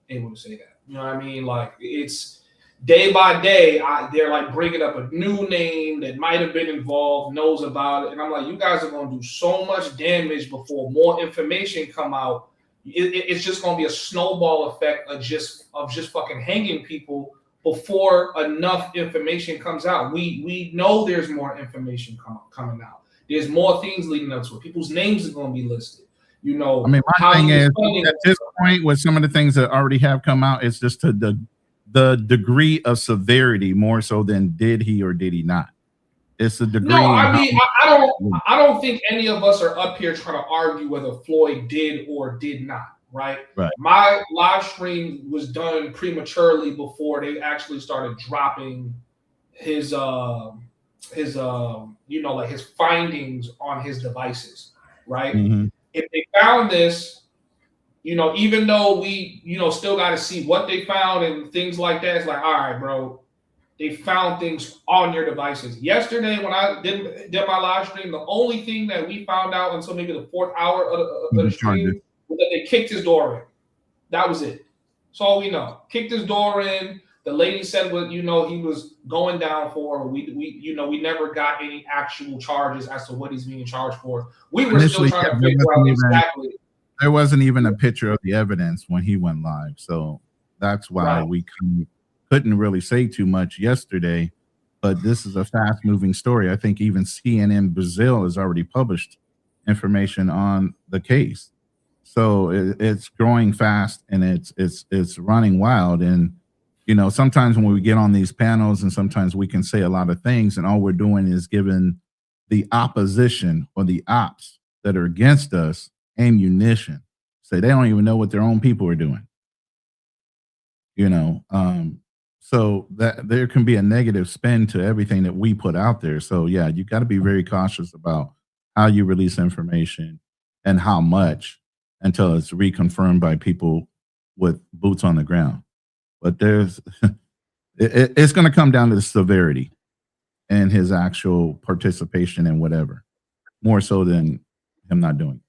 able to say that. You know what I mean? Like, it's day by day, they're like bringing up a new name that might have been involved, knows about it, and I'm like, you guys are going to do so much damage before more information come out. It's just going to be a snowball effect of just fucking hanging people before enough information comes out. We know there's more information coming out. There's more things leading up to it. People's names are going to be listed. You know, I mean, my thing is, at this point, with some of the things that already have come out, it's just to the degree of severity more so than did he or did he not. It's a degree. No, I mean, I don't think any of us are up here trying to argue whether Floyd did or did not, right? Right. My live stream was done prematurely before they actually started dropping his his findings on his devices, right? Mm-hmm. If they found this, even though we, still got to see what they found and things like that, it's like, all right, bro, they found things on your devices. Yesterday, when I did my live stream, the only thing that we found out until maybe the 4th hour of the stream was that they kicked his door in. That was it. That's all we know. Kicked his door in. The lady said what he was going down for. We never got any actual charges as to what he's being charged for. We were still trying to figure out exactly. There wasn't even a picture of the evidence when he went live, so that's why we couldn't really say too much yesterday. But this is a fast-moving story. I think even CNN Brazil has already published information on the case, so it's growing fast and it's running wild. And sometimes when we get on these panels, and sometimes we can say a lot of things, and all we're doing is giving the opposition or the ops that are against us ammunition. So they don't even know what their own people are doing. So that there can be a negative spin to everything that we put out there. So yeah, you got to be very cautious about how you release information and how much until it's reconfirmed by people with boots on the ground. But it's going to come down to the severity and his actual participation in whatever, more so than him not doing it.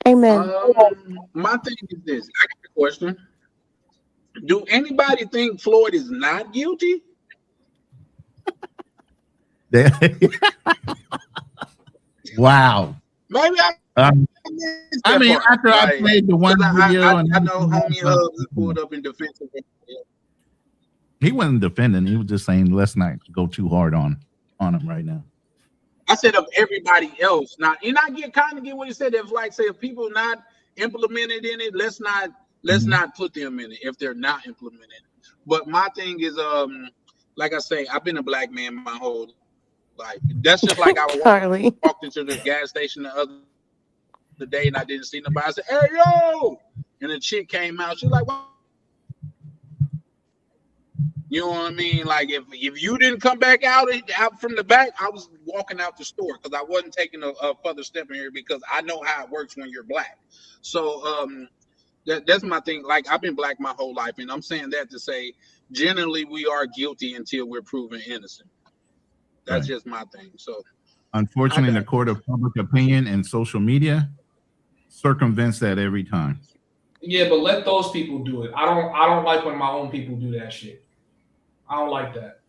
Amen. My thing is this. I got a question. Do anybody think Floyd is not guilty? Wow. Maybe I mean, after I played the one video, I know Homie Hubs pulled up in defense of him. He wasn't defending. He was just saying, let's not go too hard on him right now. I said of everybody else. Now, and I kind of get what he said. If people not implemented in it, let's not put them in it if they're not implemented. But my thing is, like I say, I've been a black man my whole life. That's just like I walked into the gas station the other day and I didn't see nobody. I said, "Hey, yo!" And the chick came out. She's like, You know what I mean? Like if you didn't come back out from the back, I was walking out the store because I wasn't taking a further step in here because I know how it works when you're black. So that's my thing. Like I've been black my whole life, and I'm saying that to say generally we are guilty until we're proven innocent. That's just my thing. So unfortunately, the court of public opinion and social media circumvents that every time. Yeah, but let those people do it. I don't like when my own people do that shit. I don't like that.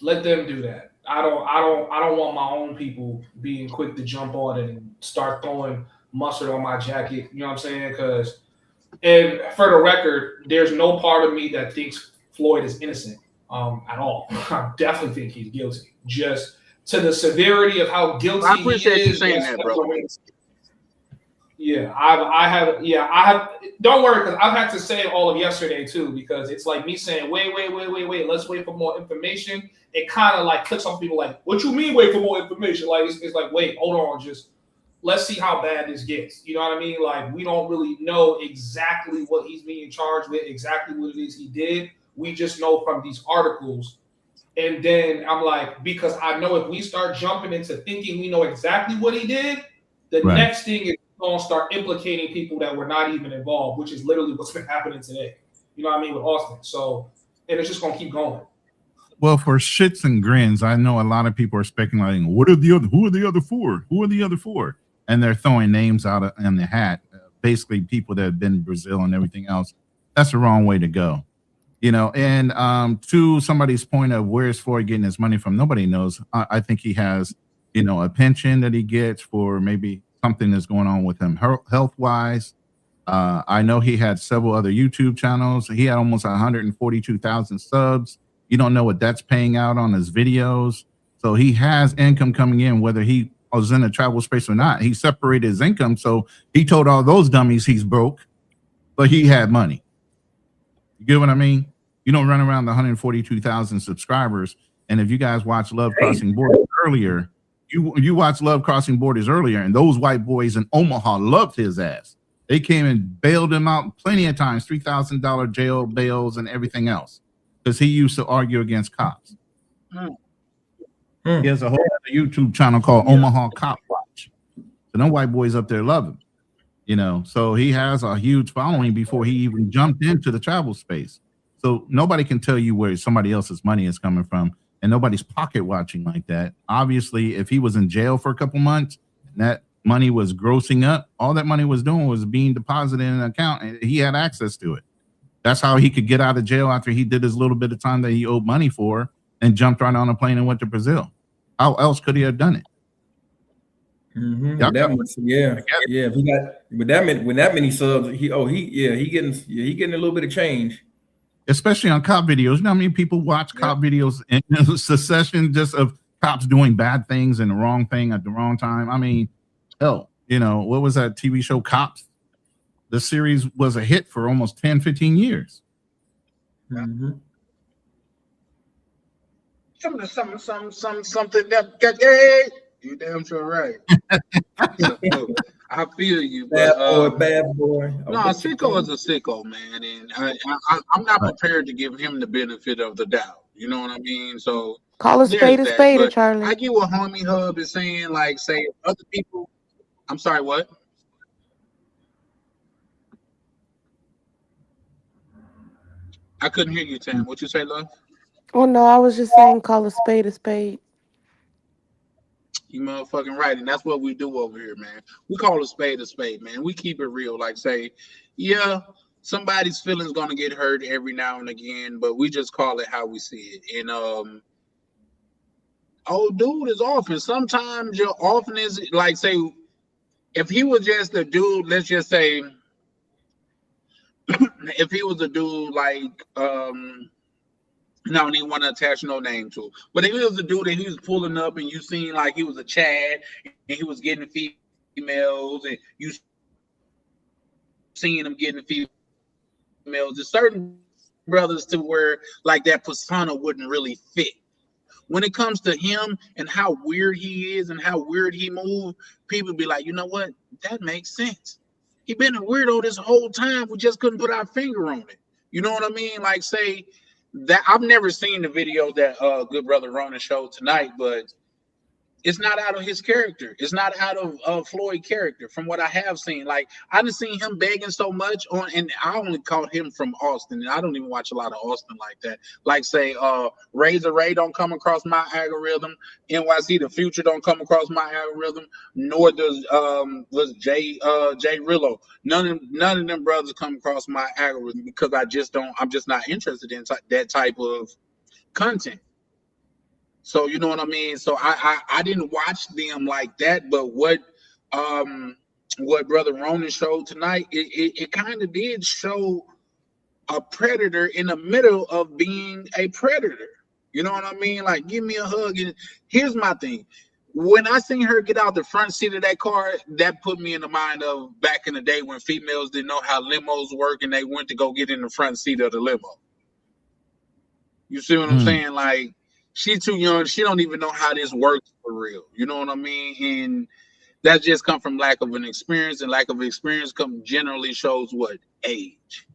Let them do that. I don't want my own people being quick to jump on it and start throwing mustard on my jacket. You know what I'm saying? And for the record, there's no part of me that thinks Floyd is innocent at all. I definitely think he's guilty. Just to the severity of how guilty I appreciate he is. you saying that, bro. Yeah, I have. Don't worry, because I've had to say it all of yesterday too, because it's like me saying, wait. Let's wait for more information. It kind of like clicks on people like, what you mean wait for more information? Like it's like, wait, hold on, just let's see how bad this gets. You know what I mean? Like we don't really know exactly what he's being charged with, exactly what it is he did. We just know from these articles. And then I'm like, because I know if we start jumping into thinking we know exactly what he did, the next thing is going to start implicating people that were not even involved, which is literally what's been happening today. You know what I mean, with Austin. So, and it's just going to keep going. Well, for shits and grins, I know a lot of people are speculating. Who are the other four? Who are the other four? And they're throwing names out in the hat. Basically, people that have been in Brazil and everything else. That's the wrong way to go. You know, and to somebody's point of where's Floyd getting his money from, nobody knows. I think he has, you know, a pension that he gets for maybe something that's going on with him health-wise. I know he had several other YouTube channels. He had almost 142,000 subs. You don't know what that's paying out on his videos. So he has income coming in, whether he was in a travel space or not. He separated his income. So he told all those dummies he's broke, but he had money. You get what I mean? You don't run around the 142,000 subscribers. And if you guys watch Love Crossing Borders earlier, you watched Love Crossing Borders earlier, and those white boys in Omaha loved his ass. They came and bailed him out plenty of times, $3,000 jail bails and everything else, because he used to argue against cops. He has a whole other YouTube channel called Omaha Cop Watch. So them white boys up there love him, you know. So he has a huge following before he even jumped into the travel space. So nobody can tell you where somebody else's money is coming from, and nobody's pocket watching like that. Obviously, if he was in jail for a couple months, and that money was grossing up, all that money was doing was being deposited in an account, and he had access to it. That's how he could get out of jail after he did his little bit of time that he owed money for, and jumped right on a plane and went to Brazil. How else could he have done it? Yeah. If he got with that many subs, he getting a little bit of change. Especially on cop videos. You know how many people watch cop videos in succession just of cops doing bad things and the wrong thing at the wrong time? I mean, hell, you know, what was that TV show, Cops? The series was a hit for almost 10, 15 years. Something that you damn sure right. I feel you, but bad boy. No, Sicko is a sicko, man, and I'm not prepared to give him the benefit of the doubt. You know what I mean? So call a spade, Charlie. I get what Homie Hub is saying. Like, say other people. I'm sorry, what? I couldn't hear you, Tam. What you say, love? Oh no, I was just saying call a spade a spade. You motherfucking right, and that's what we do over here, man. We call a spade, man. We keep it real. Like, say, yeah, somebody's feelings gonna get hurt every now and again, but we just call it how we see it. And old dude is off, and sometimes your often is like, say, if he was just a dude, let's just say, if he was a dude like I don't even want to attach no name to it. But if he was a dude that he was pulling up and you seen like he was a Chad and he was getting females and you seeing him getting females, there's certain brothers to where like that persona wouldn't really fit. When it comes to him and how weird he is and how weird he moves, people be like, you know what? That makes sense. He been a weirdo this whole time. We just couldn't put our finger on it. You know what I mean? Like, say, that I've never seen the video that good brother Ronin showed tonight, but it's not out of his character. It's not out of Floyd character from what I have seen. Like I done seen him begging so much on, and I only caught him from Austin, and I don't even watch a lot of Austin like that. Like say, Razor Ray don't come across my algorithm. NYC The Future don't come across my algorithm. Nor does was Jay Rillo. None of them brothers come across my algorithm because I just don't. I'm just not interested in that type of content. So you know what I mean. So I didn't watch them like that, but what Brother Ronin showed tonight, it kind of did show a predator in the middle of being a predator. You know what I mean? Like, give me a hug. And here's my thing: when I seen her get out the front seat of that car, that put me in the mind of back in the day when females didn't know how limos work and they went to go get in the front seat of the limo. You see what I'm saying? Like. She's too young. She don't even know how this works for real. You know what I mean? And that just come from lack of an experience, and lack of experience generally shows what? Age.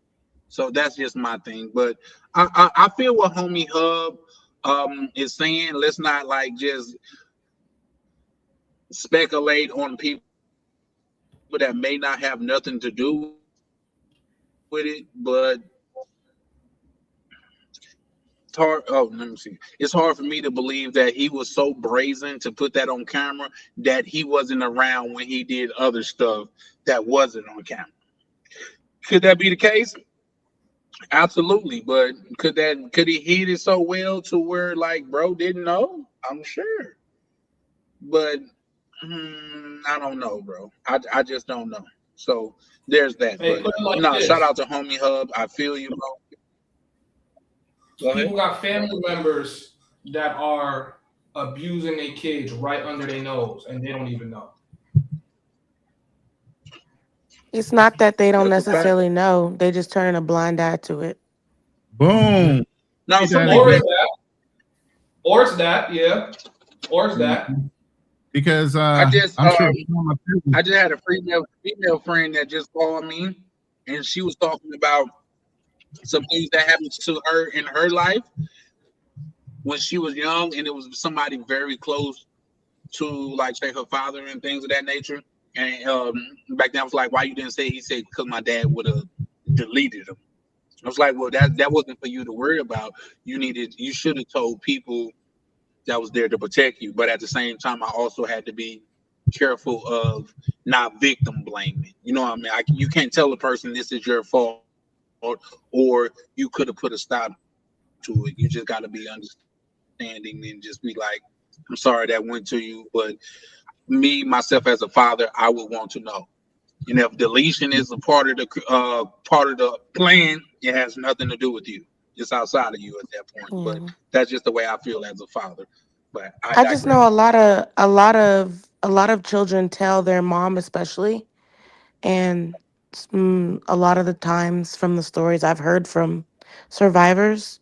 So that's just my thing. But I feel what Homie Hub is saying. Let's not like just speculate on people that may not have nothing to do with it, but hard. Oh, let me see. It's hard for me to believe that he was so brazen to put that on camera that he wasn't around when he did other stuff that wasn't on camera. Could that be the case? Absolutely. But could he hit it so well to where like bro didn't know? I'm sure. But I don't know, bro. I just don't know. So there's that. Hey, but like no, this. Shout out to Homie Hub. I feel you, bro. People got family members that are abusing their kids right under their nose, and they don't even know. It's not that they don't necessarily know; they just turn a blind eye to it. Boom. No, or it's that, yeah, or it's that. Because I just had a female friend that just called me, and she was talking about some things that happened to her in her life when she was young, and it was somebody very close to, like, say, her father and things of that nature. And back then I was like, why you didn't say? He said, because my dad would have deleted him. I was like, well, that wasn't for you to worry about. You should have told people that was there to protect you. But at the same time, I also had to be careful of not victim blaming. You know what I mean? You can't tell a person this is your fault, or you could have put a stop to it. You just got to be understanding and just be like, I'm sorry that went to you, but myself as a father, I would want to know. And if deletion is a part of the plan, it has nothing to do with you. It's outside of you at that point. But that's just the way I feel as a father. But I just know a lot of children tell their mom, especially, and a lot of the times from the stories I've heard from survivors,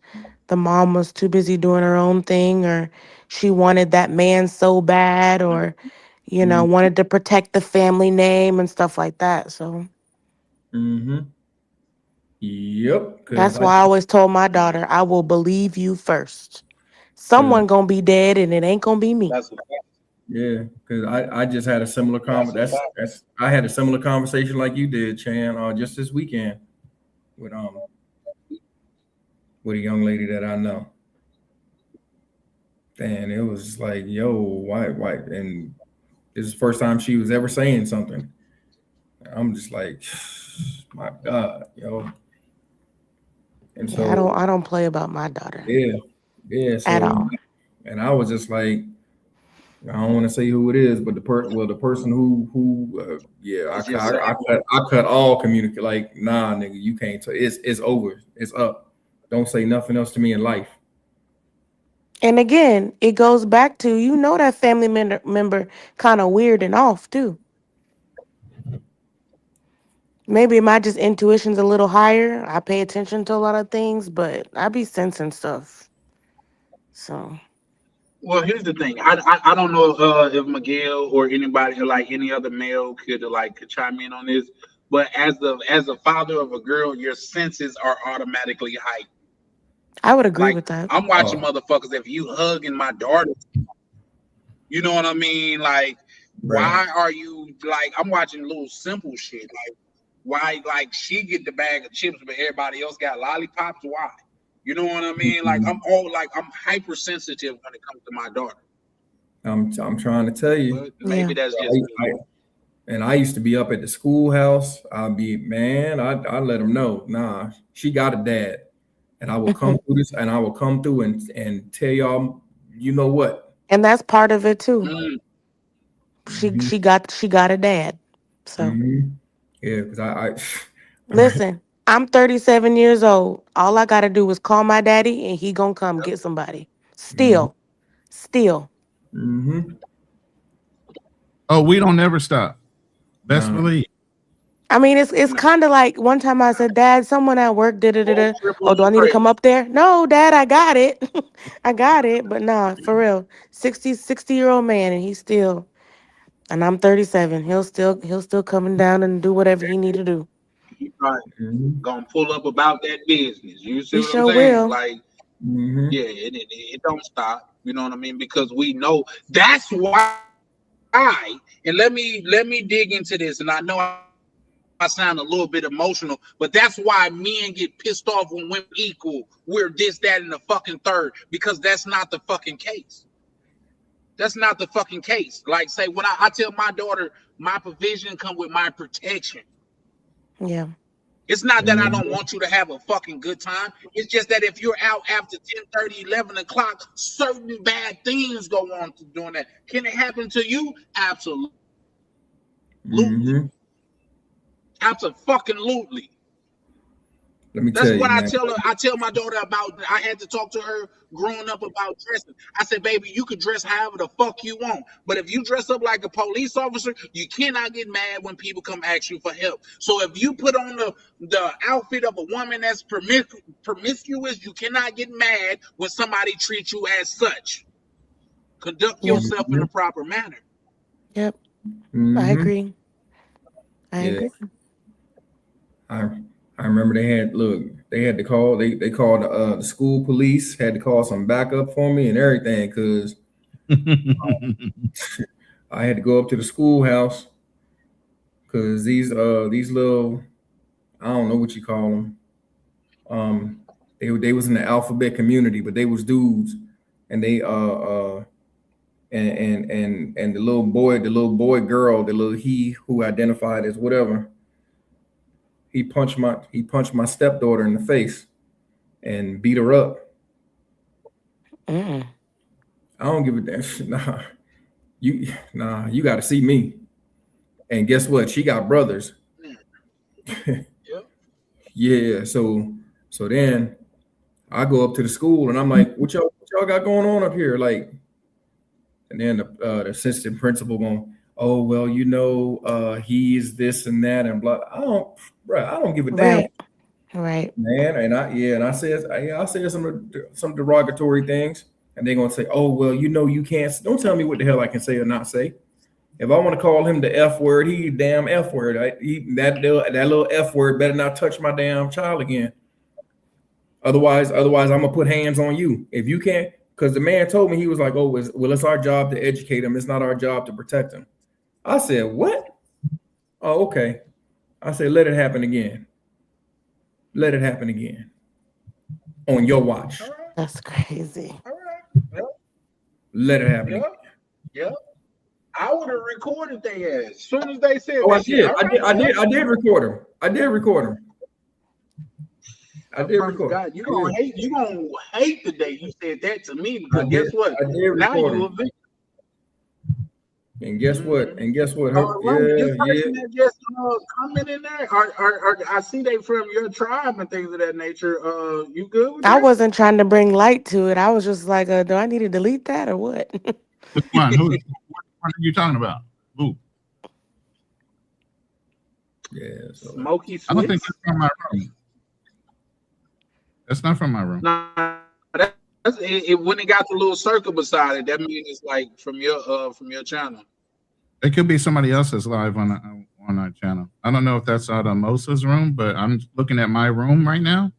the mom was too busy doing her own thing, or she wanted that man so bad, or wanted to protect the family name and stuff like that. So Yep. That's why I always told my daughter, I will believe you first. Someone gonna be dead, and it ain't gonna be me. Yeah, because I just had a similar conversation. I had a similar conversation like you did, Chan, just this weekend with a young lady that I know. And it was like, yo, why? And this is the first time she was ever saying something. I'm just like, my God, yo. And so I don't play about my daughter. Yeah. So, at all. And I was just like, I don't want to say who it is, but the person who I cut all communicate. Like, nah, nigga, you can't. It's over. It's up. Don't say nothing else to me in life. And again, it goes back to that family member kind of weird and off too. Maybe my just intuition's a little higher. I pay attention to a lot of things, but I be sensing stuff. So. Well, here's the thing. I don't know if Miguel or anybody, like any other male, could chime in on this. But as a father of a girl, your senses are automatically heightened. I would agree Like with that. I'm watching motherfuckers. If you hugging my daughter, you know what I mean? Like, why are you like? I'm watching little simple shit. Like, why? Like, she get the bag of chips, but everybody else got lollipops. Why? You know what I mean? Like, I'm hypersensitive when it comes to my daughter. I'm trying to tell you. But maybe that's just and I used to be up at the schoolhouse. I let them know, nah, she got a dad. And I will come through this, and I will come through and tell y'all, you know what? And that's part of it too. She got a dad. So yeah, because I listen, I'm 37 years old. All I gotta do is call my daddy and he gonna come get somebody. Still. Oh, we don't ever stop. Best believe. I mean, it's kind of like one time I said, Dad, someone at work did it. Oh, do I need to come up there? No, Dad, I got it. I got it. But nah, for real. 60-year-old man, and he's still, and I'm 37. He'll still coming down and do whatever he need to do. He probably gonna pull up about that business. You see He what sure I'm saying? will. Like, yeah, it don't stop. You know what I mean? Because we know that's why. And let me dig into this. And I know I sound a little bit emotional, but that's why men get pissed off when women equal. We're this, that, and the fucking third, because that's not the fucking case. That's not the fucking case. Like, say, when I tell my daughter, my provision come with my protection. Yeah. It's not that I don't want you to have a fucking good time. It's just that if you're out after 10:30, 11 o'clock, certain bad things go on doing that. Can it happen to you? Absolutely. Absolutely. Let me That's tell what you, I man. tell her. I tell my daughter about. I had to talk to her growing up about dressing. I said, baby, you could dress however the fuck you want, but if you dress up like a police officer, you cannot get mad when people come ask you for help. So if you put on the outfit of a woman that's promiscuous, you cannot get mad when somebody treats you as such. Conduct yourself in a proper manner. Yep. I agree. I agree. I remember they had to call they called the school police, had to call some backup for me and everything, because I had to go up to the schoolhouse because these little, I don't know what you call them, they was in the alphabet community, but they was dudes, and they and the little boy girl, the little he who identified as whatever, he punched my stepdaughter in the face and beat her up. I don't give a damn. You got to see me. And guess what? She got brothers. Yeah. So then I go up to the school and I'm like, what y'all got going on up here? Like, and then the assistant principal going, oh, well, he's this and that and blah. I don't give a damn. Right. Man, and I said some derogatory things, and they're gonna say, oh, well, you can't. Don't tell me what the hell I can say or not say. If I want to call him the F word, he damn F word. That little F word better not touch my damn child again. Otherwise, I'm gonna put hands on you. If you can't, because the man told me, he was like, oh, it's our job to educate him. It's not our job to protect him. I said, what? Oh, okay. I said, let it happen again. Let it happen again on your watch. That's crazy. All right. Let it happen. Yep. I would have recorded their ass as soon as they said. Oh, I did. I did record them. I did record them. God, you gonna hate the day you said that to me, because guess what? I did record now you them. a victim. And guess what? Just comment in there. Or I see they from your tribe and things of that nature. You good with that? I wasn't trying to bring light to it. I was just like, do I need to delete that or what? Which one? What are you talking about? Who? Yeah, Smoky Swiss? I don't think that's from my room. That's not from my room. Nah, when it got the little circle beside it, that means it's like from your channel. It could be somebody else's live on our channel. I don't know if that's out of Mosa's room, but I'm looking at my room right now.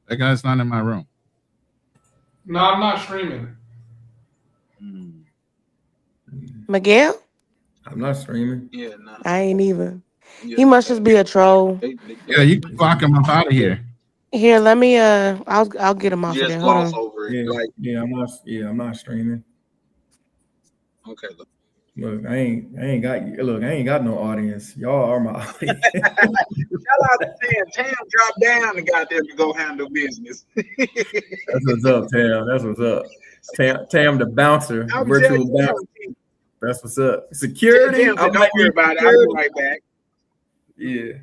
That guy's not in my room. No, I'm not streaming. Miguel? I'm not streaming. Yeah, no. I ain't either. Yeah, He must just be a troll. Yeah, you can block him up out of here. Here, let me I'll get him off of just there. Hold gloss on. over it. Yeah, Like, I'm not streaming. okay, look. Look, I ain't got no audience. Y'all are my audience. Shout out to Tam. Tam dropped down and got there to go handle business. That's what's up, Tam. That's what's up. Tam the bouncer, I'm virtual telling bouncer. you. That's what's up. Security. Tam said, don't worry about it. I'll be right back. Yeah.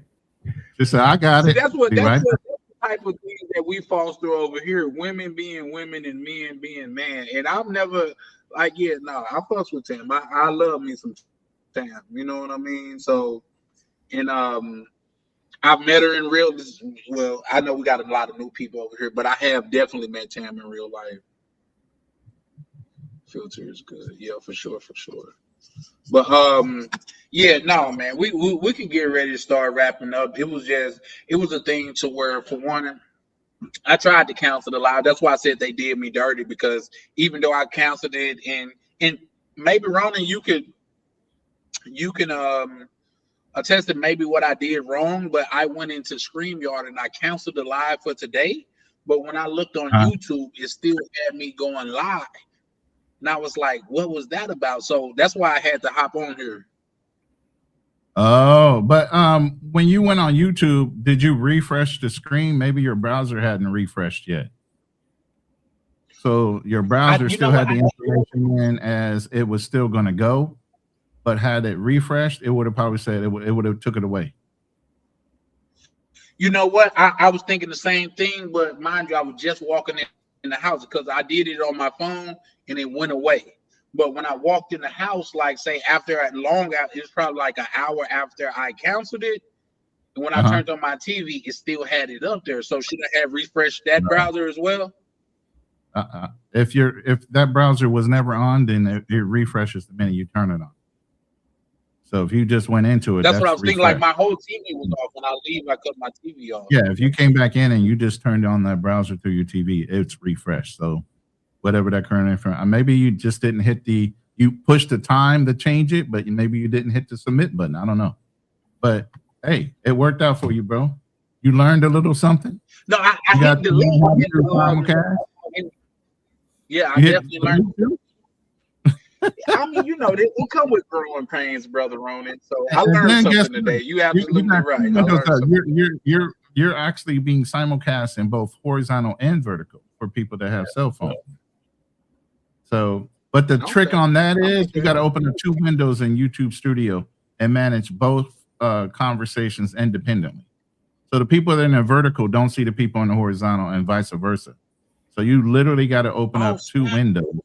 Just say, I got See, it. that's what Be right the type of thing that we foster over here. Women being women and men being man. And I've never I fuss with Tam. I love me some Tam. You know what I mean? So, and I've met her in real. Well, I know we got a lot of new people over here, but I have definitely met Tam in real life. Filter is good, yeah, for sure. But yeah, no, man, we can get ready to start wrapping up. It was a thing to where, for one, I tried to cancel the live. That's why I said they did me dirty, because even though I canceled it, and maybe Ronin, you can attest to maybe what I did wrong, but I went into StreamYard and I canceled the live for today. But when I looked on YouTube, it still had me going live. And I was like, what was that about? So that's why I had to hop on here. Oh, but when you went on YouTube, did you refresh the screen? Maybe your browser hadn't refreshed yet. So your browser still had the information in as it was still going to go, but had it refreshed, it would have probably said it would have took it away. You know what? I was thinking the same thing, but mind you, I was just walking in the house because I did it on my phone and it went away. But when I walked in the house, like say it's probably like an hour after I canceled it. And when I turned on my TV, it still had it up there. So should I have refreshed that browser as well? If that browser was never on, then it refreshes the minute you turn it on. So if you just went into it, that's what I was thinking. Like my whole TV was off. When I leave, I cut my TV off. Yeah, if you came back in and you just turned on that browser through your TV, it's refreshed. So whatever that current information, maybe you just didn't hit you pushed the time to change it, but maybe you didn't hit the submit button. I don't know. But hey, it worked out for you, bro. You learned a little something. No, I hit the link. Yeah, I definitely learned. I mean, you know, they come with growing pains, brother Ronin. So I learned something today. You absolutely right. You're actually being simulcast in both horizontal and vertical for people that have cell phones. So, but the trick on that is you got to open up 2 windows in YouTube Studio and manage both conversations independently. So the people that are in the vertical don't see the people in the horizontal and vice versa. So you literally got to open up 2 windows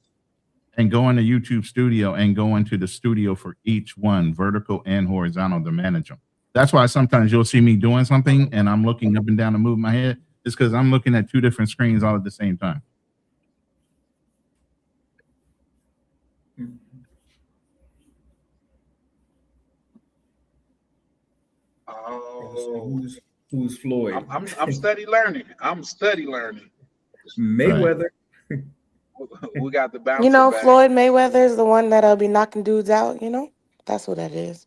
and go into YouTube Studio and go into the studio for each one, vertical and horizontal, to manage them. That's why sometimes you'll see me doing something and I'm looking up and down and moving my head. It's because I'm looking at 2 different screens all at the same time. Oh, who's Floyd? I'm study learning. Mayweather. We got the bouncer. You know, back. Floyd Mayweather is the one that'll be knocking dudes out. You know, that's what that is.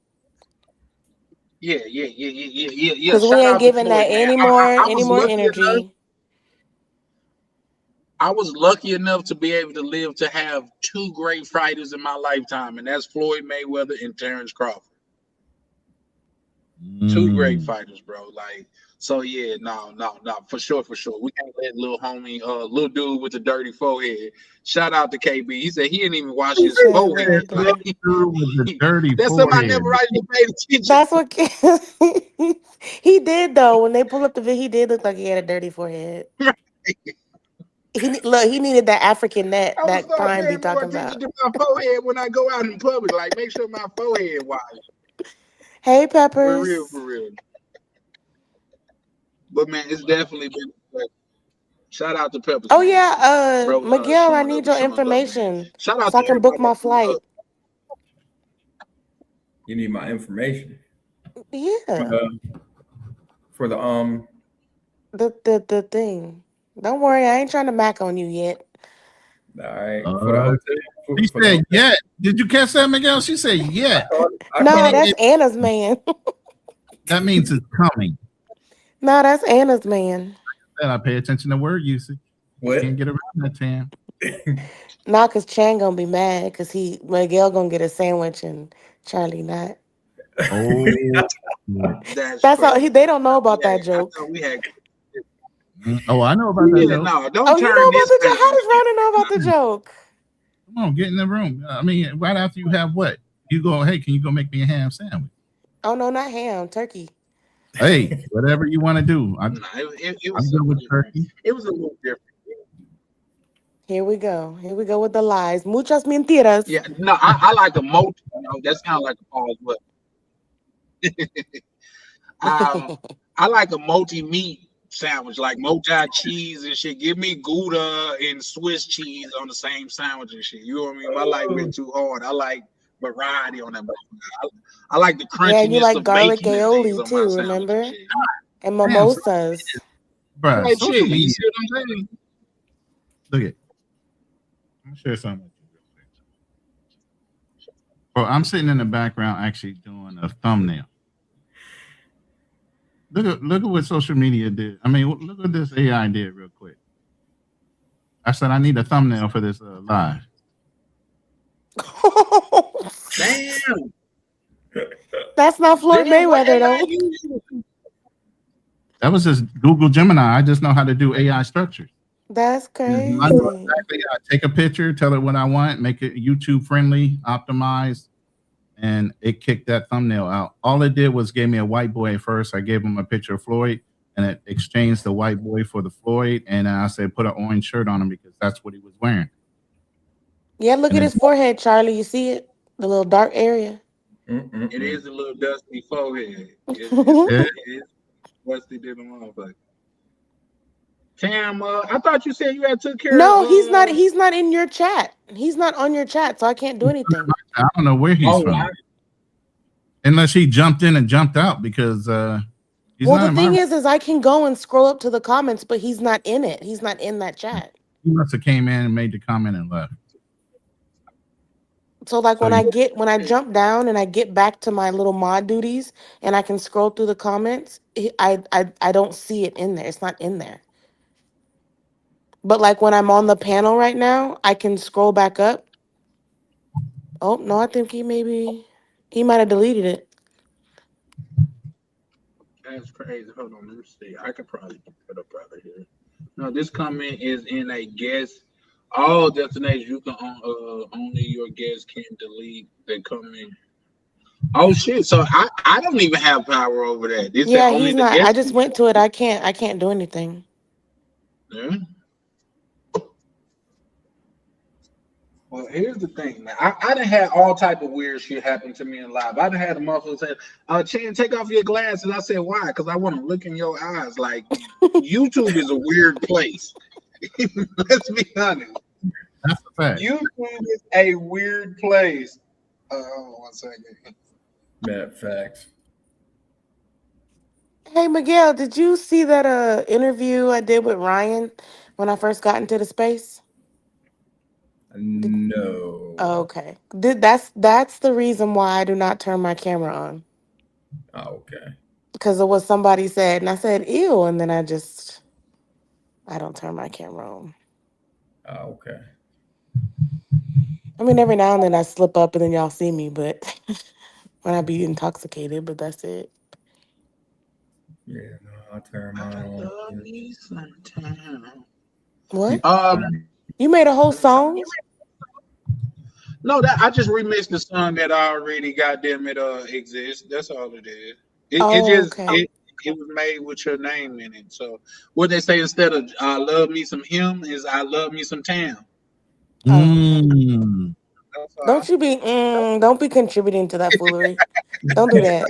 Yeah. Because we ain't giving that any more energy. I was lucky enough to be able to live to have 2 great fighters in my lifetime, and that's Floyd Mayweather and Terrence Crawford. 2 great fighters, bro. Like, so yeah, no, for sure. We can't let little homie, little dude with the dirty forehead. Shout out to KB. He said he didn't even wash his forehead. Like, that's something I never really paid attention. That's what he did though. When they pull up the video, he did look like he had a dirty forehead. He needed that African net that Prime be talking about. To my forehead when I go out in public, like make sure my forehead washed. Hey, Peppers. For real. But man, it's definitely been a pleasure. Shout out to Peppers. Oh yeah, bro, Miguel, I need your information so I can book my flight. You need my information. Yeah. For the thing. Don't worry, I ain't trying to mac on you yet. All right. For the hotel. She said, "Yeah." Did you catch that, Miguel? She said, "Yeah." No, that's Anna's man. That means it's coming. No, that's Anna's man. Then I pay attention to word usage. What? Can't get around that, Tam. Not because Chan gonna be mad because Miguel gonna get a sandwich and Charlie not. Oh, that's how they don't know about that joke. I thought we had. Oh, I know about that joke. No, don't Oh, you turn know about this the joke? thing. How does Ronin know about the joke? Come on, get in the room. I mean, right after you have what? You go, hey, can you go make me a ham sandwich? Oh no, not ham, turkey. Hey, whatever you want to do. I'm good with turkey. It was a little different. Here we go. Here we go with the lies. Muchas mentiras. Yeah, no, I like a multi. You know, that's kind of like a pause, but I like a multi-meat sandwich, like multi cheese and shit. Give me Gouda and Swiss cheese on the same sandwich and shit. You know what I mean? My life been too hard. I like variety on that. I like the crunchiness. Yeah, you like of garlic bacon aioli too, remember? And mimosas. Bro, Like social shit, media. you see what I'm saying? Look at. I'm gonna share something with you. Bro, I'm sitting in the background actually doing a thumbnail. Look at what social media did. I mean, look what this AI did real quick. I said I need a thumbnail for this live. Damn. That's not Floyd Mayweather though. That was just Google Gemini. I just know how to do AI structures. That's crazy. I know exactly. I take a picture, tell it what I want, make it YouTube friendly, optimized, and it kicked that thumbnail out. All it did was gave me a white boy at first. I gave him a picture of Floyd, and it exchanged the white boy for the Floyd. And I said, put an orange shirt on him because that's what he was wearing. Yeah, look at his forehead, Charlie. You see it? The little dark area. It is a little dusty forehead. It is dusty to the motherfucker. Tam, I thought you said you had took care of. No, he's not. He's not in your chat. He's not on your chat, so I can't do anything. I don't know where he's from. Unless he jumped in and jumped out because he's well, not the thing is I can go and scroll up to the comments, but he's not in it. He's not in that chat. He must have came in and made the comment and left. So like when I jump down and I get back to my little mod duties and I can scroll through the comments, I don't see it in there. It's not in there. But like when I'm on the panel right now, I can scroll back up. Oh no, I think he might have deleted it. That's crazy. Hold on, let me see. I could probably get it up out of here. No, this comment is in a guest. All destinations you can only your guests can delete the comment. Oh shit! So I don't even have power over that. This Yeah, only he's the not. guests I just went to it. I can't do anything. Yeah. Well, here's the thing, man. I done had all type of weird shit happen to me in live. I done had a motherfucker say, Chan, take off your glasses. I said, why? Because I want to look in your eyes. Like, YouTube is a weird place. Let's be honest. That's a fact. YouTube is a weird place. 1 second. That facts. Hey Miguel, did you see that interview I did with Ryan when I first got into the space? No. Oh, okay. That's the reason why I do not turn my camera on. Oh, okay. Because of what somebody said, and I said, ew, and then I don't turn my camera on. Oh, okay. I mean, every now and then I slip up and then y'all see me, but when I be intoxicated, but that's it. Yeah, no, I'll turn mine on. What? You made a whole song? No, that I just remixed the song that I already goddamn it exists. That's all it is. It was made with your name in it. So what they say instead of I love me some him is I love me some Tam. Mm. Don't be contributing to that foolery. Don't do that.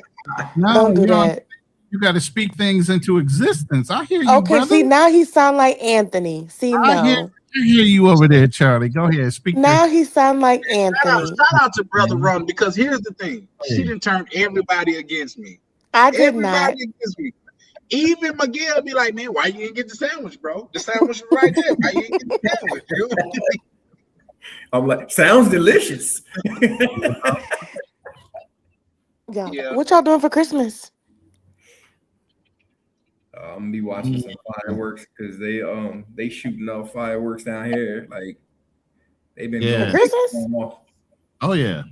No, don't do that. You got to speak things into existence. I hear you, okay, brother. see, now he sound like Anthony. See, I hear you over there, Charlie. Go ahead, speak. Now he sound like Anthony. Shout out to Brother Ron, because here's the thing. She didn't turn everybody against me. I did not. Against me. Even Miguel be like, man, why you didn't get the sandwich, bro? The sandwich was right there. Why you didn't get the sandwich? I'm like, sounds delicious. Yeah. What y'all doing for Christmas? I'm gonna be watching some fireworks because they shooting off fireworks down here. Like they've been going Christmas. off. Oh yeah.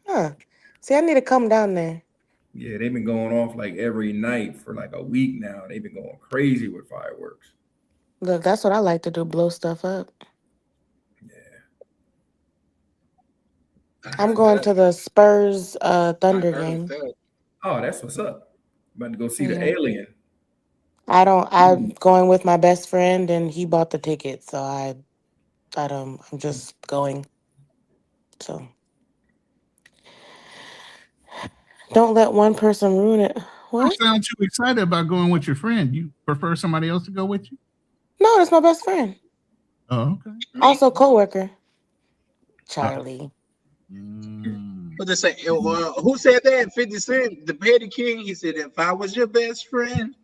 Huh. See, I need to come down there. Yeah, they've been going off like every night for like a week now. They've been going crazy with fireworks. Look, that's what I like to do, blow stuff up. I'm going to the Spurs Thunder game. Oh, that's what's up. About to go see the alien. I'm going with my best friend and he bought the ticket, so I'm just going. So don't let one person ruin it. What? You sound too excited about going with your friend. You prefer somebody else to go with you? No, that's my best friend. Oh, okay. Also coworker. Charlie. What they say? Who said that? 50 Cent, the Petty King. He said, "If I was your best friend,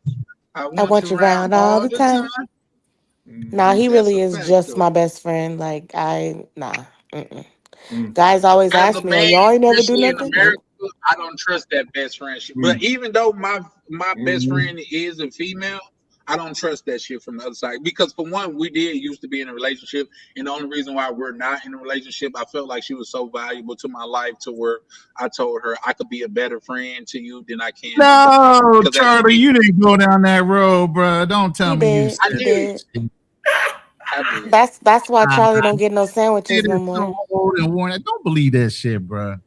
I want you around all the time." Nah, he really is just my best friend. Like Guys always As ask a me, "Oh, man, y'all ain't never do especially in nothing?" America, I don't trust that best friendship. But even though my best friend is a female, I don't trust that shit from the other side. Because for one, we did used to be in a relationship, and the only reason why we're not in a relationship, I felt like she was so valuable to my life to where I told her I could be a better friend to you than I can. No, Charlie, you didn't go down that road, bro. Don't tell me you said I did. That's why Charlie don't get no sandwiches no more. Don't believe that shit, bro.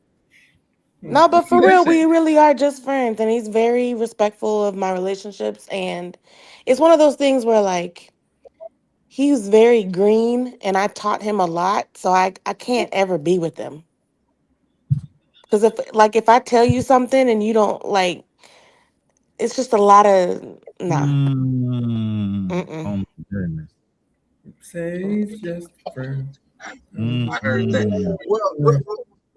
No, but for real, we really are just friends, and he's very respectful of my relationships, and it's one of those things where like he's very green, and I taught him a lot, so I can't ever be with him. Because if I tell you something and you don't like, it's just a lot of Oh my goodness. Say it's just a friend. I heard that.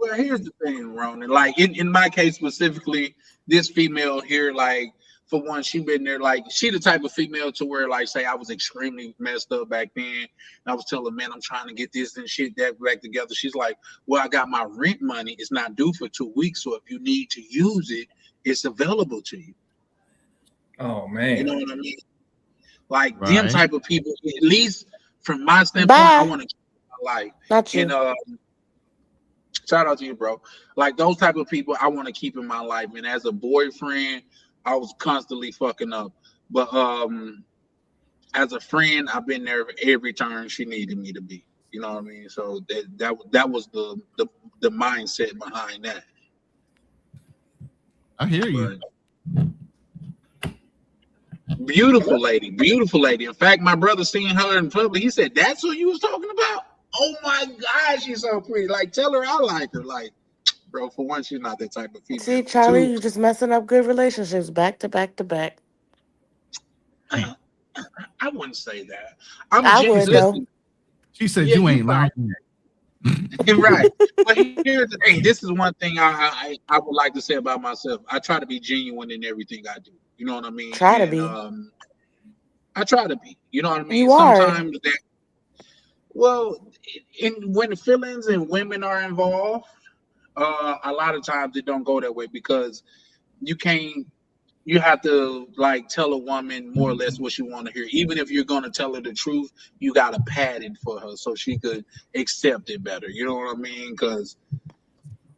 Well, here's the thing, Ronan. Like in my case specifically, this female here, like for one, she been there. Like she the type of female to where, like, say I was extremely messed up back then, and I was telling man I'm trying to get this and shit that back together. She's like, well, I got my rent money. It's not due for 2 weeks, so if you need to use it, it's available to you. Oh man, you know what I mean? Like them type of people, at least from my standpoint, I want to keep my life. Not you. And shout out to you, bro. Like those type of people I want to keep in my life. And as a boyfriend, I was constantly fucking up. But as a friend, I've been there for every turn she needed me to be. You know what I mean? So that was the mindset behind that. I hear you. Beautiful lady, beautiful lady. In fact, my brother seen her in public. He said, "That's who you was talking about? Oh my God, she's so pretty. Like, tell her I like her." Like, bro, for one, she's not that type of female. See, Charlie, you're just messing up good relationships back to back to back. I wouldn't say that. I would though. She said you ain't lying. Right. But here's the thing. This is one thing I would like to say about myself. I try to be genuine in everything I do. You know what I mean? Try to be. I try to be. You know what I mean? You are. Sometimes that. Well, when the feelings and women are involved, a lot of times it don't go that way because you have to like tell a woman more or less what she want to hear. Even if you're going to tell her the truth, you got to pad it for her so she could accept it better. You know what I mean? Because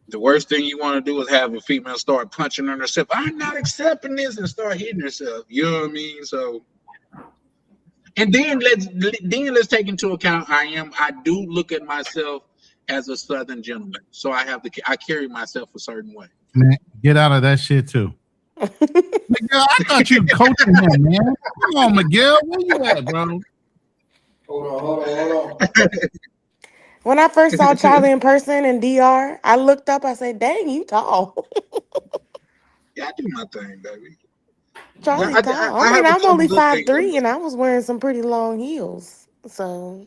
the worst thing you want to do is have a female start punching on herself. I'm not accepting this, and start hitting herself. You know what I mean? So, and then let's take into account I do look at myself as a Southern gentleman, so I carry myself a certain way. Man, get out of that shit too. Miguel, I thought you were coaching him, man. Come on, Miguel, where you at, bro? Hold on. When I first saw Charlie in person in DR, I looked up. I said, "Dang, you tall." Yeah, I do my thing, baby. Charlie tall. I mean, I'm only 5'3", and I was wearing some pretty long heels. So,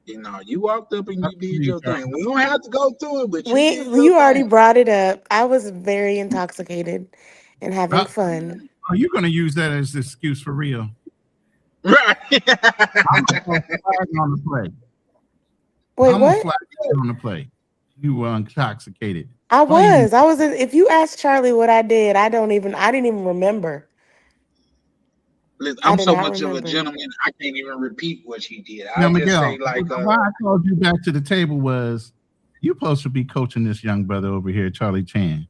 you know, you walked up and you did your thing. We don't have to go through it, but you already brought it up. I was very intoxicated and having fun. Are you going to use that as an excuse for real? Right. I'm on the play. Wait, I'm gonna what? flag you on the play. You were intoxicated. I Plain. was in, if you ask Charlie what I did, I didn't even remember. Listen, I I'm did so not much of a remember. gentleman, I can't even repeat what she did. Now, I'll just say Miguel, why I called you back to the table was you supposed to be coaching this young brother over here, Charlie Chan.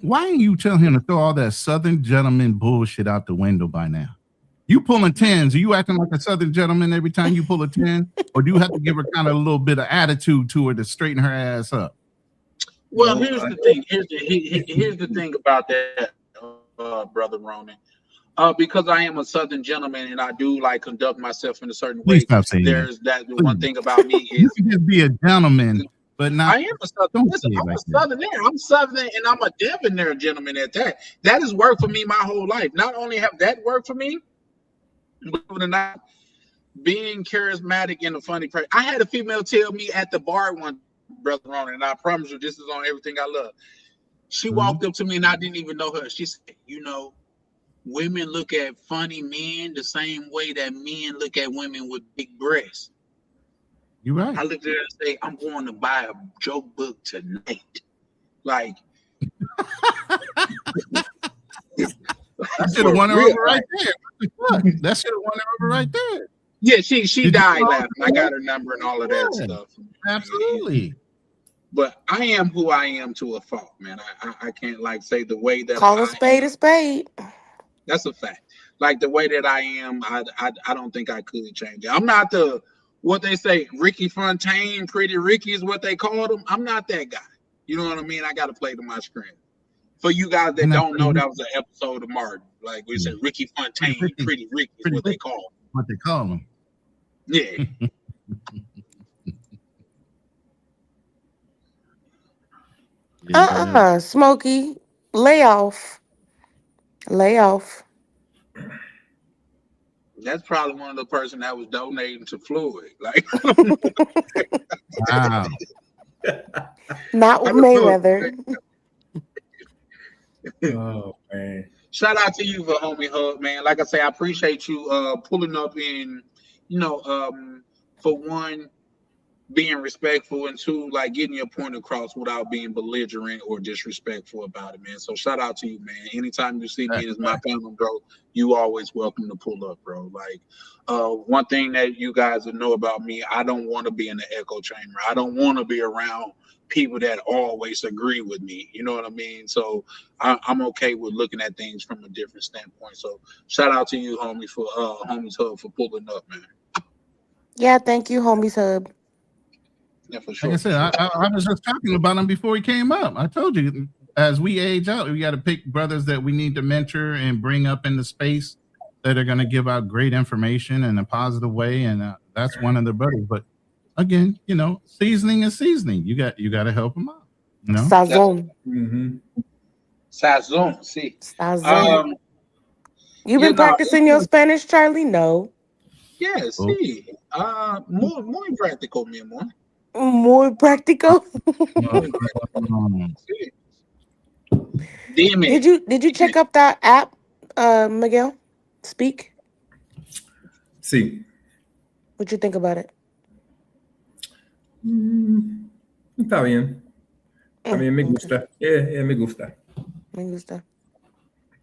Why didn't you tell him to throw all that Southern gentleman bullshit out the window by now? You pulling tens. Are you acting like a Southern gentleman every time you pull a 10? Or do you have to give her kind of a little bit of attitude to her to straighten her ass up? Well, here's the thing. Here's the thing about that, brother Ronin. Because I am a Southern gentleman and I do like conduct myself in a certain way. Please stop saying There's that. that one thing about me You is can just be a gentleman, but not. I am a Southern. Listen, I'm a Southerner. I'm Southern and I'm a debonair gentleman at that. That has worked for me my whole life. Not only have that worked for me, believe it or not, being charismatic and a funny person. I had a female tell me at the bar one, brother Ronin, and I promise you this is on everything I love. She walked up to me and I didn't even know her. She said, you know, women look at funny men the same way that men look at women with big breasts. You're right. I looked at her and say, I'm going to buy a joke book tonight. Like, I should have won her over right there. That should have won her over right there. Yeah, she died laughing. I got her number and all of that stuff. Absolutely. But I am who I am to a fault, man. I can't like say the way that Call a spade a spade. That's a fact. Like the way that I am, I don't think I could change it. I'm not the what they say, Ricky Fontaine, Pretty Ricky is what they called him. I'm not that guy. You know what I mean? I got to play to my screen. For you guys that don't know, that was an episode of Martin. Like we said, Ricky Fontaine, Pretty Ricky is what they call him. What they call him. Yeah. Smokey, lay off. That's probably one of the person that was donating to Floyd. Like, wow. Not with Mayweather. Oh man! Shout out to you for homie hug, man. Like I say, I appreciate you pulling up in, for one, being respectful, and two, like getting your point across without being belligerent or disrespectful about it, man. So shout out to you, man. Anytime you see me and it's my family, bro, you always welcome to pull up, bro. Like one thing that you guys will know about me, I don't want to be in the echo chamber. I don't want to be around people that always agree with me. You know what I mean? So I'm okay with looking at things from a different standpoint. So shout out to you, homie, for homies hub for pulling up, man. Yeah, thank you, homies hub. Yeah, for sure. Like I said, I was just talking about him before he came up. I told you, as we age out, we got to pick brothers that we need to mentor and bring up in the space that are going to give out great information in a positive way, and that's one of the brothers. But again, seasoning is seasoning. You got to help them out. Sazon. Sazon. See. Sazon. You've been practicing your Spanish, Charlie? No. Yes. Yeah, sí. Muy práctico, mi amor. Muy práctico. Did you check up that app, Miguel? Speak. Sí. What you think about it? Está bien. A mí me gusta. Yeah, me gusta. Me gusta.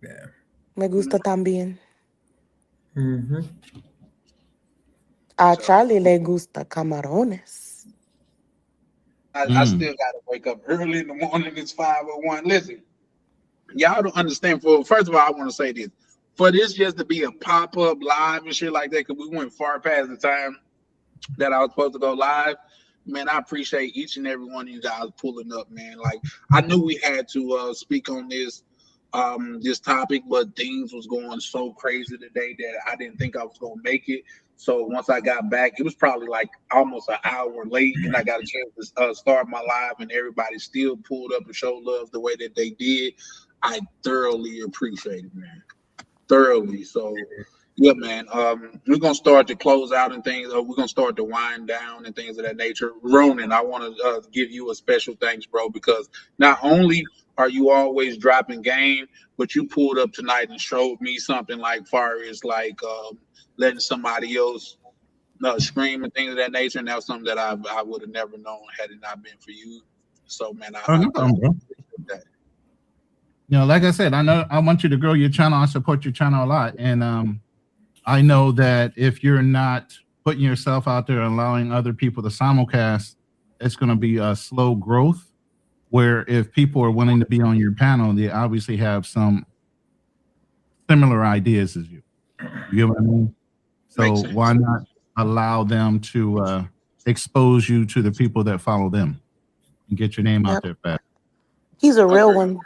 Yeah. Me gusta también. A Charlie le gusta camarones. I still got to wake up early in the morning. It's 5:01. Listen, y'all don't understand. First of all, I want to say this. For this just to be a pop-up live and shit like that, because we went far past the time that I was supposed to go live, man, I appreciate each and every one of you guys pulling up, man. Like, I knew we had to speak on this topic, but things was going so crazy today that I didn't think I was going to make it. So once I got back, it was probably like almost an hour late, and I got a chance to start my live, and everybody still pulled up and showed love the way that they did. I thoroughly appreciate it, man. Thoroughly. So, yeah, man. We're gonna start to close out and things. We're gonna start to wind down and things of that nature. Ronin, I want to give you a special thanks, bro, because not only are you always dropping game, but you pulled up tonight and showed me something like far as like letting somebody else Scream and things of that nature, and that was something that I would have never known had it not been for you. So man, I appreciate that. You know, like I said, I want you to grow your channel. I support your channel a lot, and I know that if you're not putting yourself out there and allowing other people to simulcast, it's going to be a slow growth. Where if people are willing to be on your panel, they obviously have some similar ideas as you. You get what I mean? So why not allow them to expose you to the people that follow them and get your name out there fast? He's a real one.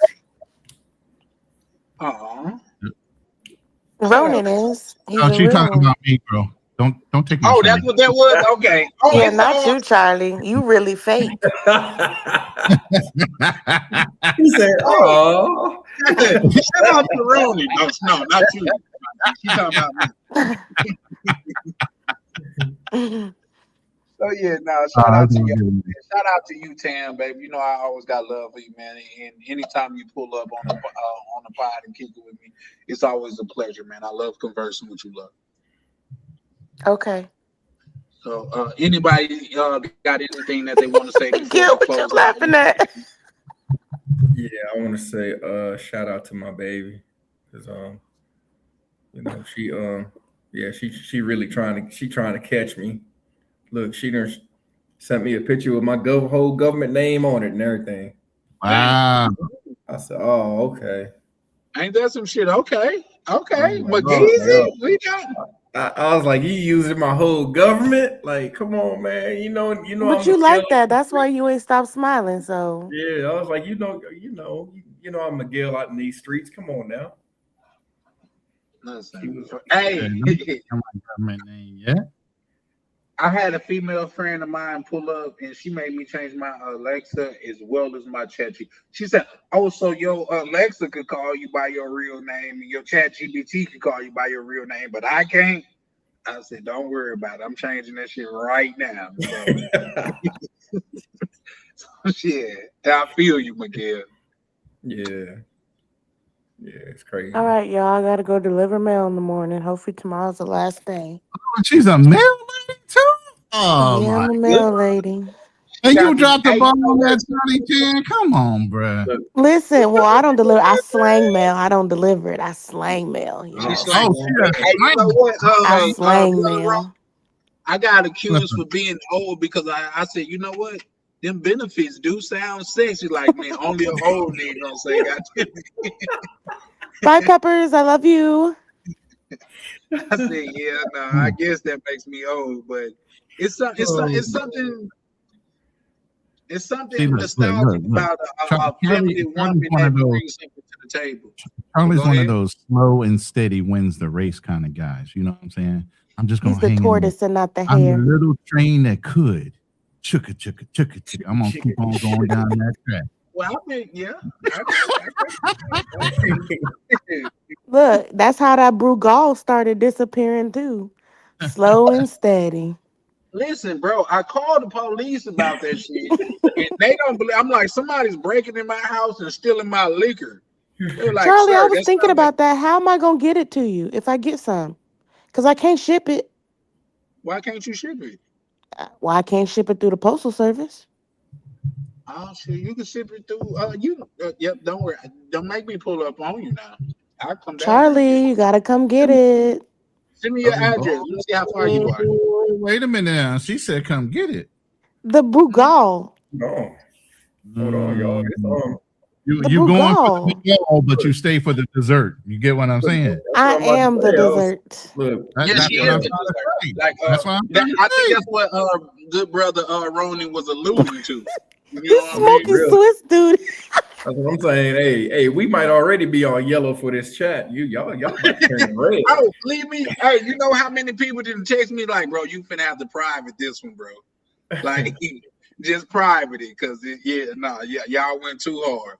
Ronin is. He's a She real talking one. about me, bro. Don't take my that's what that was? Okay. Oh, yeah, not you, Charlie. You really fake. He said, "Oh, shout out to Ronin." No, not you. She talking about me. So yeah, shout out to you. Shout out to you, Tam, baby. You know I always got love for you, man. And anytime you pull up on the pod and kick it with me, it's always a pleasure, man. I love conversing with you, love. Okay. So anybody got anything that they want to say before Gil, we what you close laughing at? Yeah, I want to say shout out to my baby, because you know, she really trying to catch me. Look, she done sent me a picture with my whole government name on it and everything. Wow. I said, "Oh, okay." Ain't that some shit? Okay. McGeezy, we got. I was like, "You using my whole government? Like, come on, man. You know." But you like that. That's why you ain't stop smiling. So yeah, I was like, you know, I'm Miguel out in these streets. Come on now. Listen, hey, yeah. I had a female friend of mine pull up, and she made me change my Alexa as well as my ChatGPT. She said, "Oh, so your Alexa could call you by your real name, and your ChatGPT could call you by your real name, but I can't." I said, "Don't worry about it. I'm changing that shit right now." So shit, I feel you, Miguel. Yeah, it's crazy. all right, y'all. I gotta go deliver mail in the morning. Hopefully tomorrow's the last day. Oh, she's a mail lady too. Oh yeah, my I'm a mail lady. And you dropped the ball on that 2010. Come on, bro. Listen, well, I don't deliver. I slang mail. I don't deliver it. I slang mail. You know? Hey, you know what? I slang Brother mail. Ross, I got accused for being old because I said, you know what? Them benefits do sound sexy. Like, man, only an old nigga gonna say that. Bye, Peppers. I love you. I said, yeah, no, I guess that makes me old, but it's something nostalgic about a feminine woman that brings something to the table. Charlie's one of those slow and steady wins the race kind of guys. You know what I'm saying? I'm just gonna He's the hang tortoise and not the I'm hare. the little train that could. Chugga, chugga, chugga, chugga. I'm gonna keep on going down that track. Well, I think, yeah. Look, that's how that Brugal started disappearing too. Slow and steady. Listen, bro, I called the police about that shit, and they don't believe. I'm like, somebody's breaking in my house and stealing my liquor. They're like, Charlie, I sir, was thinking about that. How am I gonna get it to you if I get some? Because I can't ship it. Why can't you ship it? Well, I can't ship it through the postal service. Oh shit, you can ship it through. Yep. Don't worry. Don't make me pull up on you now. I'll come down. Charlie, you gotta come get it. Send me your address. Let's see how far you are. Wait a minute now. She said, "Come get it." The Brugal. No. Hold on, y'all. You going for the ball, but you stay for the dessert. You get what I'm saying? I am the dessert. Look, yes, she is the dessert. Like, that's what I think that's what good brother Ronin was alluding to. You know this smoky Swiss dude. That's what I'm saying. Hey, we might already be on yellow for this chat. Y'all might turn red. Oh, leave me. Hey, you know how many people didn't text me like, bro, you finna have to private this one, bro. Like, just private it, cause y'all went too hard.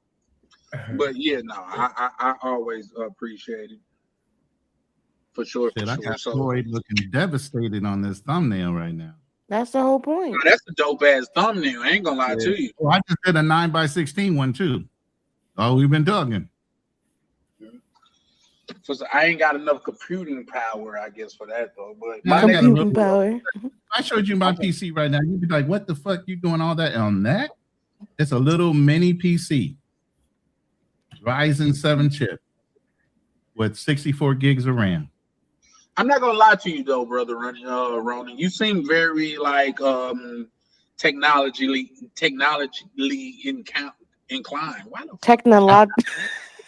But yeah, no, I always appreciate it. For sure. Shit, I got Floyd looking devastated on this thumbnail right now. That's the whole point. That's a dope ass thumbnail. I ain't gonna lie to you. Oh, I just did a 9x16 one too. Oh, we've been talking. I ain't got enough computing power, I guess, for that though. But No, my Computing power. I showed you my PC right now. You'd be like, "What the fuck? You doing all that on that?" It's a little mini PC, Ryzen 7 chip with 64 gigs of RAM. I'm not gonna lie to you though, brother Ronin. You seem very like technologically inclined. Why the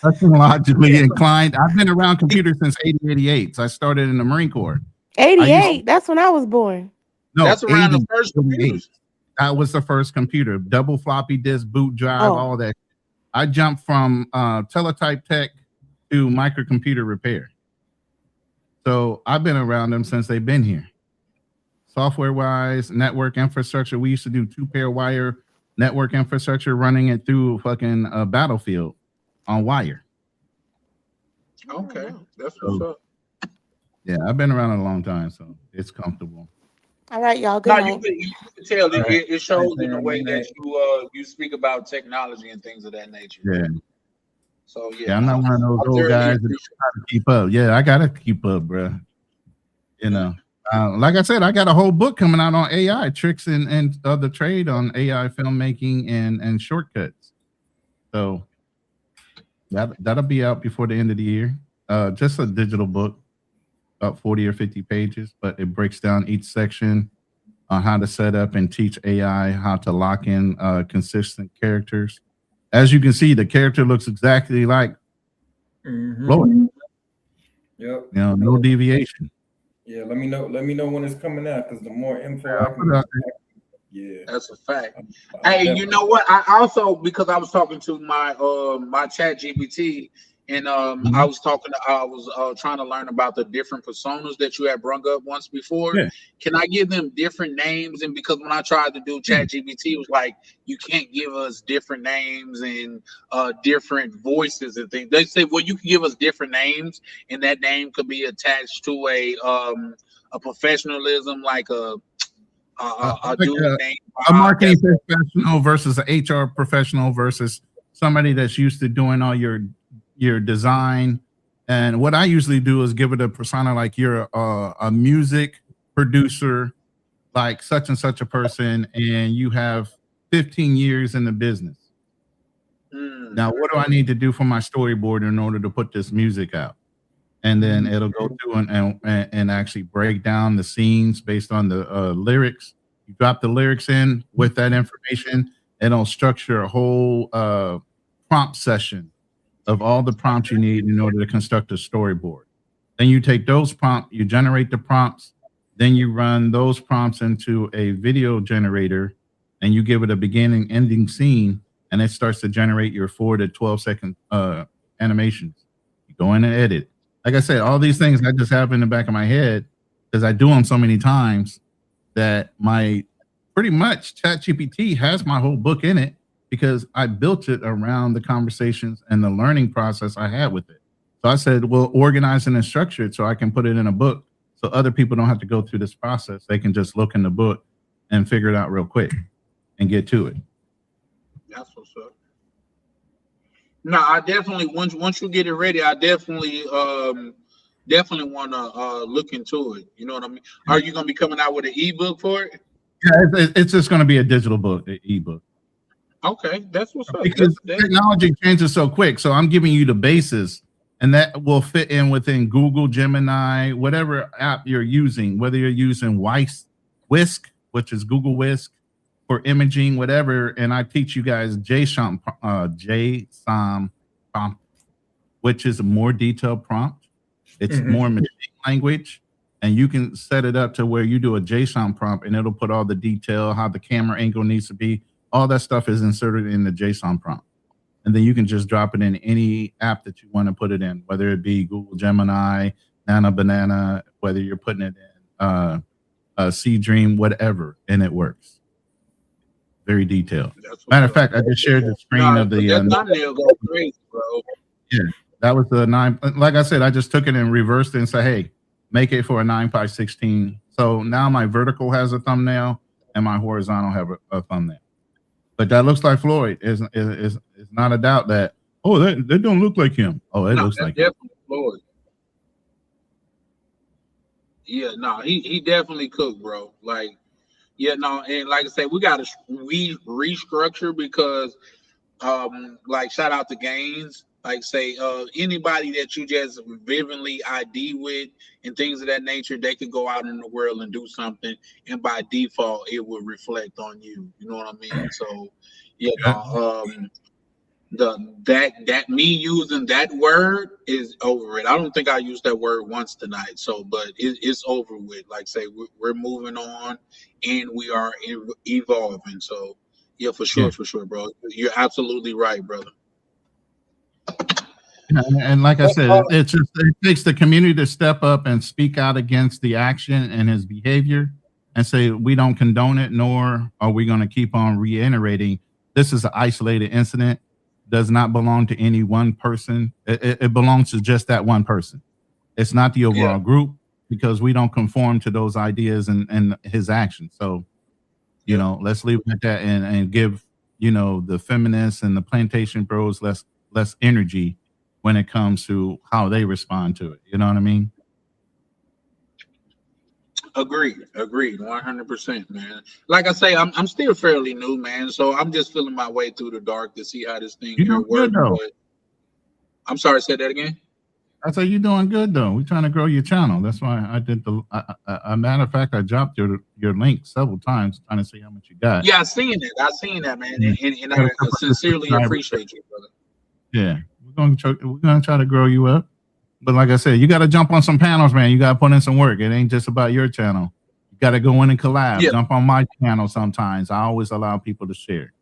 Technologically inclined. I've been around computers since 88. So I started in the Marine Corps. 88. That's when I was born. No, that's around 80, the first computers. That was the first computer. Double floppy disk, boot drive, all that. I jumped from teletype tech to microcomputer repair. So I've been around them since they've been here. Software-wise, network infrastructure. We used to do 2-pair wire network infrastructure, running it through fucking battlefield on wire. Okay, that's what's up. Yeah, I've been around a long time, so it's comfortable. All right, y'all. Good night. You can tell it shows in the way that you speak about technology and things of that nature. Yeah. So yeah, I'm not one of those old guys that try to keep up. Yeah, I gotta keep up, bro. You know, like I said, I got a whole book coming out on AI tricks and other trade on AI filmmaking and shortcuts. So that'll be out before the end of the year. Just a digital book, about 40 or 50 pages, but it breaks down each section on how to set up and teach AI how to lock in consistent characters. As you can see, the character looks exactly like Floyd. Yep. You know, no deviation. Yeah, let me know when it's coming out, because the more info I can that's a fact. Hey, you know what? I also, because I was talking to my my chat GPT, and I was trying to learn about the different personas that you had brung up once before. Yeah. Can I give them different names? And because when I tried to do chat GPT, it was like, you can't give us different names and different voices and things. They say, well, you can give us different names, and that name could be attached to a professionalism, like a marketing professional versus an HR professional versus somebody that's used to doing all your design. And what I usually do is give it a persona like you're a music producer, like such and such a person, and you have 15 years in the business. Now, what do I need to do for my storyboard in order to put this music out? And then it'll go through and actually break down the scenes based on the lyrics. You drop the lyrics in with that information, and it'll structure a whole prompt session of all the prompts you need in order to construct a storyboard. Then you take those prompts, you generate the prompts, then you run those prompts into a video generator, and you give it a beginning, ending scene, and it starts to generate your 4 to 12 second animations. You go in and edit. Like I said, all these things I just have in the back of my head because I do them so many times that my pretty much ChatGPT has my whole book in it, because I built it around the conversations and the learning process I had with it. So I said, well, organize it and structure it so I can put it in a book so other people don't have to go through this process. They can just look in the book and figure it out real quick and get to it. That's what's up. No, I definitely, once you get it ready, I definitely want to look into it. You know what I mean? Are you going to be coming out with an ebook for it? Yeah, it's just going to be a digital book, an ebook. Okay, that's what's up. Because technology changes so quick. So I'm giving you the basis, and that will fit in within Google, Gemini, whatever app you're using, whether you're using Whisk, which is Google Whisk, for imaging, whatever. And I teach you guys JSON prompt, which is a more detailed prompt. It's more machine language. And you can set it up to where you do a JSON prompt, and it'll put all the detail, how the camera angle needs to be. All that stuff is inserted in the JSON prompt. And then you can just drop it in any app that you want to put it in, whether it be Google Gemini, Nana Banana, whether you're putting it in Sea Dream, whatever, and it works. Very detailed. Matter of fact, I just shared the screen of the yeah, that was the 9. Like I said, I just took it and reversed it and said, hey, make it for a 9x16. So now my vertical has a thumbnail and my horizontal have a thumbnail. But that looks like Floyd. Is not a doubt that, oh, that don't look like him. Oh, it looks like him. Floyd. Yeah, no, he definitely cooked, bro. Like, yeah, no, and like I said, we got to restructure because like shout out to Gaines, like say anybody that you just vividly ID with and things of that nature, they could go out in the world and do something, and by default it will reflect on you. You know what I mean? So yeah, no, that me using that word is over it. I don't think I used that word once tonight. So, but it's over with. Like say we're moving on, and we are evolving. So, yeah, for sure, bro. You're absolutely right, brother. And like I said, it takes the community to step up and speak out against the action and his behavior, and say we don't condone it, nor are we going to keep on reiterating this is an isolated incident. Does not belong to any one person. It belongs to just that one person. It's not the overall group, because we don't conform to those ideas and his actions. So, you know, let's leave it at that and give, you know, the feminists and the plantation bros less energy when it comes to how they respond to it. You know what I mean? Agreed, 100%, man. Like I say, I'm still fairly new, man, so I'm just feeling my way through the dark to see how this thing here works. But I'm sorry, say that again. I say you're doing good though. We're trying to grow your channel. That's why I did a matter of fact, I dropped your link several times trying to see how much you got. Yeah, I seen that, man, and I sincerely appreciate you, brother. Yeah, we're gonna try to grow you up. But like I said, you got to jump on some panels, man. You got to put in some work. It ain't just about your channel. You got to go in and collab. Yeah. Jump on my channel sometimes. I always allow people to share.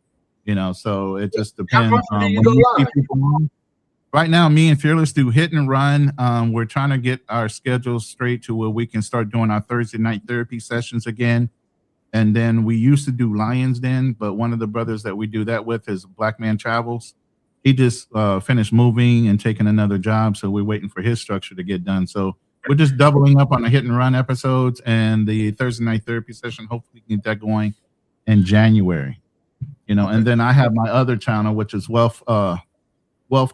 You know, so it just depends on when you see people on. Right now, me and Fearless do hit and run. We're trying to get our schedules straight to where we can start doing our Thursday night therapy sessions again. And then we used to do Lions Den, but one of the brothers that we do that with is Black Man Travels. He just finished moving and taking another job, so we're waiting for his structure to get done. So we're just doubling up on the hit and run episodes and the Thursday night therapy session. Hopefully, we can get that going in January. You know, and then I have my other channel, which is Wealth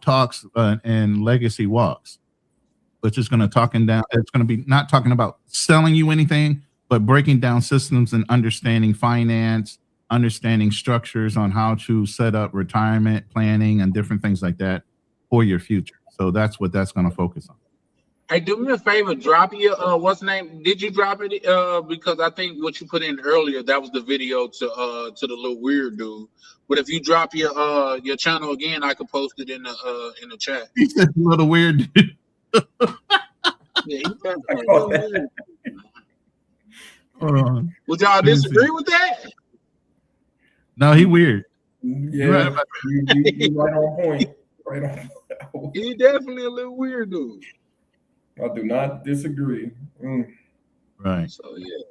Talks and Legacy Walks, which is going to It's going to be not talking about selling you anything, but breaking down systems and understanding finance, understanding structures on how to set up retirement planning and different things like that for your future. So that's what that's going to focus on. Hey, do me a favor, drop your what's the name? Did you drop it? Because I think what you put in earlier, that was the video to the little weird dude. But if you drop your channel again, I could post it in the chat. He said little weird dude. Yeah, definitely a little weird. Would y'all disagree with that? No, he weird. Yeah, you're right on point. Right on. He definitely a little weird dude. I do not disagree. Right. So yeah.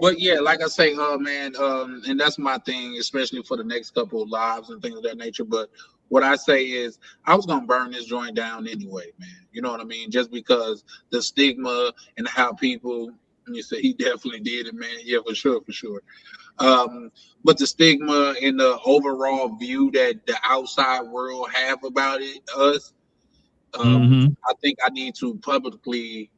But yeah, like I say, man, and that's my thing, especially for the next couple of lives and things of that nature. But what I say is, I was gonna burn this joint down anyway, man. You know what I mean? Just because the stigma and how people. You say he definitely did it, man. Yeah, for sure. But the stigma and the overall view that the outside world have about us, I think I need to publicly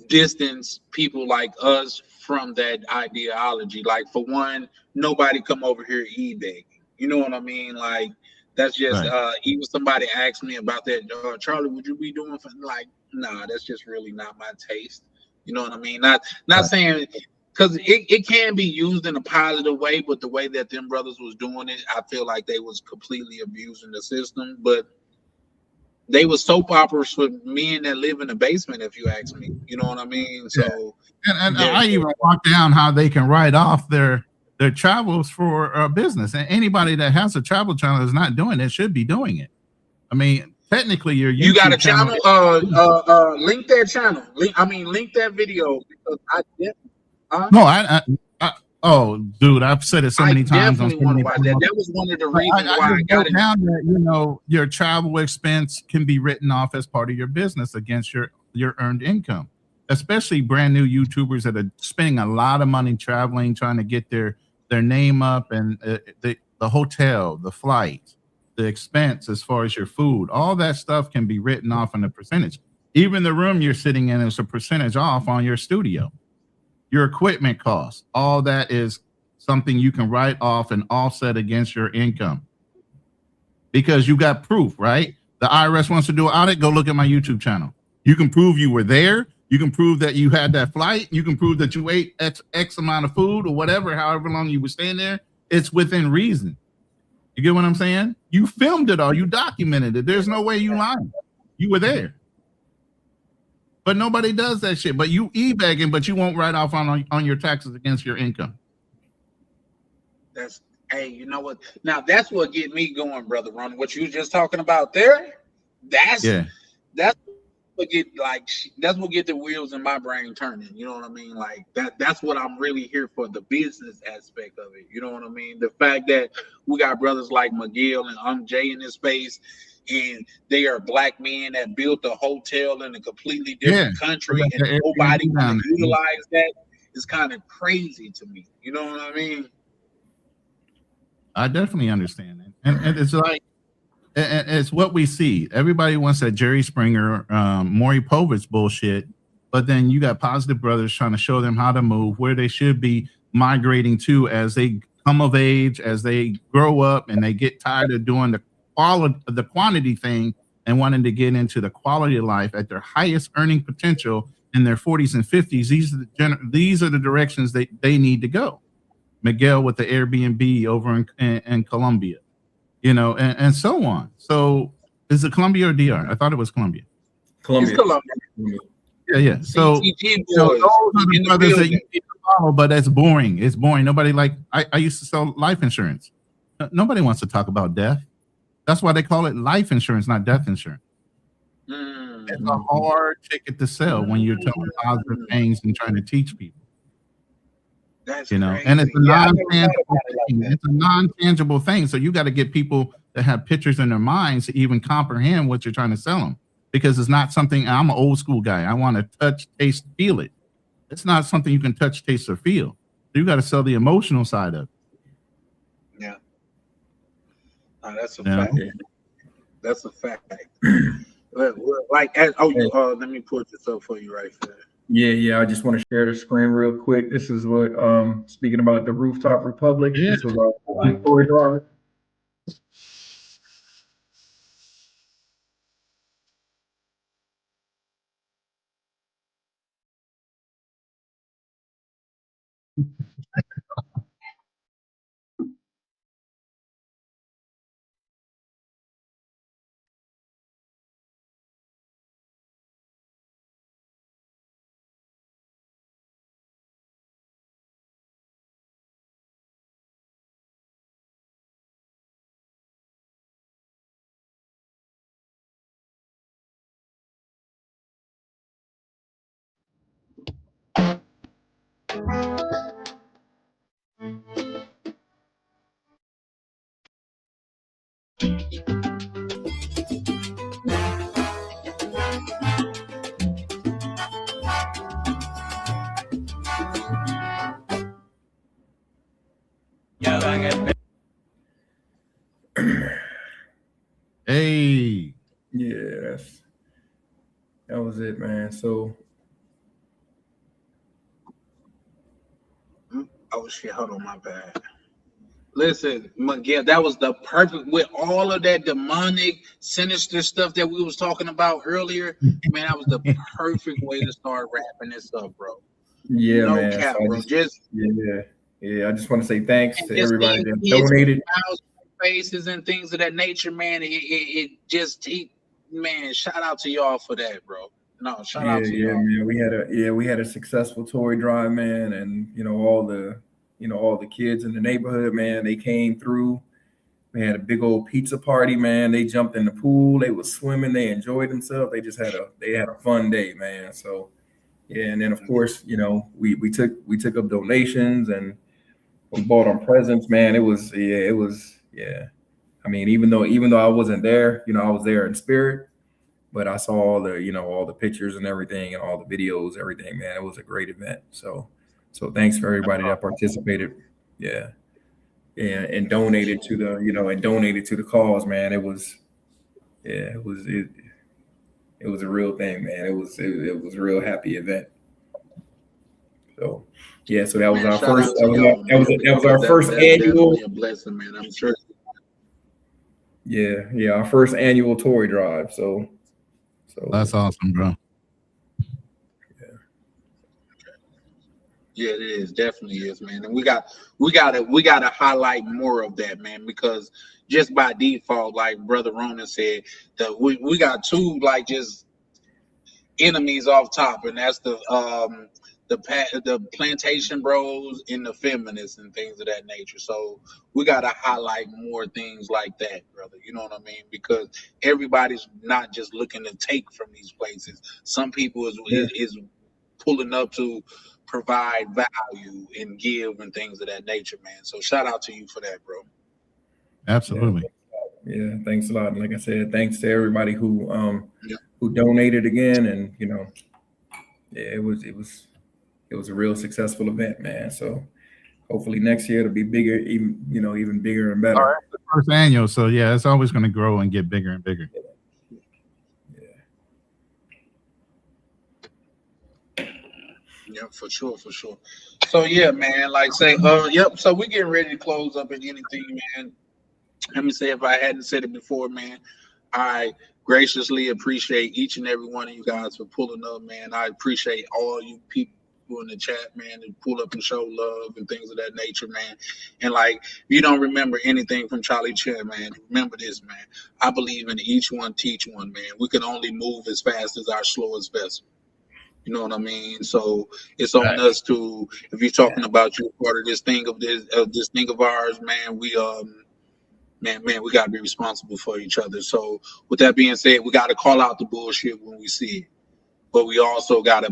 distance people like us from that ideology. Like, for one, nobody come over here e-begging. You know what I mean? Like, that's just even somebody asked me about that. Charlie, would you be doing like? Nah, that's just really not my taste. You know what I mean? Not saying, because it can be used in a positive way, but the way that them brothers was doing it, I feel like they was completely abusing the system. But they were soap operas for men that live in the basement, if you ask me. You know what I mean? So, and I even walk down how they can write off their travels for business. And anybody that has a travel channel is not doing it should be doing it. I mean, technically, you got a channel. Link that channel. Link that video, because oh, dude, I've said it so many times. Definitely want to watch that. That was one of the reasons why I got it. Down that, you know, your travel expense can be written off as part of your business against your earned income, especially brand new YouTubers that are spending a lot of money traveling, trying to get their name up, and the hotel, the flight, the expense as far as your food, all that stuff can be written off in a percentage. Even the room you're sitting in is a percentage off on your studio. Your equipment costs, all that is something you can write off and offset against your income. Because you got proof, right? The IRS wants to do an audit, go look at my YouTube channel. You can prove you were there. You can prove that you had that flight. You can prove that you ate X amount of food or whatever, however long you were staying there. It's within reason. You get what I'm saying? You filmed it all. You documented it. There's no way you lying. You were there. But nobody does that shit. But you e-bagging, but you won't write off on your taxes against your income. That's, hey, you know what? Now that's what get me going, brother Ron. What you was just talking about there, that's what get the wheels in my brain turning. You know what I mean? Like that's what I'm really here for, the business aspect of it. You know what I mean? The fact that we got brothers like Miguel and Jay in this space, and they are black men that built a hotel in a completely different country, and nobody want to utilize that. It's kind of crazy to me. You know what I mean? I definitely understand it. And it's like, it's what we see. Everybody wants that Jerry Springer, Maury Povich bullshit, but then you got Positive Brothers trying to show them how to move, where they should be migrating to as they come of age, as they grow up, and they get tired of doing the quantity thing and wanting to get into the quality of life at their highest earning potential in their 40s and 50s. These are the directions they need to go. Miguel with the Airbnb over in Colombia, and so on. So is it Colombia or DR? I thought it was Colombia. Colombia. Yeah. So those are the brothers that you need to follow, but that's boring. It's boring. Nobody I used to sell life insurance. Nobody wants to talk about death. That's why they call it life insurance, not death insurance. It's a hard ticket to sell when you're telling positive things and trying to teach people. That's and it's a non-tangible thing. It's a non-tangible thing. So you got to get people that have pictures in their minds to even comprehend what you're trying to sell them. Because it's not something, I'm an old school guy. I want to touch, taste, feel it. It's not something you can touch, taste, or feel. So you got to sell the emotional side of it. Yeah. That's a fact. That's a fact. Let me put this up for you right there. Yeah. I just want to share the screen real quick. This is what speaking about the Rooftop Republic. Yeah. This was our story driver. Hey. Yeah, that was it, man. So oh shit, hold on, my bad. Listen, Miguel, that was the perfect, with all of that demonic, sinister stuff that we was talking about earlier, man, that was the perfect way to start wrapping this up, bro. Yeah, no man. cap, So bro. I just want to say thanks to everybody that donated. Faces and things of that nature, man. Man, shout out to y'all for that, bro. No, shout out to y'all. Man. We had a successful toy drive, man, and all the kids in the neighborhood, man, they came through. We had a big old pizza party, man. They jumped in the pool, they was swimming, they enjoyed themselves. They just had a fun day, man. So yeah, and then of course, we took up donations and we bought them presents, man. It was. I mean, even though I wasn't there, I was there in spirit, but I saw all the pictures and everything and all the videos, everything, man. It was a great event. So thanks for everybody that participated. Yeah. And donated to the, cause, man. It it was a real thing, man. It was a real happy event. So yeah, so that was our first. That was our first annual. Definitely a blessing, man. I'm sure. Yeah, our first annual toy drive. So that's awesome, bro. Yeah, it is, definitely is, man. And we gotta highlight more of that, man, because just by default, like Brother Ronin said, that we got two like just enemies off top, and that's the plantation bros and the feminists and things of that nature. So we gotta highlight more things like that, brother. You know what I mean? Because everybody's not just looking to take from these places. Some people is pulling up to provide value and give and things of that nature, man. So shout out to you for that, bro. Absolutely. Yeah, thanks a lot. And like I said, thanks to everybody who donated again, and it was a real successful event, man. So hopefully next year it'll be bigger, even bigger and better. All right, the first annual, so yeah, it's always going to grow and get bigger and bigger. Yeah, for sure. So yeah, man, like say, yep. So we're getting ready to close up at anything, man. Let me say, if I hadn't said it before, man, I graciously appreciate each and every one of you guys for pulling up, man. I appreciate all you people in the chat, man, to pull up and show love and things of that nature, man. And like, if you don't remember anything from Charlie Chan, man, remember this, man. I believe in each one, teach one, man. We can only move as fast as our slowest vessel. You know what I mean? So it's on us to, if you're talking about you part of this thing of this thing of ours, man, we we gotta be responsible for each other. So with that being said, we gotta call out the bullshit when we see it. But we also gotta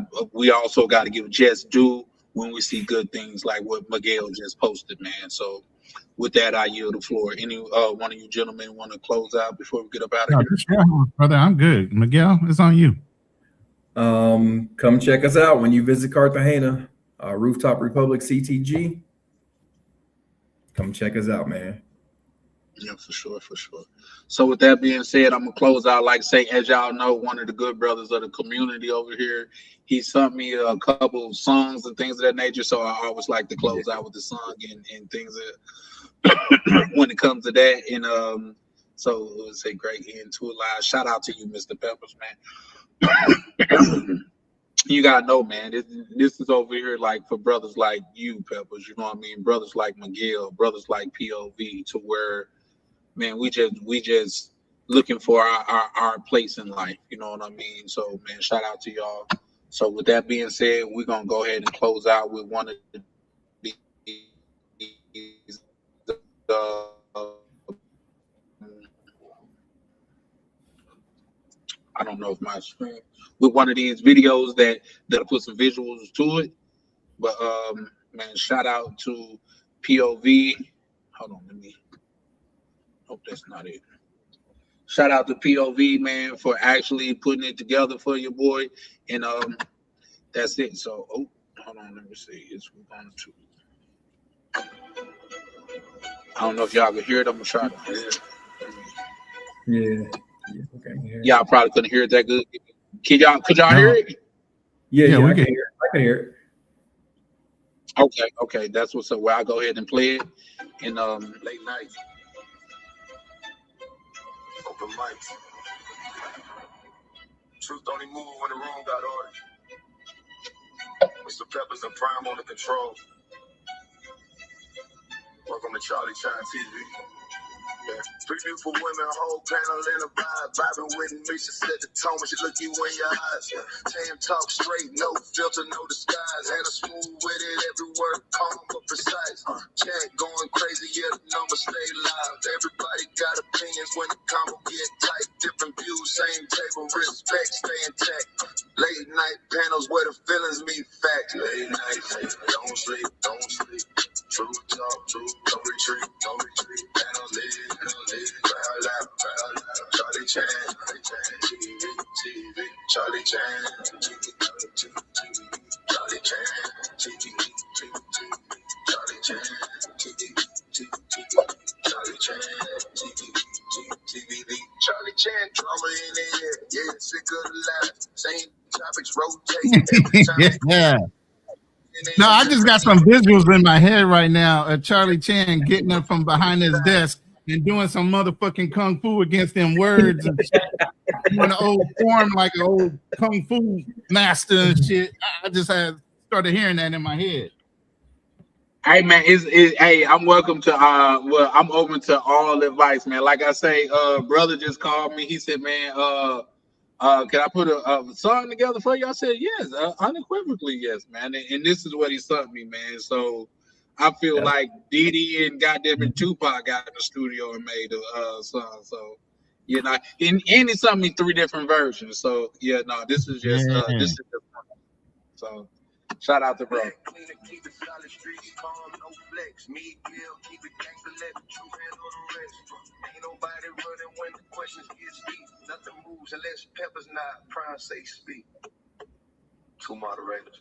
give just due when we see good things like what Miguel just posted, man. So with that, I yield the floor. Any one of you gentlemen want to close out before we get up out of here? Brother, I'm good. Miguel, it's on you. Come check us out when you visit Cartagena, Rooftop Republic CTG. Come check us out, man. Yeah, for sure. So with that being said, I'm gonna close out. Like say, as y'all know, one of the good brothers of the community over here, he sent me a couple of songs and things of that nature. So I always like to close out with the song and things that when it comes to that. And so it was a great end to it live. Shout out to you, Mr. Peppers, man. You gotta know, man, this is over here like for brothers like you, Peppers, you know what I mean, brothers like Miguel, brothers like POV, to where, man, we just looking for our place in life, you know what I mean? So man, shout out to y'all. So with that being said, we're gonna go ahead and close out with one of these I don't know if my screen with one of these videos that'll put some visuals to it. But man, shout out to POV. Hold on, let me hope that's not it. Shout out to POV, man, for actually putting it together for your boy. And that's it. So hold on, let me see. It's going to I don't know if y'all can hear it. I'm gonna try to hear it. Yeah. Okay. Y'all probably couldn't hear it that good. Could y'all hear it? Yeah, we can hear it. I can hear it. Okay. That's what's up. Well, I'll go ahead and play it in late night. Open mic. Truth only move when the room got order. Mr. Peppers and Prime on the control. Welcome to Charlie Chan TV. Yeah. Three beautiful women, whole panel in a vibe. Vibing with me, she set the tone when she look you in your eyes. Tan talk straight, no filter, no disguise. And a smooth with it, every word calm but precise. Chat going crazy, yeah, the numbers stay live. Everybody got opinions when the combo get tight. Different views, same table, respect, stay intact. Late night panels where the feelings meet facts. Late night, don't sleep. Truth talk, don't retreat. Panels live. Charlie Chan, TV, Charlie Chan, Charlie Chan, Charlie Chan, Charlie Chan, TV, Charlie Chan, drama in the air, yeah, sick of the Yeah. No, I just got some visuals in my head right now of Charlie Chan getting up from behind his desk and doing some motherfucking kung fu against them words and shit. Doing an old form like an old kung fu master and shit. I just started hearing that in my head. Hey man, hey, I'm welcome to I'm open to all advice, man. Like I say, brother just called me. He said, man, can I put a song together for you? I said, yes, unequivocally, yes, man. And this is what he sent me, man. So I feel like Diddy and goddamn it, Tupac got in the studio and made a song. So you know, and he sent me 3 different versions. So yeah, no, this is just this is just one. So shout out to bro. Ain't nobody running when the questions get deep. Nothing moves unless Pepper's not prime say speak. 2 moderators.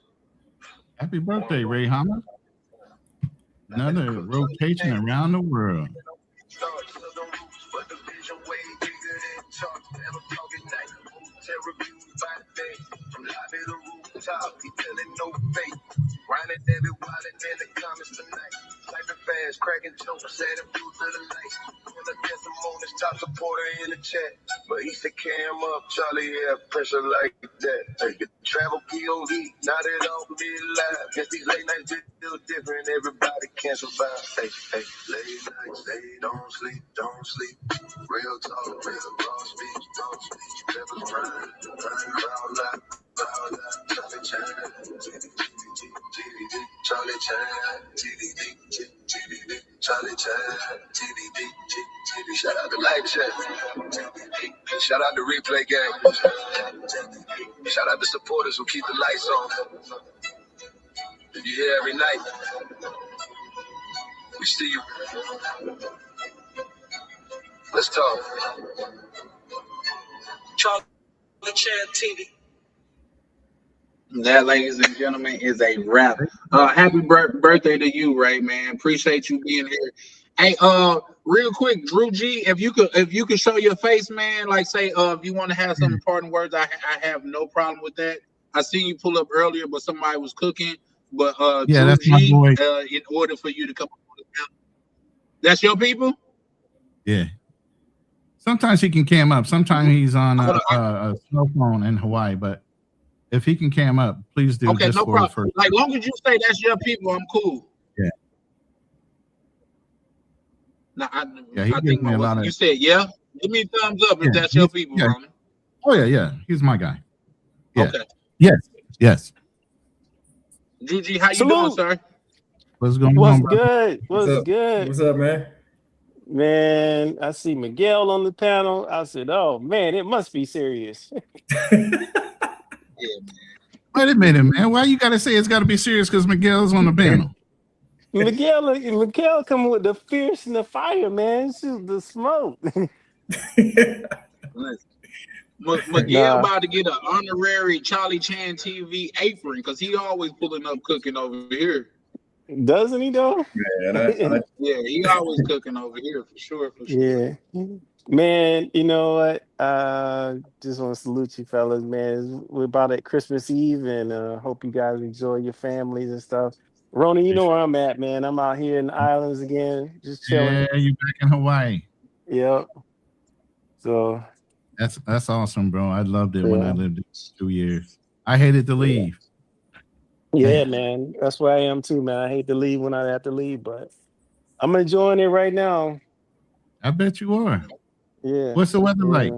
Happy birthday, Ray Hammer. Another rotation around the world. Grinding David Wallen in the comments tonight. Typing fast, cracking jokes, adding blue to the lights. And the testimonies, top supporter in the chat. But he said, cam up, Charlie, yeah, pressure like that. Take it, travel POV, not at all be live. Guess these late nights feel different, everybody can't survive. Hey, late nights, they don't sleep. Real talk, real raw speech, don't speak. Pepper's rhyme, crowd loud. Charlie Chan, Charlie Chan, Charlie Chan, shout out to Live Chat, shout out to Replay Gang, shout out to supporters who keep the lights on. If you're here every night, we see you. Let's talk. Charlie Chan TV. That, ladies and gentlemen, is a wrap. Happy birthday to you, Ray, man. Appreciate you being here. Hey, real quick, Drew G, if you could show your face, man, like say if you want to have some parting words, I have no problem with that. I seen you pull up earlier, but somebody was cooking. But yeah, Drew that's G, my boy. In order for you to come on, that's your people? Yeah. Sometimes he can cam up. Sometimes he's on a cell phone in Hawaii, but if he can cam up, please do. Okay, just no for problem. first. Like long as you say that's your people, I'm cool. Yeah. No, He I gives think me a lot of. You said yeah. Give me a thumbs up if that's your people, yeah. Ronin. Oh yeah. He's my guy. Yeah. Okay. Yes. Juji, how you doing, sir? What's going on? Good? What's good? What's up, man? Man, I see Miguel on the panel. I said, "Oh man, it must be serious." Yeah, man. Wait a minute, man. Why you gotta say it's gotta be serious? Because Miguel's on the panel. Miguel coming with the fierce and the fire, man. It's just the smoke. Miguel about to get an honorary Charlie Chan TV apron because he always pulling up cooking over here. Doesn't he though? Yeah, yeah, he always cooking over here for sure. Yeah. Man, you know what? Just want to salute you fellas, man. We're about at Christmas Eve, and hope you guys enjoy your families and stuff. Ronin, you know where I'm at, man. I'm out here in the islands again, just chilling. Yeah, you back in Hawaii. Yep. So that's awesome, bro. I loved it when I lived there 2 years. I hated to leave. Yeah, man. That's where I am too, man. I hate to leave when I have to leave, but I'm enjoying it right now. I bet you are. Yeah. What's the weather like?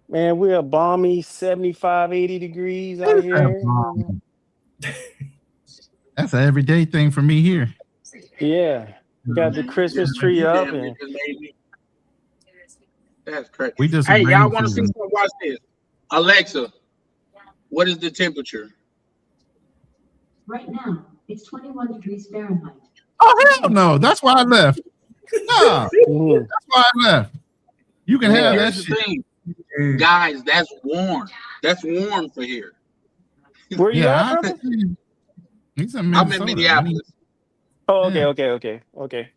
Man, we're balmy 75, 80 degrees out here. That's an everyday thing for me here. Yeah. We got the Christmas tree up. And that's crazy. We just hey, y'all want to see something? Watch this. Alexa, what is the temperature? Right now, it's 21 degrees Fahrenheit. Oh, hell no. That's why I left. No, that's why I left. You can have that shit. Guys, that's warm. That's warm for here. Where you at, brother? He's in Minnesota. I'm in Minneapolis. Oh, okay.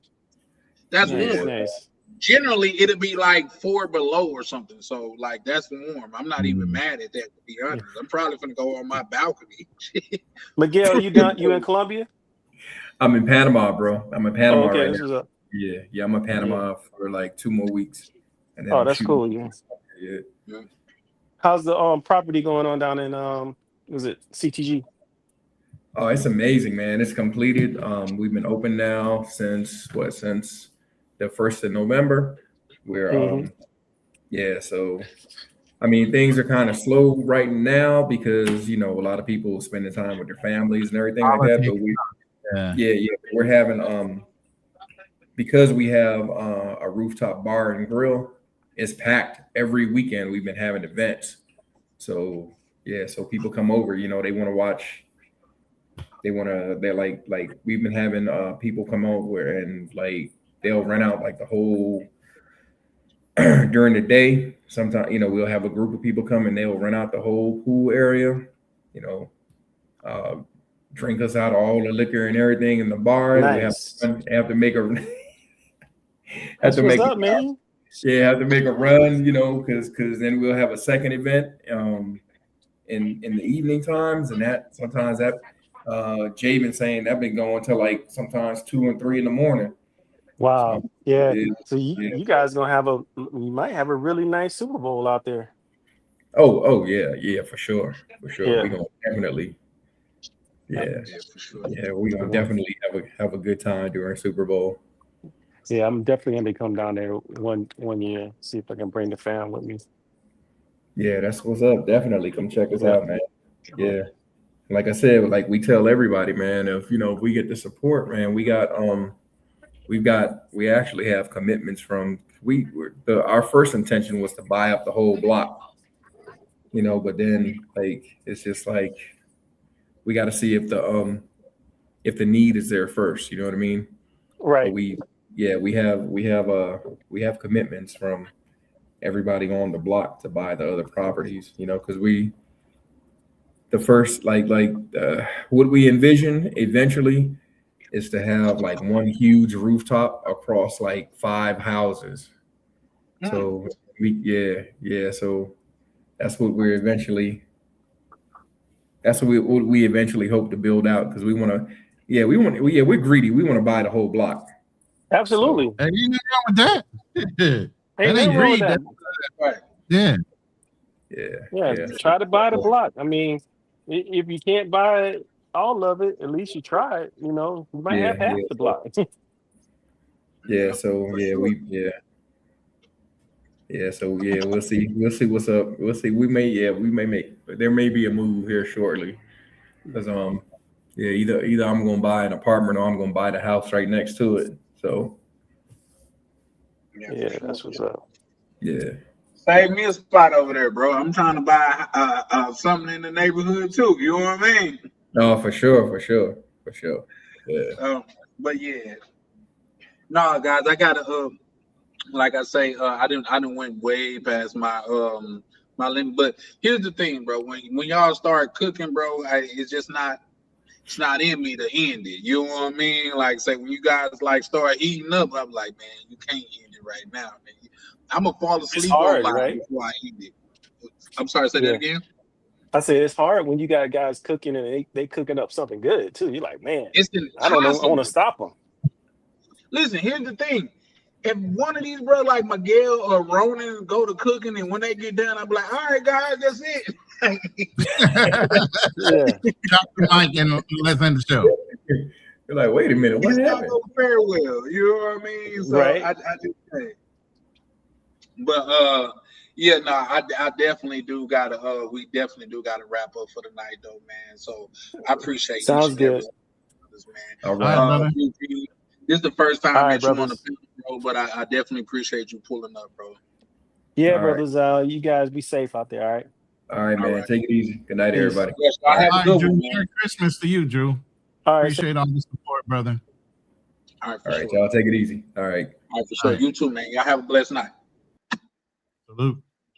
That's warm. nice. generally it'll be like 4 below or something. So like that's warm. I'm not even mad at that, to be honest. I'm probably gonna go on my balcony. Miguel, you done? You in Colombia? I'm in Panama, bro. I'm in Panama okay, right this now. is a, Yeah, I'm in Panama for like 2 more weeks. And then oh, I'm that's shooting. cool. Yeah. Yeah. How's the property going on down in was it CTG? Oh, it's amazing, man. It's completed. We've been open now since the 1st of November. We're yeah, so I mean things are kind of slow right now because a lot of people spending time with their families and everything like that. But we're having because we have a rooftop bar and grill, it's packed every weekend. We've been having events. So so people come over, they want to watch. They're like we've been having people come over and like they'll rent out like the whole during the day. Sometimes, we'll have a group of people come and they'll rent out the whole pool area, drink us out all the liquor and everything in the bar. Nice. We have to make a That's what's up, man. Yeah, have to make a run, because then we'll have a second event in the evening times, and that sometimes that Jay been saying that been going till like sometimes 2 and 3 in the morning. Wow. Yeah. So yeah. you guys you might have a really nice Super Bowl out there. Oh yeah, for sure. Yeah. We're gonna definitely for sure. Yeah, we're gonna definitely have a good time during Super Bowl. Yeah, I'm definitely gonna come down there one year, see if I can bring the fam with me. Yeah, that's what's up. Definitely come check us out, man. Yeah. Like I said, like we tell everybody, man, if we get the support, man, we actually have commitments from our first intention was to buy up the whole block, but then like it's just like we got to see if the need is there first, you know what I mean? Right. But we have commitments from everybody on the block to buy the other properties, because the first what we envision eventually is to have like one huge rooftop across like 5 houses. So so that's what we eventually hope to build out, because we're greedy. We want to buy the whole block. Absolutely. Ain't nothing wrong with that. Ain't ain't wrong with greed. that. Yeah. Try to buy the block. I mean, if you can't buy all of it, at least you try it. You might have half the block. So we'll see. We'll see what's up. We'll see. We may there may be a move here shortly, because either I'm gonna buy an apartment or I'm gonna buy the house right next to it. So yeah, that's what's up. Yeah. Save me a spot over there, bro. I'm trying to buy something in the neighborhood too. You know what I mean? No, for sure. Yeah. But yeah. No, guys, I gotta like I say, I didn't went way past my my limit. But here's the thing, bro. When y'all start cooking, bro, it's just not. It's not in me to end it. You know what I mean? Like, say, when you guys like start eating up, I'm like, man, you can't end it right now, man. I'm gonna fall asleep hard, on right? before I eat it. I'm sorry, say that again. I say it's hard when you got guys cooking and they cooking up something good too. You're like, man, It's I don't know. I want to stop them. Listen, here's the thing. If one of these bro like Miguel or Ronin go to cooking, and when they get done, I'm like, all right, guys, that's it. Drop the mic and let's end the show. You're like, wait a minute, what happened? Farewell, you know what I mean? So right. I just say. But yeah, no, I definitely do gotta we definitely do gotta wrap up for the night though, man. So I appreciate Sounds good. This, man. All right, this is the first time I met you on the brothers. film, bro, but I definitely appreciate you pulling up, bro. Yeah, All right. brothers. You guys be safe out there, all right? All right, man. Take it easy. Good night, Peace. everybody. Yes, I have a good Drew, one, Merry man. Christmas to you, Drew. All right. Appreciate all the support, brother. All right, All right, sure. y'all take it easy. All right. All right, for sure. You too, man. Y'all have a blessed night. Salute.